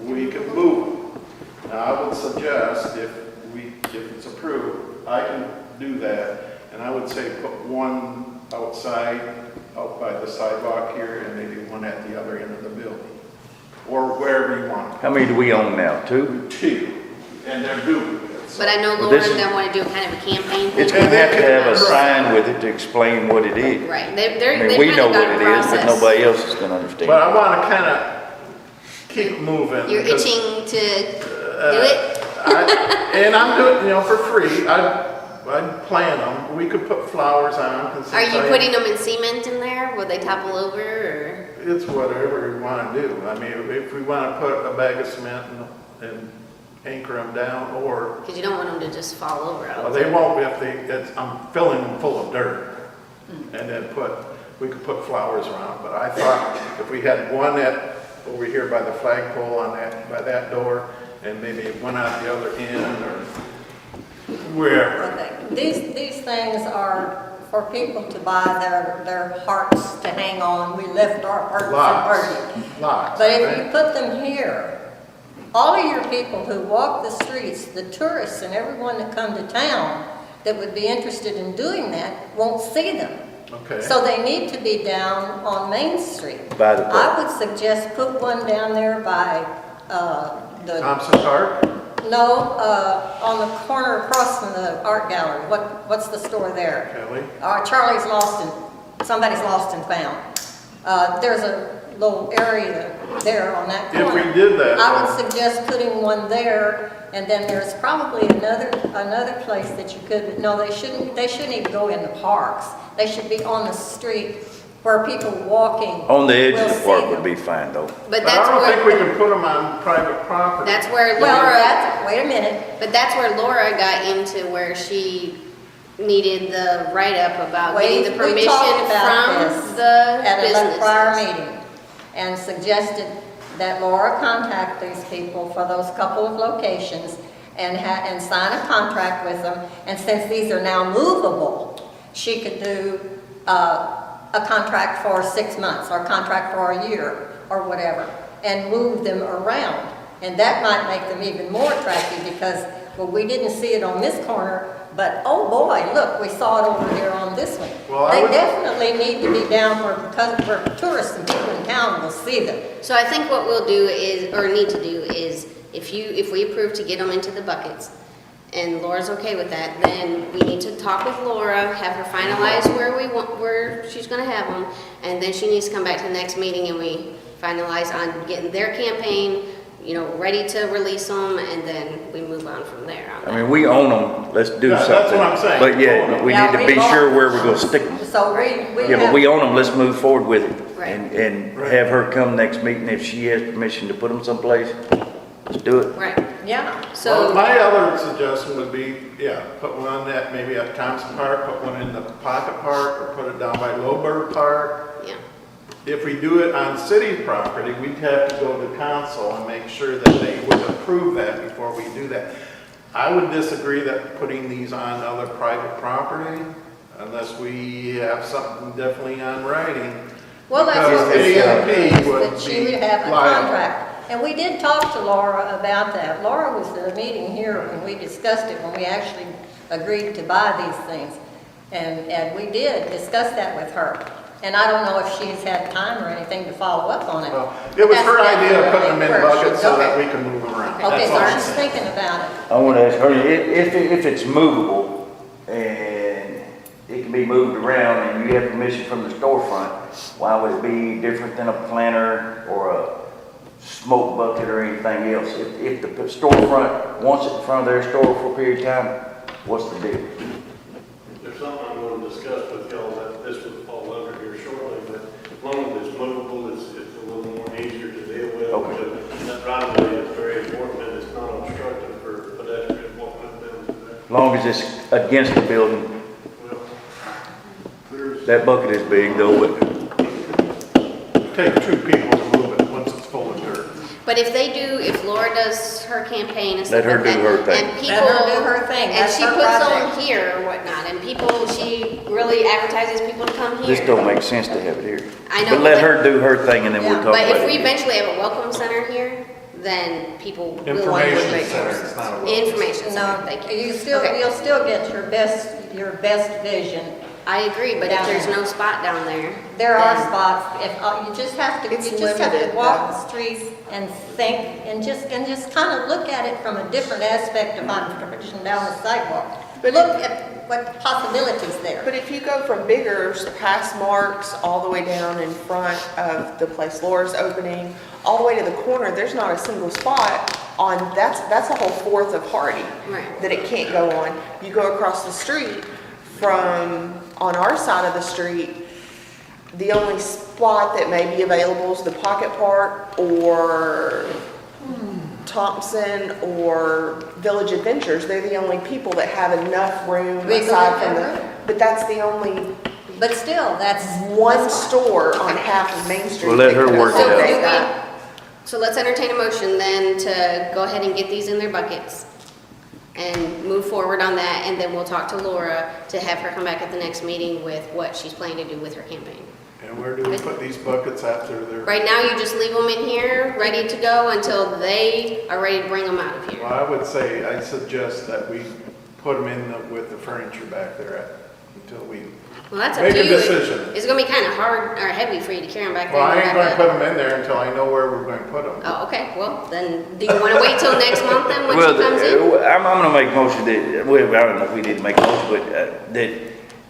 we can move them. Now, I would suggest if it's approved, I can do that, and I would say put one outside, out by the sidewalk here, and maybe one at the other end of the building, or wherever you want. How many do we own now? 2? Two, and they're duplicates. But I know Well, Lauren this is- doesn't want to do kind of a campaign It's thing. gonna have to have a sign with it to explain what it is. Right, I they've mean, we kind know of got what a it is, but process. nobody else is gonna understand. But I want to kind of keep moving. You're because, itching to do it? and I'm doing, for free. I'd plant them. We could put flowers on them. Are you putting them in cement in there? Will they topple over or? It's whatever we want to do. I mean, if we want to put a bag of cement and anchor them down, or Because you don't want them to just fall over. well, they won't if I'm filling them full of dirt, and then we could put flowers around. But I thought if we had one over here by the flagpole by that door, and maybe one at the other end or wherever. Okay. These things are for people to buy their hearts to hang on. We lift our hearts and burden. Lots. But if you put them here, all of your people who walk the streets, the tourists and everyone that come to town that would be interested in doing that won't see them. Okay. So they need to be down on Main Street. By the park. I would suggest put one down there by the, Thompson Park? no, on the corner across from the art gallery. What's the store there? Kelly? Charlie's Lost and, somebody's lost and found. There's a little area there on that corner. If we did that. I would suggest putting one there, and then there's probably another place that you could, no, they shouldn't even go in the parks. They should be on the street where people walking On the edge will of the see park them. would be fine though. But But I that's don't think we where, can put them on private property. that's where Well, Laura, wait a minute. but that's where Laura got into where she needed the write-up about getting the We permission talked about from this the at a prior businesses. meeting and suggested that Laura contact these people for those couple of locations and sign a contract with them. And since these are now movable, she could do a contract for 6 months or a contract for a year or whatever and move them around. And that might make them even more attractive because well, we didn't see it on this corner, but oh boy, look, we saw it over here on this one. Well, I They would- definitely need to be down where tourists and people in town will see them. So I think what we'll do is, or need to do is, if we approve to get them into the buckets, and Laura's okay with that, then we need to talk with Laura, have her finalize where she's gonna have them, and then she needs to come back to the next meeting and we finalize on getting their campaign, ready to release them, and then we move on from there on I that. mean, we own them, let's do Yeah, that's something. what I'm saying. But yeah, we Yeah, need to we be bought- sure where we're gonna stick them. So we Yeah, but have, we own them, let's move forward with it. Right. And have her come next meeting, if she has permission to put them someplace, let's do it. Right, yeah. Well, so, my other suggestion would be, put one on that, maybe at Thompson Park, put one in the Pocket Park, or put it down by Lowberg Park. yeah, If we do it on city property, we'd have to go to council and make sure that they would approve that before we do that. I would disagree that putting these on other private property, unless we have something definitely on writing. Well, that's what we Because said, A&P is would that she be would have a liable. contract. And we did talk to Laura about that. Laura was at a meeting here when we discussed it, when we actually agreed to buy these things. And we did discuss that with her. And I don't know if she's had time or anything to follow up on it. Well, it was her That's idea of putting them in where she- buckets so that okay. we can move them around. Okay, That's so all I'm she's saying. thinking about it. I want to ask her, if it's movable and it can be moved around and you have permission from the storefront, why would it be different than a planter or a smoke bucket or anything else? If the storefront wants it in front of their store for a period of time, what's the deal? There's something I'm going to discuss with y'all that this would fall under here shortly, but as long as it's movable, it's a little more easier to deal with. Okay. Because that right of way is very important and it's not obstructive for pedestrians walking up down to there. As long as it's against the building. Well, there's, That bucket is big though, but Take 2 people to move it once it's full of dirt. but if Laura does her campaign and stuff Let her like that. do her thing. And people. Let her do her thing. And That's she her puts them project. here or whatnot, and she really advertises people to come here. this don't make sense to have it here. I know, But let but- her do her thing and then we'll Yeah, talk about But it. if we eventually have a welcome center here, then people will. Information make center, more it's not a sense. welcome. Information center, No, thank you. you'll Okay. still get your best vision. I agree, but if Down there's there. no spot down there. There are then- spots, if, you just have to, It's you just have to limited, walk though. the streets and think, and just kind of look at it from a different aspect of pushing down the sidewalk. But Look at what possibilities there. But if you go from Biggers past Mark's all the way down in front of the place Laura's opening, all the way to the corner, there's not a single spot on, that's a whole fourth of Hardy Right. that it can't go on. You go across the street on our side of the street, the only spot that may be available is the Pocket Park or Thompson or Village Adventures. They're the only people that have enough room They aside from have the, room. but that's the only But still, that's one store on half of Main Street. Well, let that her can work it accommodate out. that. So let's entertain a motion then to go ahead and get these in their buckets and move forward on that, and then we'll talk to Laura to have her come back at the next meeting with what she's planning to do with her campaign. And where do we put these buckets after they're? Right now, you just leave them in here, ready to go until they are ready to bring them out of here. Well, I suggest that we put them in with the furniture back there until we, Well, that's up Make to a you. decision. It's gonna be kind of hard or heavy for you to carry them back there. well, I ain't and gonna back put up. them in there until I know where we're going to put them. Oh, okay, well, then, do you want to wait till next month then, when Well, she comes in? I'm gonna make a motion that, well, I don't know if we did make a motion, but, that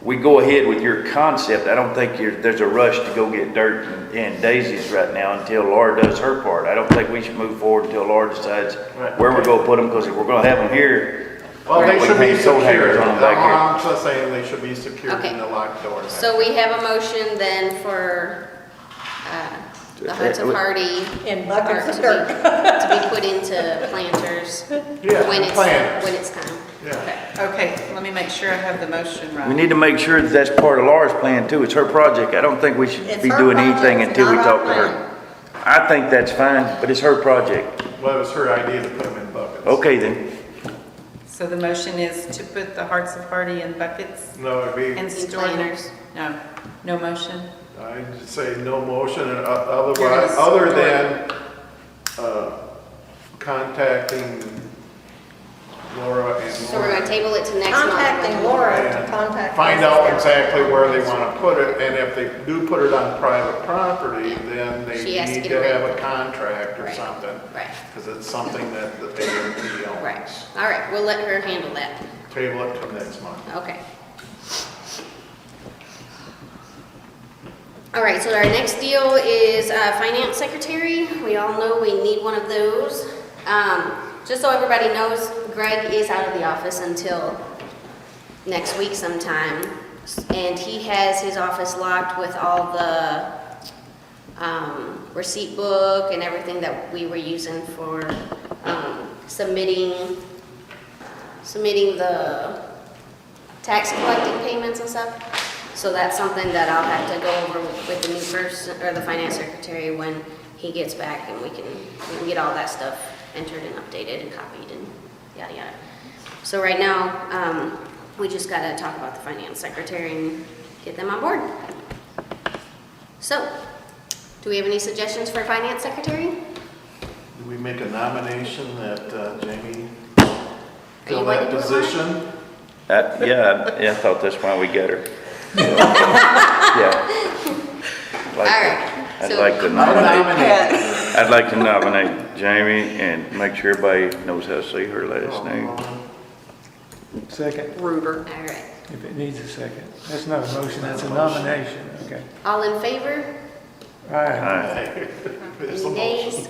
we go ahead with your concept. I don't think there's a rush to go get dirt and daisies right now until Laura does her part. I don't think we should move forward until Laura decides Right. where we're gonna put them, because if we're gonna have them here, Well, they we should be hang coat hangers secured. on them back here. I'm just saying they should be secured Okay. in the locked doors. So we have a motion then for, the Hearts of Hardy in are buckets of to dirt. to be put into planters Yeah, when planters. it's time. Yeah. Okay. Okay, let me make sure I have the motion right. we need to make sure that that's part of Laura's plan too. It's her project. I don't think we should It's be her doing project, anything it's until we not our talk to her. plan. I think that's fine, but it's her project. Well, it was her idea to put them in buckets. Okay then. So the motion is to put the Hearts of Hardy in buckets No, it'd be, and In store them? planters. No motion? I'd say no motion and You're otherwise, gonna other store than, contacting Laura and So we're gonna table it to next month. Contacting Laura to contact. find us out if they're- exactly where they want to put it, and if they do put it on private property, then they She has to need get to it have a right. contract or Right. something, Right, because it's something that the AMP owns. right. All right, we'll let her handle that. Table it till next month. Okay. All right, so our next deal is finance secretary. We all know we need one of those. Just so everybody knows, Greg is out of the office until next week sometime. And he has his office locked with all the receipt book and everything that we were using for submitting the tax collecting payments and stuff. So that's something that I'll have to go over with the new person, or the finance secretary, when he gets back, and we can get all that stuff entered and updated and copied and yada yada. So right now, we just gotta talk about the finance secretary and get them on board. So, do we have any suggestions for finance secretary? Do we make a nomination that Jamie Are fill you that ready to do it, position? Yeah, I thought that's why we got her. Yeah. All right. I'd So- like to I nominate, nominate. I'd like to nominate Jamie and make sure everybody knows how to say her last name. Second, Ruder. All right. if it needs a second. That's not a motion, that's a nomination, okay. All in favor? All right, Aye. It's a Any motion. nays?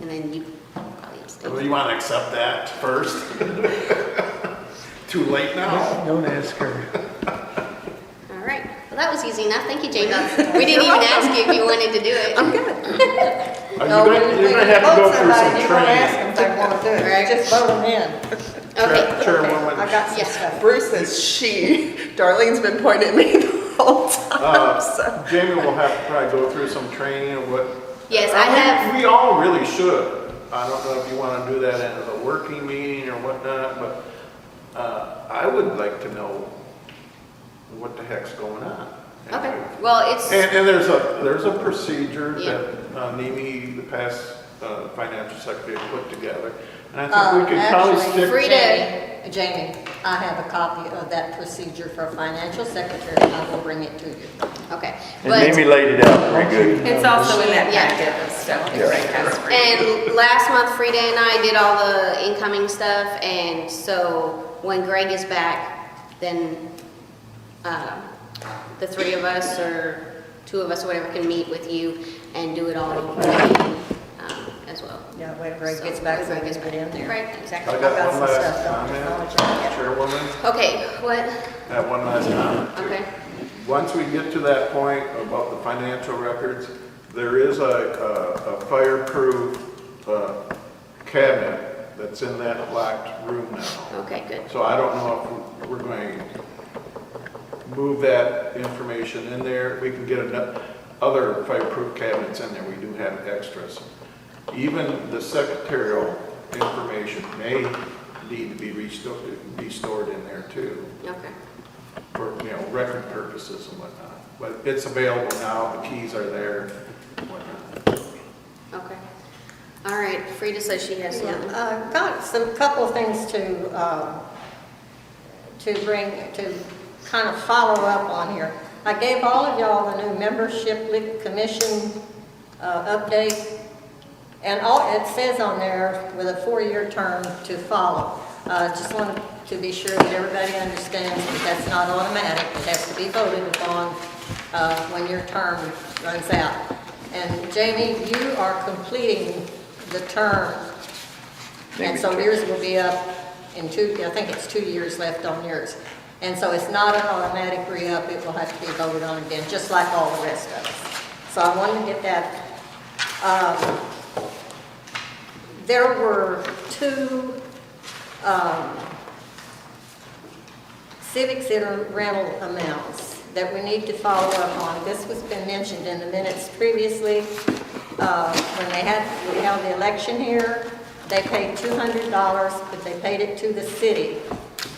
And then you probably Well, abstain. you want to accept that first? Too late now? don't ask her. All right. Well, that was easy enough. Thank you, Jamie. We didn't even ask you if you wanted to do it. I'm good. You're gonna have to go through some You don't ask them training. if they want to do it, Right. just vote them in. Okay. Chairwoman. I got some Yes. stuff. Bruce says she. Darlene's been pointing at me the whole time, so. Jamie will have to probably go through some training of what. Yes, I have. We all really should. I don't know if you want to do that at a working meeting or whatnot, but I would like to know what the heck's going on. Okay. Well, it's, And there's a procedure Yeah. that Nimi, the past financial secretary, put together. And I think we could probably Actually, stick. Frida. Jamie, I have a copy of that procedure for financial secretary, and I will bring it to you. okay. And But, Mimi laid it out pretty good. It's also in that Yeah. packet of stuff that Greg has for you. and last month, Frida and I did all the incoming stuff, and so when Greg is back, then the three of us, or two of us, or whatever, can meet with you and do it all over again, as well. Yeah, when Greg So, gets back, when so we Greg can gets get in there. Right, I exactly. I've got got one some last stuff on comment, technology. Chairwoman. Okay, what? That one last comment. Okay. Once we get to that point about the financial records, there is a fireproof cabinet that's in that locked room now. Okay, good. So I don't know if we're going to move that information in there. We can get other fireproof cabinets in there. We do have extras. Even the secretarial information may need to be stored in there too, Okay. for, record purposes and whatnot. But it's available now, the keys are there, and whatnot. Okay. All right, Frida says she has Yeah, some. got some couple of things to kind of follow up on here. I gave all of y'all the new membership commission update, and it says on there with a 4-year term to follow. Just wanted to be sure that everybody understands that that's not automatic. It has to be voted upon when your term runs out. And Jamie, you are completing the term, and so yours will be up in I think it's 2 years left on yours. And so it's not an automatic re-up, it will have to be voted on again, just like all the rest of us. So I wanted to get that. There were 2 civic center rental amounts that we need to follow up on. This was been mentioned in the minutes previously. When we held the election here, they paid $200, but they paid it to the city.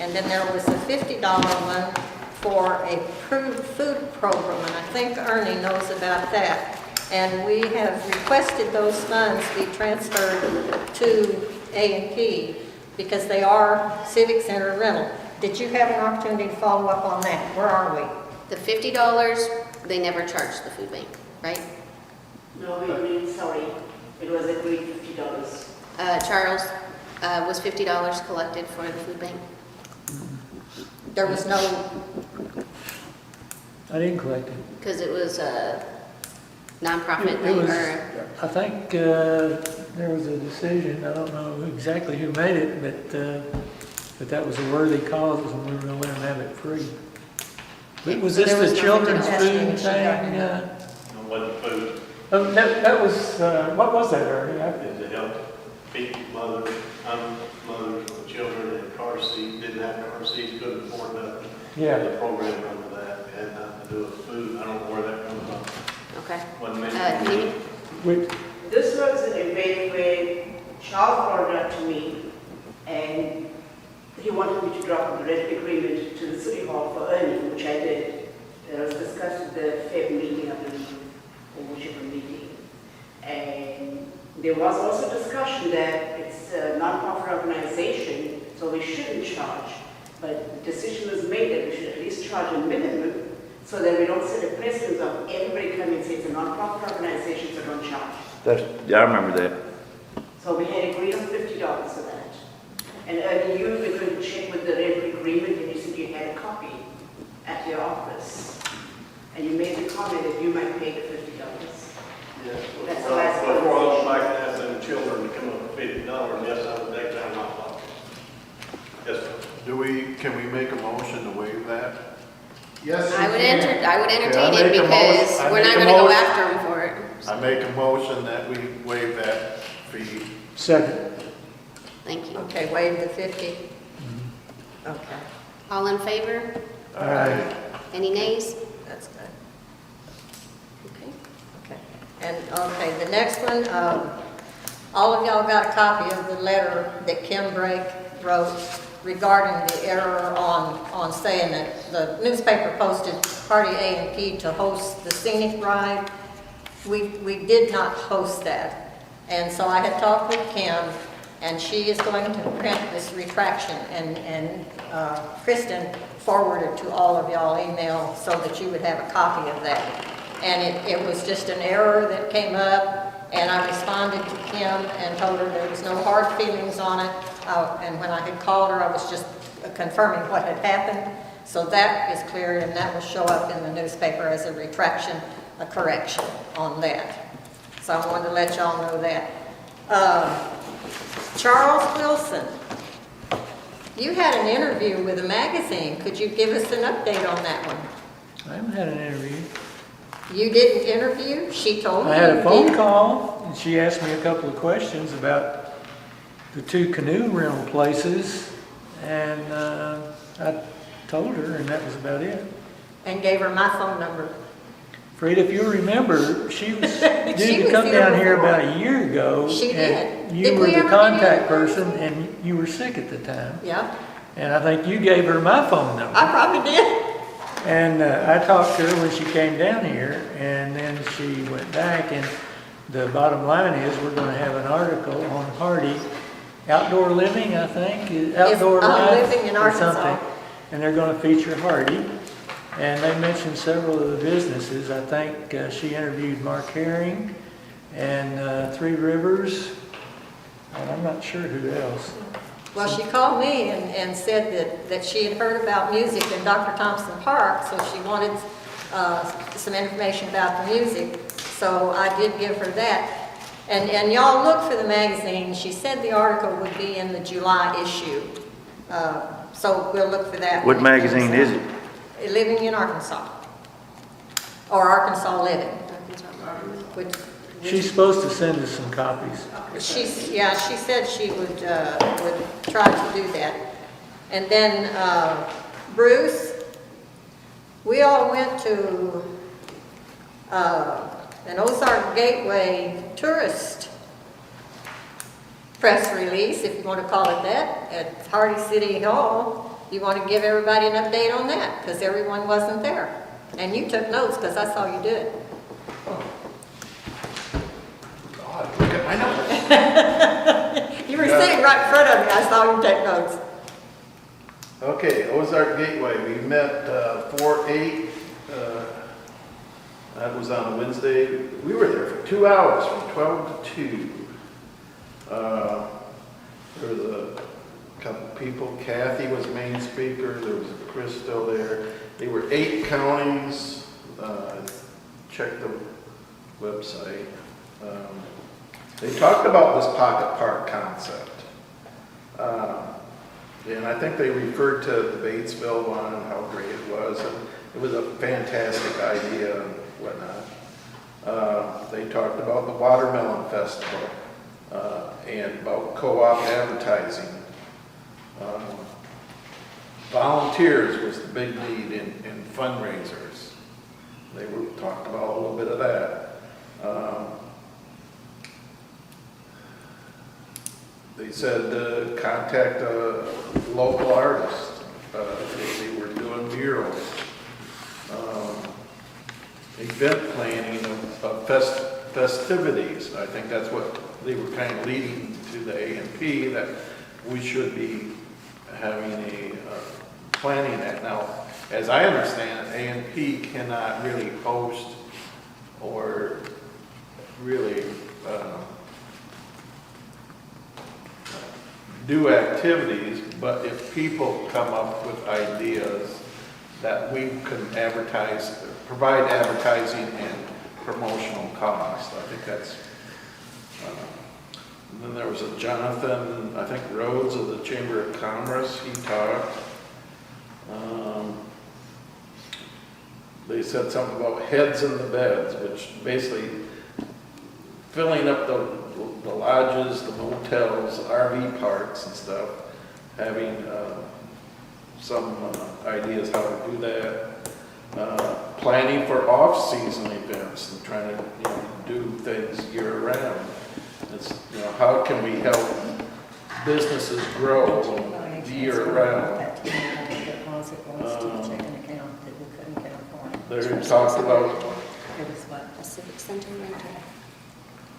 And then there was a $50 one for a food program, and I think Ernie knows about that. And we have requested those funds be transferred to A&P because they are Civic Center rental. Did you have an opportunity to follow up on that? Where are we? The $50, they never charged the food bank, right? No, sorry, it was agreed $50. Charles, was $50 collected for the food bank? There was no, I didn't collect it. Because it was a nonprofit It thing, was, or, I think, there was a decision, I don't know exactly who made it, but that was a worthy cause and we were gonna let them have it free. But was So this there was the no children's $50 food she got. thing? And what the food Oh, that was, what was that, Ernie? is to help people, mothers with children in car seats, didn't have car seats, couldn't afford nothing. Yeah. The program under that, it had nothing to do with food. I don't know where that comes from. okay. Wasn't Mimi? mentioned. We- This was an event where Charles brought it up to me, and he wanted me to drop the red agreement to the city hall for earning, which I did. It was discussed at the Feb meeting, I believe, or whichever meeting. And there was also discussion that it's a non-profit organization, so we shouldn't charge. But the decision was made that we should at least charge a minimum so that we don't set a precedent of everybody coming and say it's a non-profit organization, so don't charge. Yeah, I remember that. So we had agreed on $50 for that. And you were going to check with the rental agreement, and you said you had a copy at your office. And you made the comment that you might pay the $50. Yes, That's the last one. before I was like asking the children to come up with $50, yes, I would take time off. Yes, sir. Can we make a motion to waive that? Yes, I would you can. entertain Yeah, I it make a because motion- I we're not make a gonna go motion. after them for it. I make a motion that we waive that fee. Second. Thank you. okay, waive the 50. Okay, All in favor? Aye. Any nays? that's good. Okay. Okay, and, okay, the next one, all of y'all got a copy of the letter that Kim Brake wrote regarding the error on saying that the newspaper posted Party A and P to host the scenic ride. We did not host that. And so I had talked with Kim, and she is going to print this retraction, and Kristen forwarded to all of y'all email so that you would have a copy of that. And it was just an error that came up, and I responded to Kim and told her there was no hard feelings on it. And when I had called her, I was just confirming what had happened. So that is cleared, and that will show up in the newspaper as a retraction, a correction on that. So I wanted to let y'all know that. Charles Wilson, you had an interview with a magazine. Could you give us an update on that one? I haven't had an interview. You didn't interview? She told me I had you a phone did. call, and she asked me a couple of questions about the 2 canoe rental places, and I told her, and that was about it. And gave her my phone number. Frida, if you'll remember, she was She due to was come here down here before. about a year ago. She and did. You Did were we the ever contact get in? person, and you were sick at the time. Yeah, And I think you gave her my phone number. I probably did. And I talked to her when she came down here, and then she went back, and the bottom line is, we're gonna have an article on Hardy, outdoor living, I think, outdoor life living in or Arkansas. something. And they're gonna feature Hardy, and they mentioned several of the businesses. I think she interviewed Mark Herring and Three Rivers, and I'm not sure who else. Well, she called me and said that she had heard about music in Dr. Thompson Park, so she wanted some information about the music. So I did give her that. And y'all look for the magazine. She said the article would be in the July issue. So we'll look for that. What when it comes magazine out. is it? Living in Arkansas. Or Arkansas Living. Which, She's supposed to send us some copies. she said she would try to do that. And then Bruce, we all went to an Ozark Gateway tourist press release, if you want to call it that, at Hardy City Hall. You want to give everybody an update on that, because everyone wasn't there. And you took notes, because I saw you do it. God, look at my number. You were You're sitting right in front of me, I saw you take notes. Okay, Ozark Gateway, we met 4/8, that was on Wednesday. We were there for 2 hours, from 12 to 2. There was a couple people, Kathy was main speaker, there was Chris still there. They were 8 counties, check the website. They talked about this pocket park concept. And I think they referred to the Batesville one and how great it was. And it was a fantastic idea and whatnot. They talked about the Watermelon Festival and about co-op advertising. Volunteers was the big need in fundraisers. They talked about a little bit of that. They said contact a local artist. They were doing murals. Event planning of festivities. I think that's what they were kind of leading to the A&P, that we should be having a planning that. Now, as I understand it, A&P cannot really host or really do activities, but if people come up with ideas that we can advertise, provide advertising and promotional costs. I think that's, and then there was a Jonathan, I think Rhodes of the Chamber of Commerce, he talked. They said something about heads in the beds, which basically filling up the lodges, the motels, RV parks and stuff, having some ideas how to do that. Planning for off-season events and trying to do things year-round. It's, how can we help businesses grow year-round? They talked about Civic Center rental.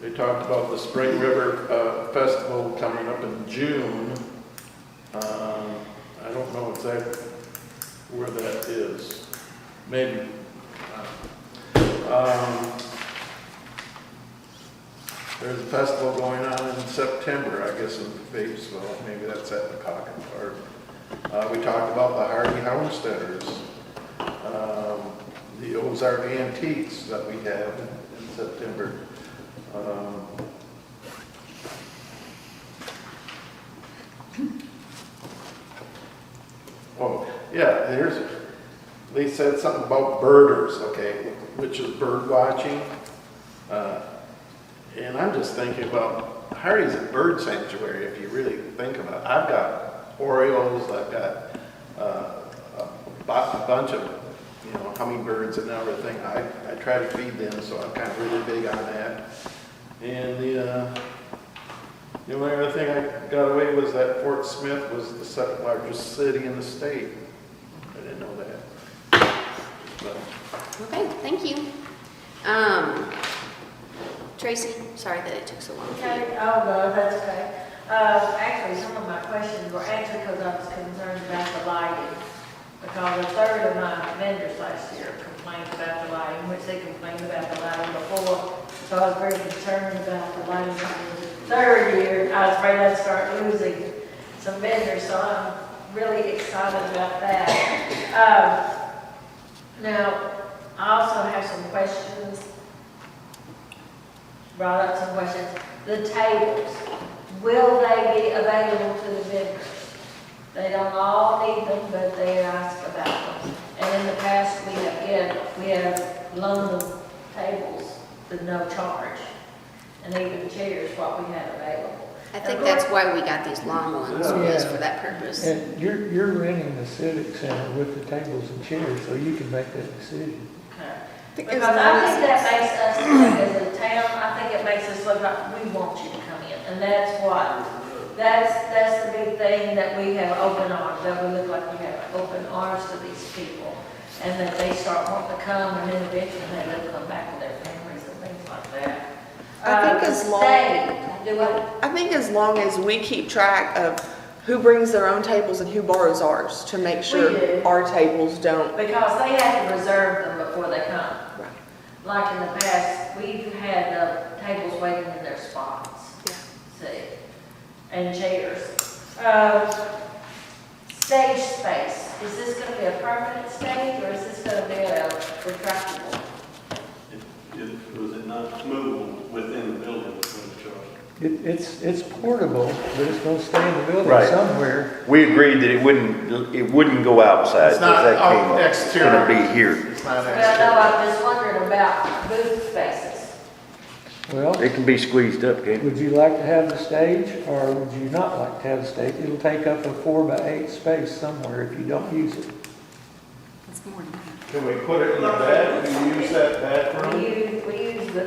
They talked about the Spring River Festival coming up in June. I don't know exactly where that is. Maybe. There's a festival going on in September, I guess, in Batesville. Maybe that's at the Pocket Park. We talked about the Hardy Homesteaders, the Ozark Antiques that we have in September. Oh, yeah, they said something about birders, okay, which is bird watching. And I'm just thinking about, Hardy's a bird sanctuary if you really think about it. I've got Orioles, I've got a bunch of hummingbirds and everything. I try to feed them, so I'm kind of really big on that. And the only other thing I got away was that Fort Smith was the second largest city in the state. I didn't know that. So. Okay, thank you. Tracy, sorry that it took so long for you. Okay, oh, no, that's okay. Actually, some of my questions were answered because I was concerned about the lighting. Because a third of my vendors last year complained about the lighting, which they complained about the lighting before. So I was very concerned about the lighting. The third year, I was afraid I'd start losing some vendors, so I'm really excited about that. Now, I also have some questions. Brought up some questions. The tables, will they be available to the vendors? They don't all need them, but they ask about them. And in the past, we have loaned them tables with no charge, and even chairs, what we had available. I think that's why we got these long ones, was for that purpose. And you're renting the Civic Center with the tables and chairs, so you can make that decision. Because I think that makes us, as a town, I think it makes us look like we want you to come in. And that's the big thing, that we have open arms, that we look like we have open arms to these people. And that they start wanting to come, and then eventually they'll come back with their families and things like that. I think as long- Stay, Do what? I think as long as we keep track of who brings their own tables and who borrows ours to make sure do. our tables don't. Because they have to reserve them before they come. Like in the past, we've had tables waiting in their spots. See, and chairs. Stage space, is this gonna be a permanent stage, or is this gonna be a retractable? Was it not movable within the building was the charge? It's portable, but it's gonna stay in the building Right. somewhere. We agreed that it wouldn't go outside. It's not because that out came up. It's exterior. gonna be here. It's not Well, no, exterior. I'm just wondering about booth spaces. Well, It can be squeezed up, can't it? would you like to have the stage, or would you not like to have the stage? It'll take up a 4x8 space somewhere if you don't use it. It's more than that. Can we put it in the bed? Can we use that bathroom? We use the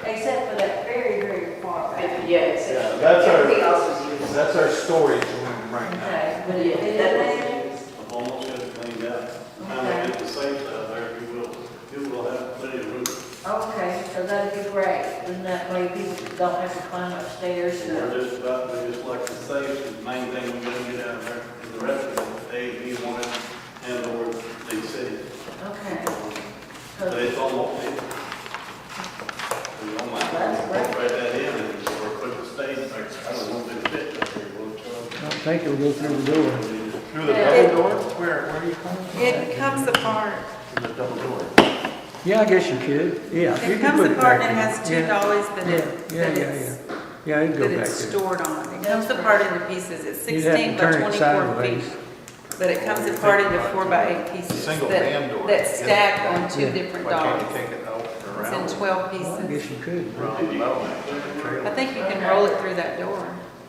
except for that very, very far back. Yes. Yeah, that's Everything our, else is used. that's our storage room right now. Okay, but it is there? I've almost got it cleaned out. Time to get the safes out there, you will have plenty of room. Okay, so that'd be great, then that way people don't have to climb upstairs. We're just like the safes, the main thing we gotta get out of there. And the rest of it, A.E. wanted, and or they said. Okay. But it's almost in. We don't mind, incorporate that in and or put the stage back. I don't know if it fits up here, we'll I charge. don't think it'll go through the door. Through the double door? Where are you coming from? It comes apart. Through the double door. Yeah, I guess you could, yeah. you It could comes put apart back and it in. has two Yeah. dollies that Yeah, it, yeah, that yeah, it's, Yeah, it'd go that back it's there. stored on. It comes apart into pieces. It's You'd have to 16 by turn it 24 sideways. feet. But it comes apart into 4x8 pieces Single that, man door. that stack on two Yeah. different Why can't dollies. you take it out It's around? in 12 Well, I pieces. guess you could. Around the mountain. I think you can roll it through that door.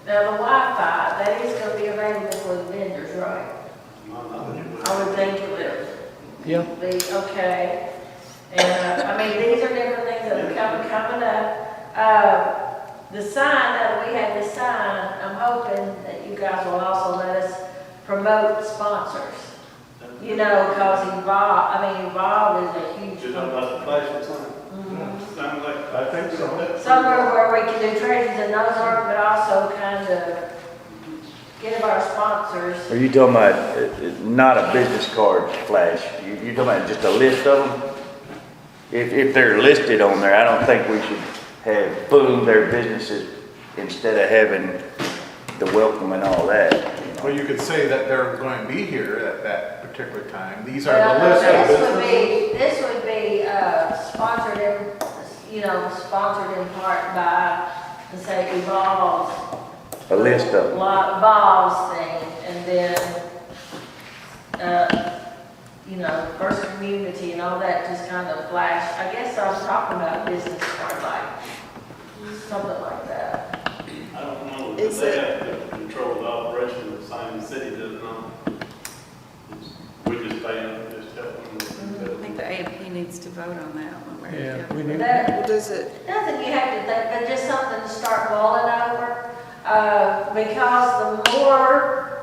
Now, the Wi-Fi, that is gonna be available for the vendors, right? My knowledge would. I would think it would Yeah, be, okay. And, I mean, these are different things that are coming up. The sign, that we have this sign, I'm hoping that you guys will also let us promote sponsors. You know, because Evolve is a huge. Just about the fashion sign. Sounds like. I think so. Somewhere where we can do treasures and those are, but also kind of give our sponsors. Are you talking about, not a business card flash? You talking about just a list of them? If they're listed on there, I don't think we should have boom, their businesses instead of having the welcome and all that. Well, you could say that they're going to be here at that particular time. These are the Well, list of businesses. This would be sponsored in part by, let's say, Evolve. A list of them. Evolve's thing, and then, First Community and all that just kind of flash. I guess I was talking about business card, like, something like that. I don't know, Is they it- have to control the operation of the same city does not. We just pay them, just help them. I think the A&P needs to vote on that one. yeah, we need, That, Does it, nothing you have to think, but just something to start mulling over, because the more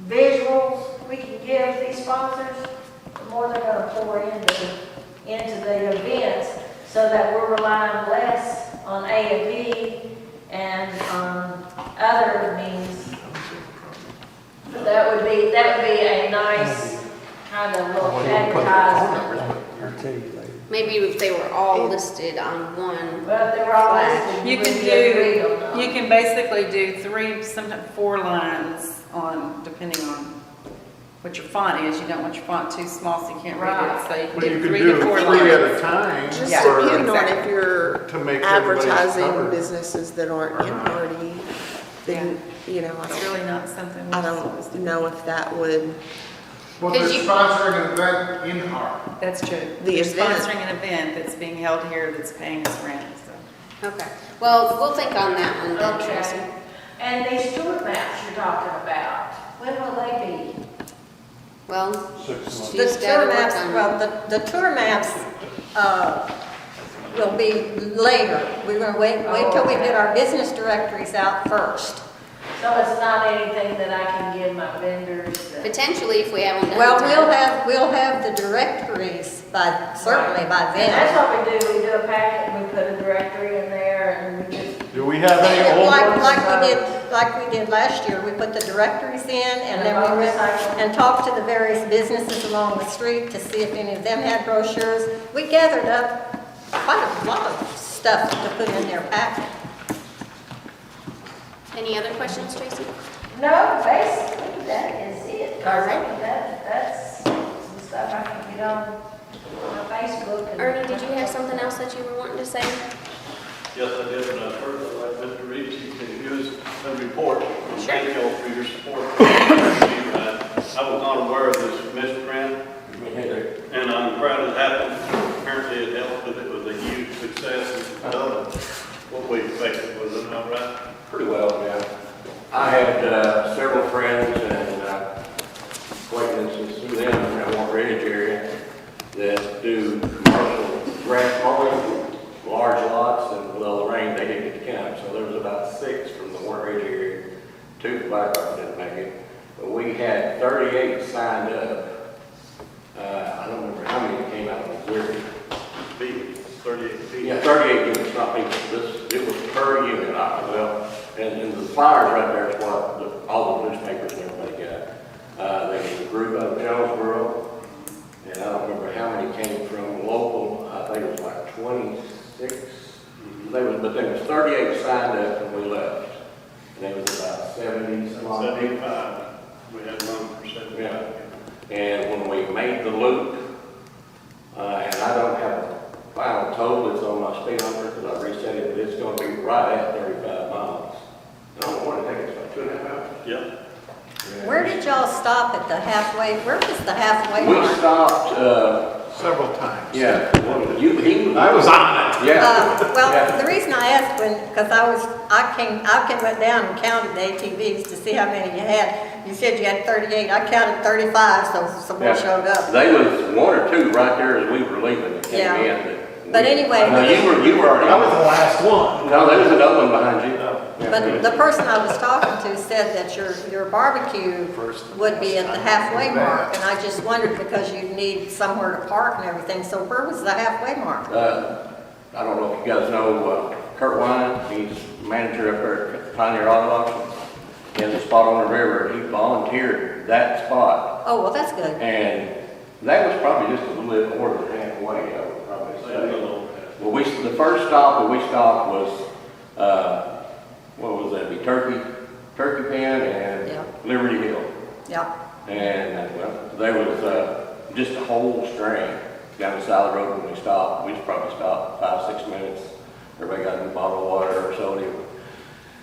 visuals we can give these sponsors, the more they're gonna pour into the events, so that we're relying less on A&P and on other means. That would be a nice kind of little advertisement. I'll tell you later. Maybe if they were all listed on one. Well, if they were all Flash. listed, You we can would agree on do, them. you can basically do 3, sometimes 4 lines on, depending on what your font is. You don't want your font too small so you can't read it. So you can Well, you do can 3 do to 4 3 at a lines. time. just Yeah, depending on exactly. if you're To make everybody's advertising covered. businesses that aren't in Hardy, then, I It's don't, really not something. I we're don't supposed to do. know if that would, Well, they're 'Cause you- sponsoring an event in Hart. That's true. The You're event. sponsoring an event that's being held here that's paying us rent, so. Okay, well, we'll think on that one then, Tracy. Okay. And these tour maps you're talking about, when will they be? Well, 6 months. The she's tour gotta work maps, on well, it. the tour maps, will be later. We're gonna wait till we get our business directories out first. So it's not anything that I can give my vendors that. Potentially, if we haven't done Well, it. we'll have the directories certainly by And that's then. what we do a packet, and we put a directory in there, have any old ones? Like we did last year, we put the directories in, and then we went and talked to the various businesses along the street to see if any of them had brochures. We gathered up quite a lot of stuff to put in their packet. Any other questions, Tracy? No, basically, that is it. All right. That's some stuff I can get on my Facebook. and- Ernie, did you have something else that you were wanting to say? Yes, I did, but first I'd like Mr. Reed to give us a report. Thank you all for your support. I was not aware of this misprint, and I'm proud it happened. Apparently it helped, but it was a huge success and done what we expected. Was it not right? Pretty well, yeah. I had several friends and acquaintances through them in that Warren Ridge area that do commercial grass mowing, large lots, and with all the rain, they didn't get to count. So there was about 6 from the Warren Ridge area. 2 from Blackrock didn't make it. But we had 38 signed up. I don't remember how many came out of Missouri. Feet, 38 feet. Yeah, 38 units, not people. It was per unit. Well, and the flyers right there is what all the newspapers and everybody got. There was a group out of Jonesboro, and I don't remember how many came from local. I think it was like 26. But there was 38 signed up when we left. And there was about 70 some odd people. 75. We had 1%. Yeah. And when we made the loop, and I don't have a final total, it's on my speedometer because I reset it, but it's going to be right at 35 miles. And I don't want to take it about 2.5 hours. Yep. Where did y'all stop at the halfway? Where was the halfway We mark? stopped, Several times. yeah, I was on it. Yeah. Well, Yeah. the reason I asked because I went down and counted the ATVs to see how many you had. You said you had 38. I counted 35, so some more Yeah. showed up. They was 1 or 2 right there as we were leaving that came Yeah. in. But anyway- No, you were already. That was the last one. No, there was another one behind you. Yeah. But the person I was talking to said that your barbecue would be at the halfway mark, and I just wondered because you'd need somewhere to park and everything, so where was the halfway mark? I don't know if you guys know Kurt Wine. He's manager up there at Pioneer Auto Auction. He has a spot on the river. He volunteered that spot. Oh, well, that's good. And that was probably just a little bit more than halfway, I would probably say. Well, the first stop that we stopped was, what was that, be Turkey Pen and Yeah. Liberty Hill. Yeah. And, well, there was just a whole string down the side of the road when we stopped. We probably stopped 5-6 minutes. Everybody got a bottle of water or soda.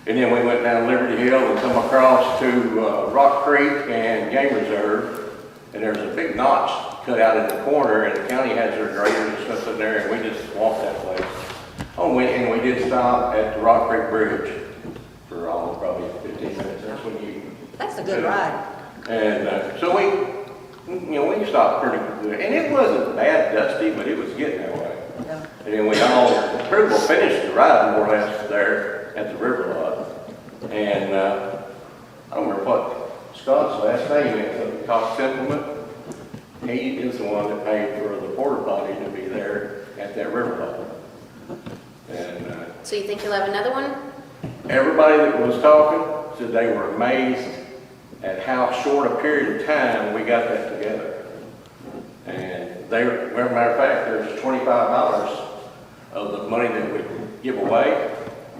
And then we went down Liberty Hill and come across to Rock Creek and Game Reserve. And there's a big notch cut out in the corner, and the county has their graders and stuff in there, and we just walked that place. Oh, and we did stop at the Rock Creek Bridge for almost probably 15 minutes. That's when you. That's a good ride. And so we stopped pretty good, and it wasn't bad dusty, but it was getting that way. Yeah. And then we all pretty well finished the ride more or less there at the river lot. And I don't remember what Scott's last name is, Cox Simpleman. He is the one that paid for the porta potty to be there at that river lot. And So you think you'll have another one? everybody that was talking said they were amazed at how short a period of time we got that together. And as a matter of fact, there's $25 of the money that we give away,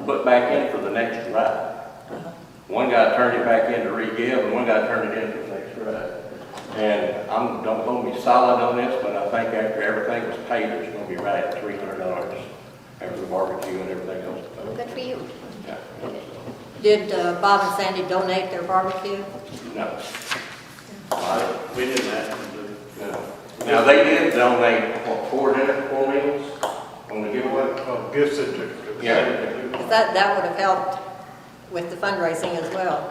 put back in for the next ride. One guy turned it back in to re-give, and one guy turned it in for the next ride. And don't hold me solid on this, but I think after everything was paid, it's going to be right at $300 after the barbecue and everything else. Well, good for you. Yeah. Did Bob and Sandy donate their barbecue? No. We didn't ask them to. No. Now, they did donate, what, 4 meals on the giveaway? Oh, gift certificate. Yeah. 'Cause that would have helped with the fundraising as well.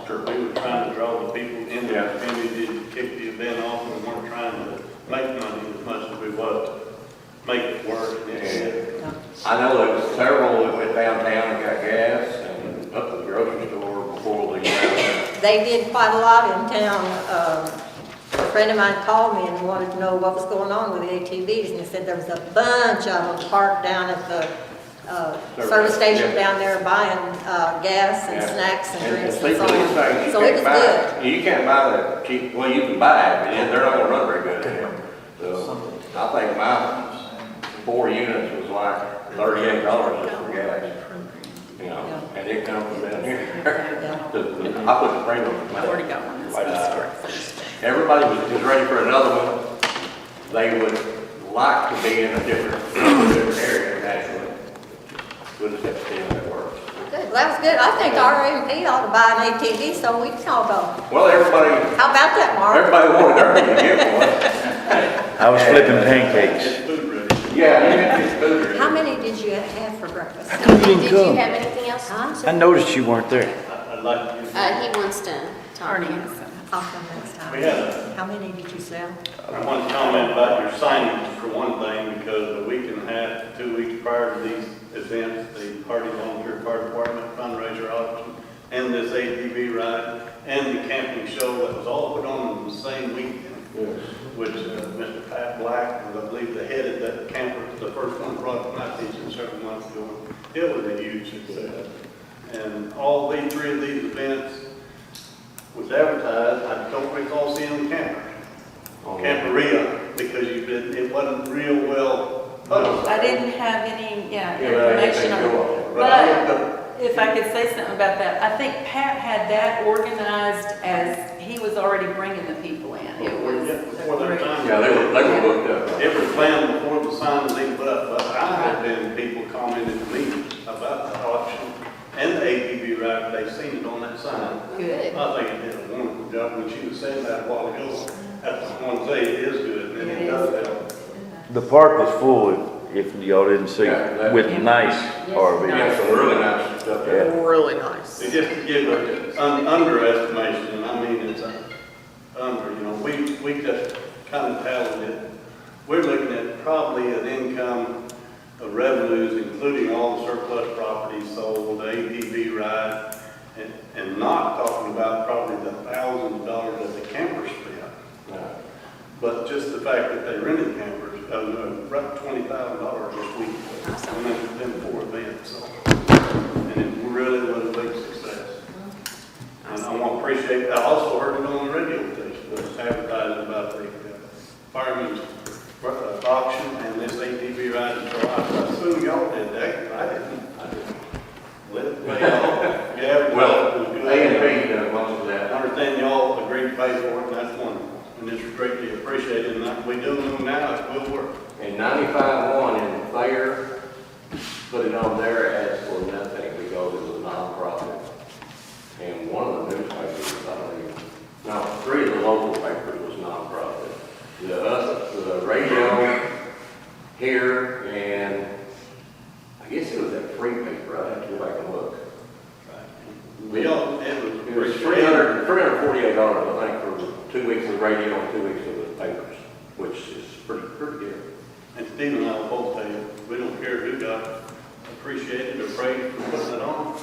Sure. We were trying to draw the people in Yeah. there, and we did kick the event off, and we weren't trying to make money as much as we was to make it work. And it Yeah. I know there was several that went downtown and got gas and up to the grocery store before the They did quite a lot in town. A friend of mine called me and wanted to know what was going on with the ATVs, and he said there was a bunch of them parked down at the service station Yeah. down there buying gas and Yeah. snacks and drinks and people so these on. things, So it was good. You can't buy that cheap, well, you can buy it, but they're not gonna run very good anymore. So, I think my 4 units was like $38 just for gas. You know, and it comes from down here. I put the premium on I've already it. got one that's Everybody was ready for another one. They would like to be in a different area, naturally. We'll just have to see how that works. Good, well, that was good. I think RMP ought to buy an ATV so we can all go. Well, everybody How about that, Mark? wanted Ernie to get one. I was flipping pancakes. It's food ready. Yeah, you have to food ready. How many did you have for breakfast? Did you have anything else? I noticed you weren't there. I'd like to give, He wants to talk. Arnie has some. I'll come next time. we had a How many did you sell? I want to comment about your signage for one thing, because a week and a half, 2 weeks prior to these events, the Party Volunteer Fire Department fundraiser auction, and this ATV ride, and the camping show, that was all put on the same weekend, which Mr. Pat Black, I believe, the head of that camper, the first one brought to my attention several months ago. It was a huge success. And all 3 of these events was advertised. I don't recall seeing the camperia, because it wasn't real well publicized. I didn't have any, Yeah, information on go it. on. But if I could say something about that, I think Pat had that organized as he was already bringing the people in. It was. Before their time. Yeah, they were booked up. It was planned before the sign was even put up, but I had been, people commented to me about the auction and the ATV ride, they seen it on that sign. Good. I think it did a wonderful job. When she was saying that a while ago, that's what I want to say, it is good, and it does help. The park was full, if y'all didn't see, Yeah, with nice Yeah, RVs. some really nice stuff there. Yeah. Really nice. They just to give an underestimation, and I mean, it's we just kind of tallied it. We're looking at probably an income of revenues, including all the surplus properties sold, the ATV ride, and not talking about probably the thousands of dollars that the campers spent. But just the fact that they rented campers, about $20,000 this week. And that's been 4 events, so. And it really was a big success. And I want to appreciate, I also heard it on the radio station, it was advertising about the firemen's auction and this ATV ride. So I assume y'all did that. I didn't. Let it pay off. Yeah, Well, it was good. A&P does most of that. I understand y'all agreed to pay for it, and that's wonderful. And it's greatly appreciated, and we do know now it will work. And 95.1 in the fair put it on there as for nothing because it was a nonprofit. And one of the newspapers, I don't even, no, 3 of the local papers was nonprofit. The radio here, and I guess it was that free paper. I'd have to go back and look. We all, it It was was $348, I think, for 2 weeks of radio and 2 weeks of the papers, which is pretty good. And Steve and I will both tell you, we don't care who got appreciated or praised for putting it on.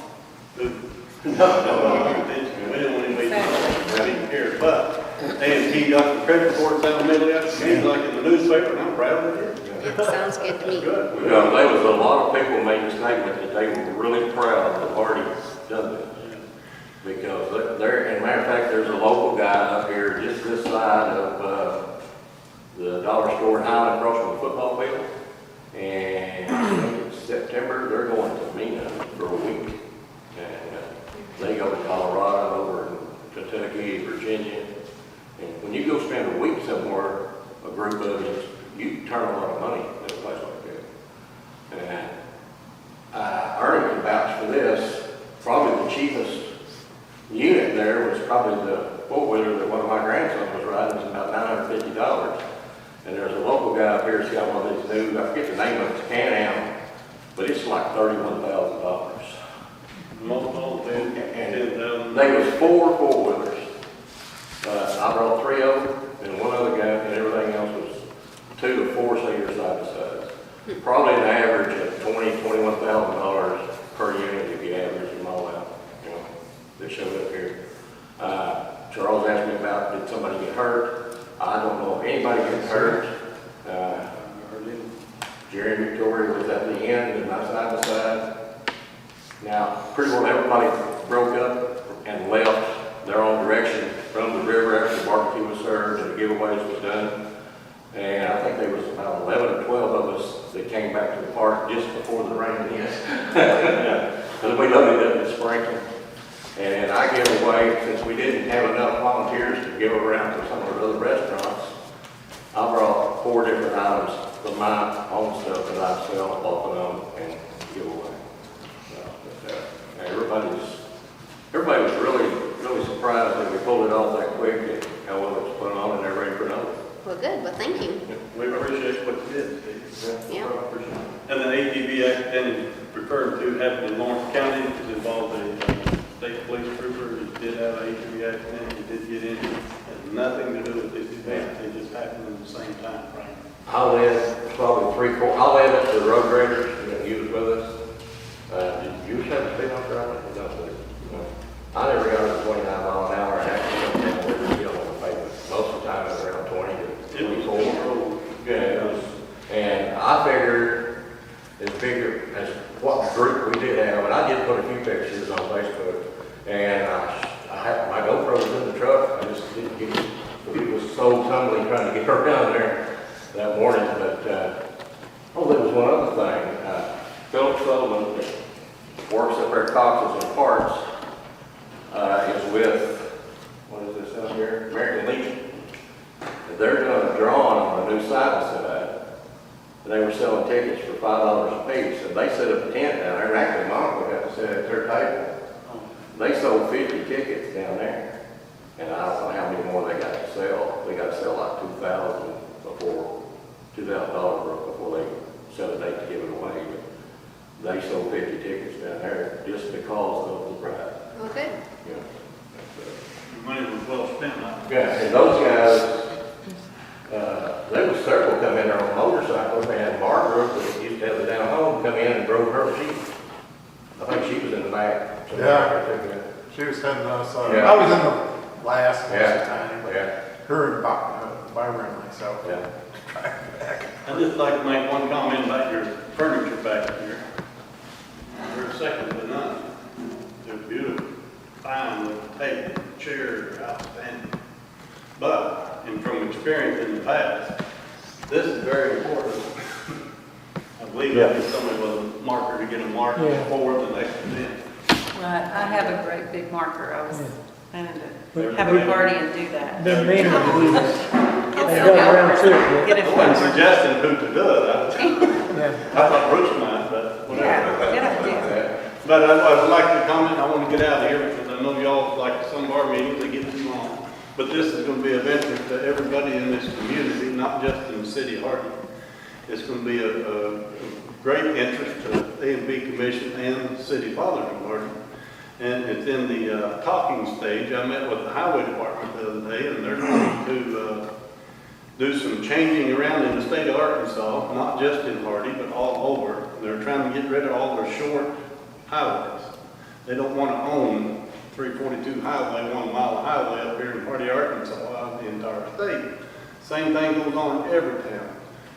We don't want anybody to care, but A&T got the credit for it down the middle of the game, like in the newspaper, and I'm proud of it. It sounds good to me. Good. There was a lot of people making statements that they were really proud of the party done this. Because there, as a matter of fact, there's a local guy up here just this side of the dollar store in Highland across from the football field. And in September, they're going to Mina for a week. And they go to Colorado, over in Kentucky, Virginia. And when you go spend a week somewhere, a group of you turn a lot of money in a place like that. And Ernie can vouch for this. Probably the cheapest unit there was probably the four-wheeler that one of my grandsons was riding. It was about $950. And there's a local guy up here that's got one of these new, I forget the name of it, it's Can-Am, but it's like $31,000. Most all did, And they was 4 four-wheelers. I brought 3 of them, and one other guy, and everything else was 2 to 4-seater side to side. Probably an average of $21,000 per unit if you average them all out, that showed up here. Charles asked me about, did somebody get hurt? I don't know if anybody gets hurt. Jerry Victoria was at the end, and I side by side. Now, pretty well everybody broke up and left their own direction from the river after the barbecue was served and the giveaways was done. And I think there was about 11 or 12 of us that came back to the park just before the rain hit. Because we loaded up and sprinkled. And I gave away, since we didn't have enough volunteers to give around to some of the other restaurants, I brought 4 different items of my own stuff that I sell off and on and give away. Everybody was really surprised that we pulled it off that quick and how well it was put on and they're ready for another. Well, good, well, thank you. We appreciate what you did, Steve. Yeah. I appreciate it. And the ATV accident referred to happened in Lawrence County, it involved a state police trooper who did have an ATV accident, he did get injured, had nothing to do with this event, it just happened at the same time, right? I led probably 3/4, I led up to the road graders, and he was with us. Did you have a speed officer on it? No. I never got over 29 mile an hour and actually went down where the on the pavement. Most of the time it was around 20 to 24. Yeah, it was, and I figured as bigger as what group we did have, and I did put a few pictures on Facebook, and I had my GoPro was in the truck, I just didn't get it. It was so tumbly trying to get around there that morning, but, there was one other thing. Philip Sullivan, that works up there at Cox's and Parts, is with, what is this out here? American Legion. They're doing a drawing on a new site we set up. And they were selling tickets for $5 a piece, and they set up a tent down there, and actually Monica got to sit at their table. They sold 50 tickets down there, and I don't know how many more they got to sell. They got to sell like $2,000 before they set a date to give it away. But they sold 50 tickets down there just because of the price. Well, good. Yeah. The money was well spent, huh? Yeah, and those guys, there was several come in there on motorcycles. They had Margaret that used to have the down home come in and drove her sheep. I think she was in the back. Yeah. She was heading us, Yeah. I was in the last most of the time, but Yeah, her and Byron and myself. yeah. Driving back. I'd just like to make one comment about your furniture back here. They're second to none. They're beautiful, fine with table, chairs, outstanding. But, and from experience in the past, this is very important. I believe that is somebody with a marker to get a marker Yeah. for the next event. Right, I have a great big marker. I was planning Yeah. to have a party and do that. Been meaning to do this. Get They some go around markers. to it, Get I it wasn't from. suggesting who to do it. Yeah. I thought Bruce might, but whatever. Yeah, good idea. But I would like to comment, I want to get out of here because I know y'all, like some of our meetings, they get too long. But this is going to be of interest to everybody in this community, not just in the city of Hardin. It's going to be a great interest to the A&B Commission and the city fathers of Hardin. And it's in the talking stage. I met with the highway department the other day, and they're going to do some changing around in the state of Arkansas, not just in Hardy, but all over. They're trying to get rid of all their short highways. They don't want to own 342 highway, 1 mile of highway up here in Hardy, Arkansas, out of the entire state. Same thing goes on in every town,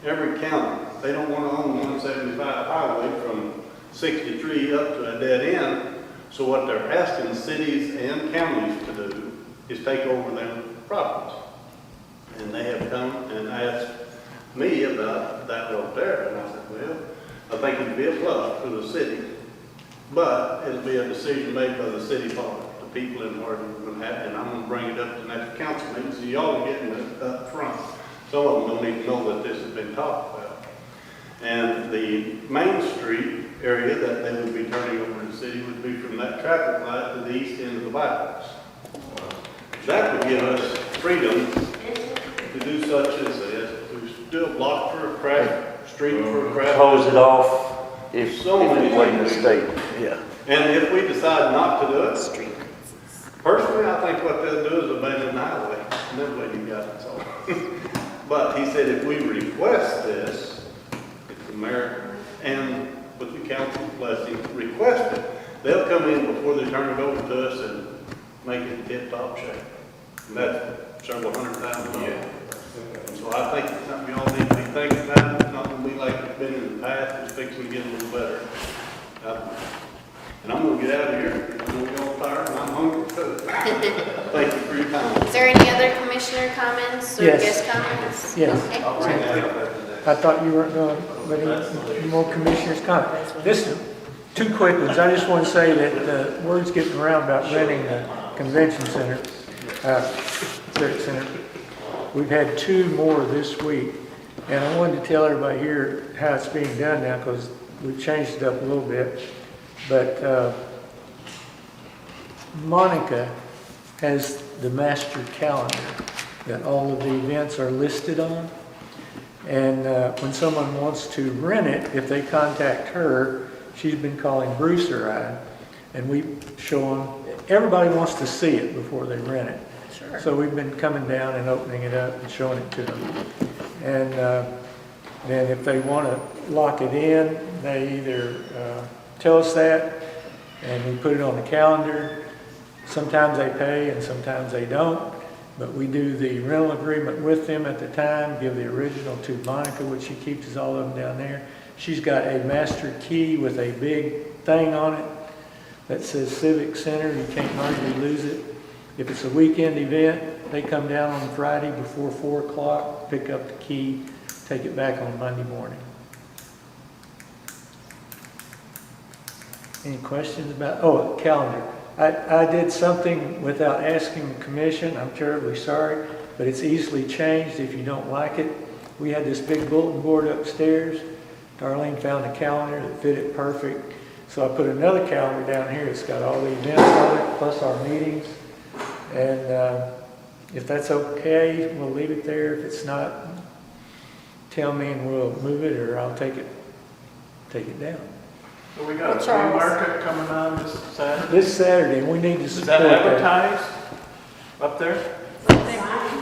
every county. They don't want to own 175 highway from 63 up to a dead end. So what they're asking cities and counties to do is take over their properties. And they have come and asked me about that over there, and I said, well, I think it'd be a plus for the city, but it'll be a decision made by the city father, the people in Hardin will have, and I'm gonna bring it up to the next council meeting, so y'all are getting it up front. Some of them don't even know that this has been talked about. And the Main Street area that they would be turning over to the city would be from that traffic light to the east end of the bypass. That would give us freedom to do such as this, to do a block for a crack, street for a crack. Close it off if So many it wasn't the things. state. Yeah. And if we decide not to do it, personally, I think what they'll do is abandon the highway, and then what you got it solved. But he said if we request this, if the mayor and with the council's blessing, request it, they'll come in before they turn it over to us and make it tip-top shape. And that's several $100,000. So I think it's something y'all need to be thinking about. It's not gonna be like it's been in the past, it's fixing to get a little better. And I'm gonna get out of here. I'm gonna go tired and I'm hungry too. Thank you for your time. Is there any other commissioner comments or Yes. guest comments? Yes. Okay. I'll bring that up after that. I thought you weren't going, but any more commissioners comment? This, two quick ones. I just want to say that the word's getting around about renting the convention center, civic center. We've had 2 more this week, and I wanted to tell everybody here how it's being done now, because we've changed it up a little bit. But Monica has the master calendar that all of the events are listed on. And when someone wants to rent it, if they contact her, she's been calling Bruce or I, and we show them, everybody wants to see it before they rent it. Sure. So we've been coming down and opening it up and showing it to them. And then if they want to lock it in, they either tell us that, and we put it on the calendar. Sometimes they pay and sometimes they don't. But we do the rental agreement with them at the time, give the original to Monica, which she keeps us all of them down there. She's got a master key with a big thing on it that says Civic Center. You can't hardly lose it. If it's a weekend event, they come down on Friday before 4 o'clock, pick up the key, take it back on Monday morning. Any questions about, oh, calendar. I did something without asking the commission. I'm terribly sorry, but it's easily changed if you don't like it. We had this big bulletin board upstairs. Darlene found a calendar that fit it perfect. So I put another calendar down here. It's got all the events on it, plus our meetings. And if that's okay, we'll leave it there. If it's not, tell me and we'll move it, or I'll take it down. So we got a flea Charles. market coming on this Saturday. This Saturday, we need to Is support that that. advertised up there?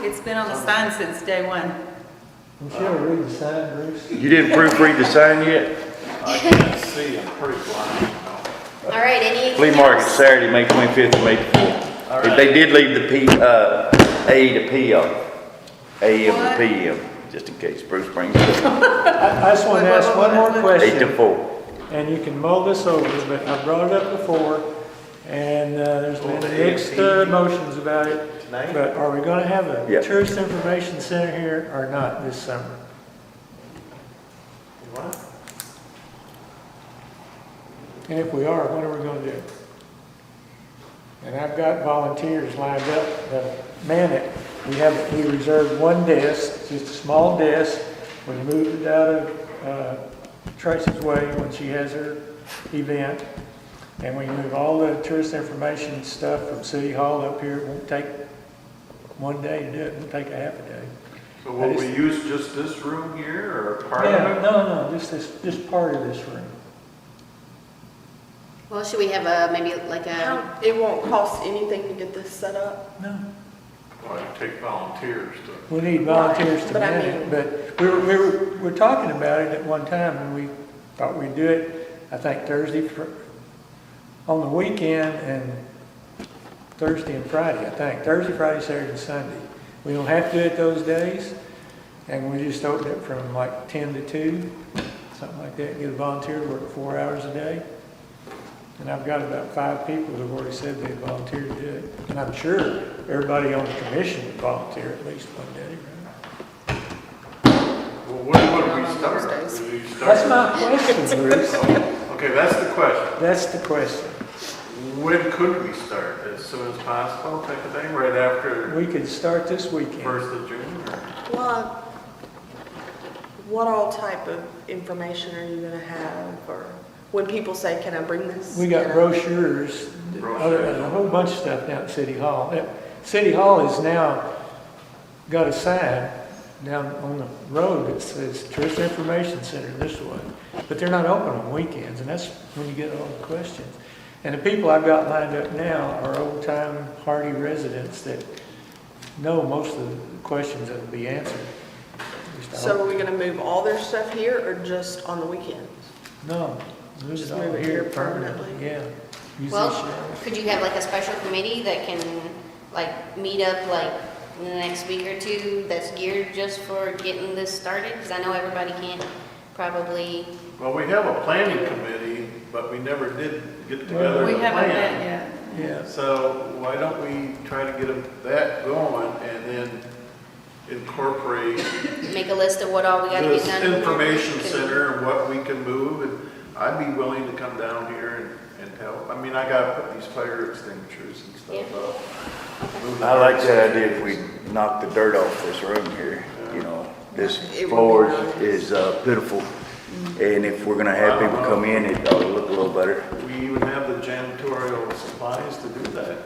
It's been on the sign since day one. Michelle, read the sign, Bruce. You didn't proofread the sign yet? I can't see, I'm pretty blind. All right, any? Flea market Saturday, May 25th and May 4th. All right. They did leave the A to P off. AM to PM, just in case Bruce brings it up. I just want to ask one more 8 to question, 4. and you can mull this over, but I brought it up before, and there's been mixed emotions about it. But are we going to have a Yeah. tourist information center here or not this summer? What? And if we are, what are we going to do? And I've got volunteers lined up to man it. We reserved one desk, just a small desk. We moved it out of Tracy's way when she has her event. And we move all the tourist information stuff from City Hall up here. It won't take one day to do it. It'll take a half a day. So will we use just this room here or part of Yeah, it? no, just part of this room. Well, should we have maybe like a, It won't cost anything to get this set up. No. Well, you take volunteers to. We need volunteers to But I man it, mean- but we were talking about it at one time, and we thought we'd do it, I think Thursday on the weekend, and Thursday and Friday, I think. Thursday, Friday, Saturday, and Sunday. We don't have to do it those days, and we just open it from like 10 to 2, something like that. Get a volunteer to work 4 hours a day. And I've got about 5 people that have already said they volunteer to do it. And I'm sure everybody on the commission would volunteer at least one day, right? Well, when would we start? Do we start? That's my question, Bruce. Okay, that's the question. That's the question. When could we start? As soon as possible, type of thing, right after We could start this weekend. 1st of June? Or? Well, what all type of information are you gonna have, or when people say, can I bring this? We got Can I-" brochures, a whole bunch of stuff down at City Hall. City Hall has now got a sign down on the road that says Tourist Information Center this way. But they're not open on weekends, and that's when you get all the questions. And the people I've got lined up now are old-time hardy residents that know most of the questions that will be answered. So are we gonna move all their stuff here, or just on the weekends? No, move Just it all move it here here permanently, permanently? yeah. Use well, these shelves. could you have like a special committee that can like meet up like in the next week or two that's geared just for getting this started? Because I know everybody can't probably, Well, we have a planning committee, but we never did get together We and haven't met plan. yet. Yeah. So why don't we try to get that going and then incorporate Make a list of what all we gotta this get done. information center and what we can move, and I'd be willing to come down here and help. I mean, I gotta put these fire extinguishers and stuff up. Move the I like fire that idea if extinguishers. we knock the dirt off this room here, you know, this It would be floor nice. is pitiful. And if we're gonna have people come in, it ought to look a little better. We even have the janitorial supplies to do that.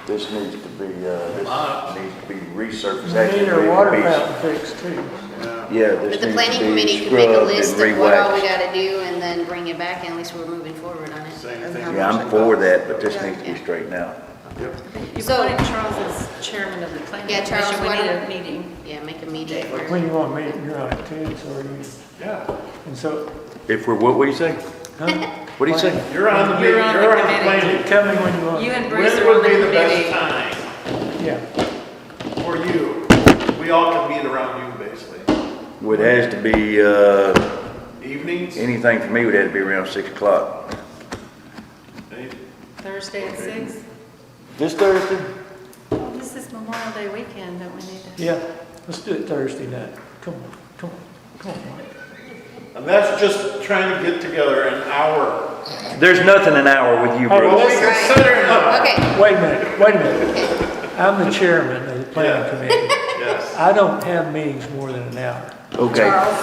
This needs to be, this needs to be resurfaced. We Actually, need it our needs to water be- fountain fixed too. Yeah. Yeah, this But the needs planning to committee be could make a scrubbed list and of what all we re-waxed. gotta do and then bring it back, and at least we're moving forward on it. Same And thing. how Yeah, I'm for that, but this needs to be Yeah. straightened out. Yep. You So- appointed Charles as chairman of the planning Yeah, Charles, commission. We why need don't- a meeting. Yeah, make a meeting. When you want to meet, you're on it too, so are you, Yeah. and so, If we're, what do you say? huh? What do you say? You're on the, You're on the you're on the committee. planning. Tell me when you want. You and Bruce When are on would the be the best committee. time Yeah, for you? We all can meet around you, basically. Well, it has to be, Evenings? anything for me would have to be around 6 o'clock. Thursday at 6? This Thursday? Well, this is Memorial Day weekend, don't we need to? yeah, let's do it Thursday night. Come on, come on, come on, Mike. And that's just trying to get together an hour. There's nothing an hour with you, Oh, well, Well, Bruce. we consider an hour. Okay, Wait a minute. I'm the chairman of the planning Yeah. committee. Yes. I don't have meetings more than an hour. Okay, Charles,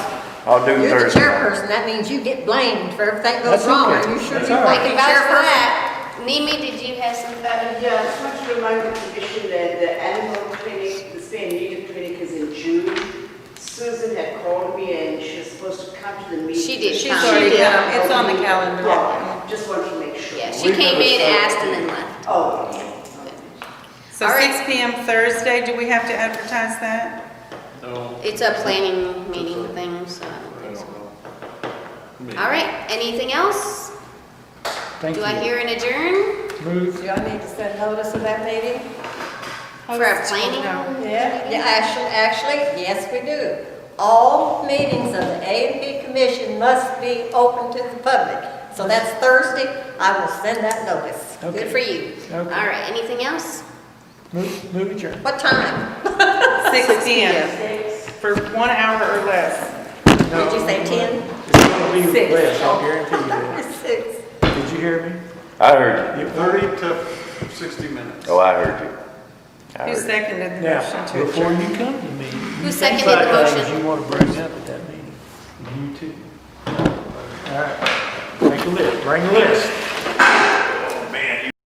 I'll do you're the Thursday. chairperson, that means you get blamed for everything goes That's wrong. okay. Are you sure That's you all want I to can be vouch for chairperson? that. Nimi, did you have some? Yeah, I just want to remind the commission that the animal clinic, the spay and neuter clinic is in June. Susan had called me and she was supposed to come to the meeting. She did She's come. already did. come. It's on the calendar. Yeah, just wanted to make sure. Yeah, she came in, asked, and then left. Oh, So All right. 6 p.m. Thursday, do we have to advertise that? No, It's a planning meeting thing, so I don't I think so. don't know. All right, anything else? Thank you. Do I hear an adjourn Move. Do I need to send notice of that meeting? for a planning? No. Yeah, actually, yes, we do. All meetings of the A&P Commission must be open to the public. So that's Thursday, I will send that notice. Okay. Good for you. All Okay. right, anything else? Move adjourn. What time? 6 p.m. for 1 hour or less. Did you say 10? It's gonna be Six. less, I guarantee you that. 6. Did you hear me? I heard you. 30 to 60 minutes. Oh, I heard you. I Who heard you. seconded the Now, motion to before adjourn? you come to me. Who seconded the motion? Things you want to bring up at that meeting. You too. All right. Make a list, bring a list.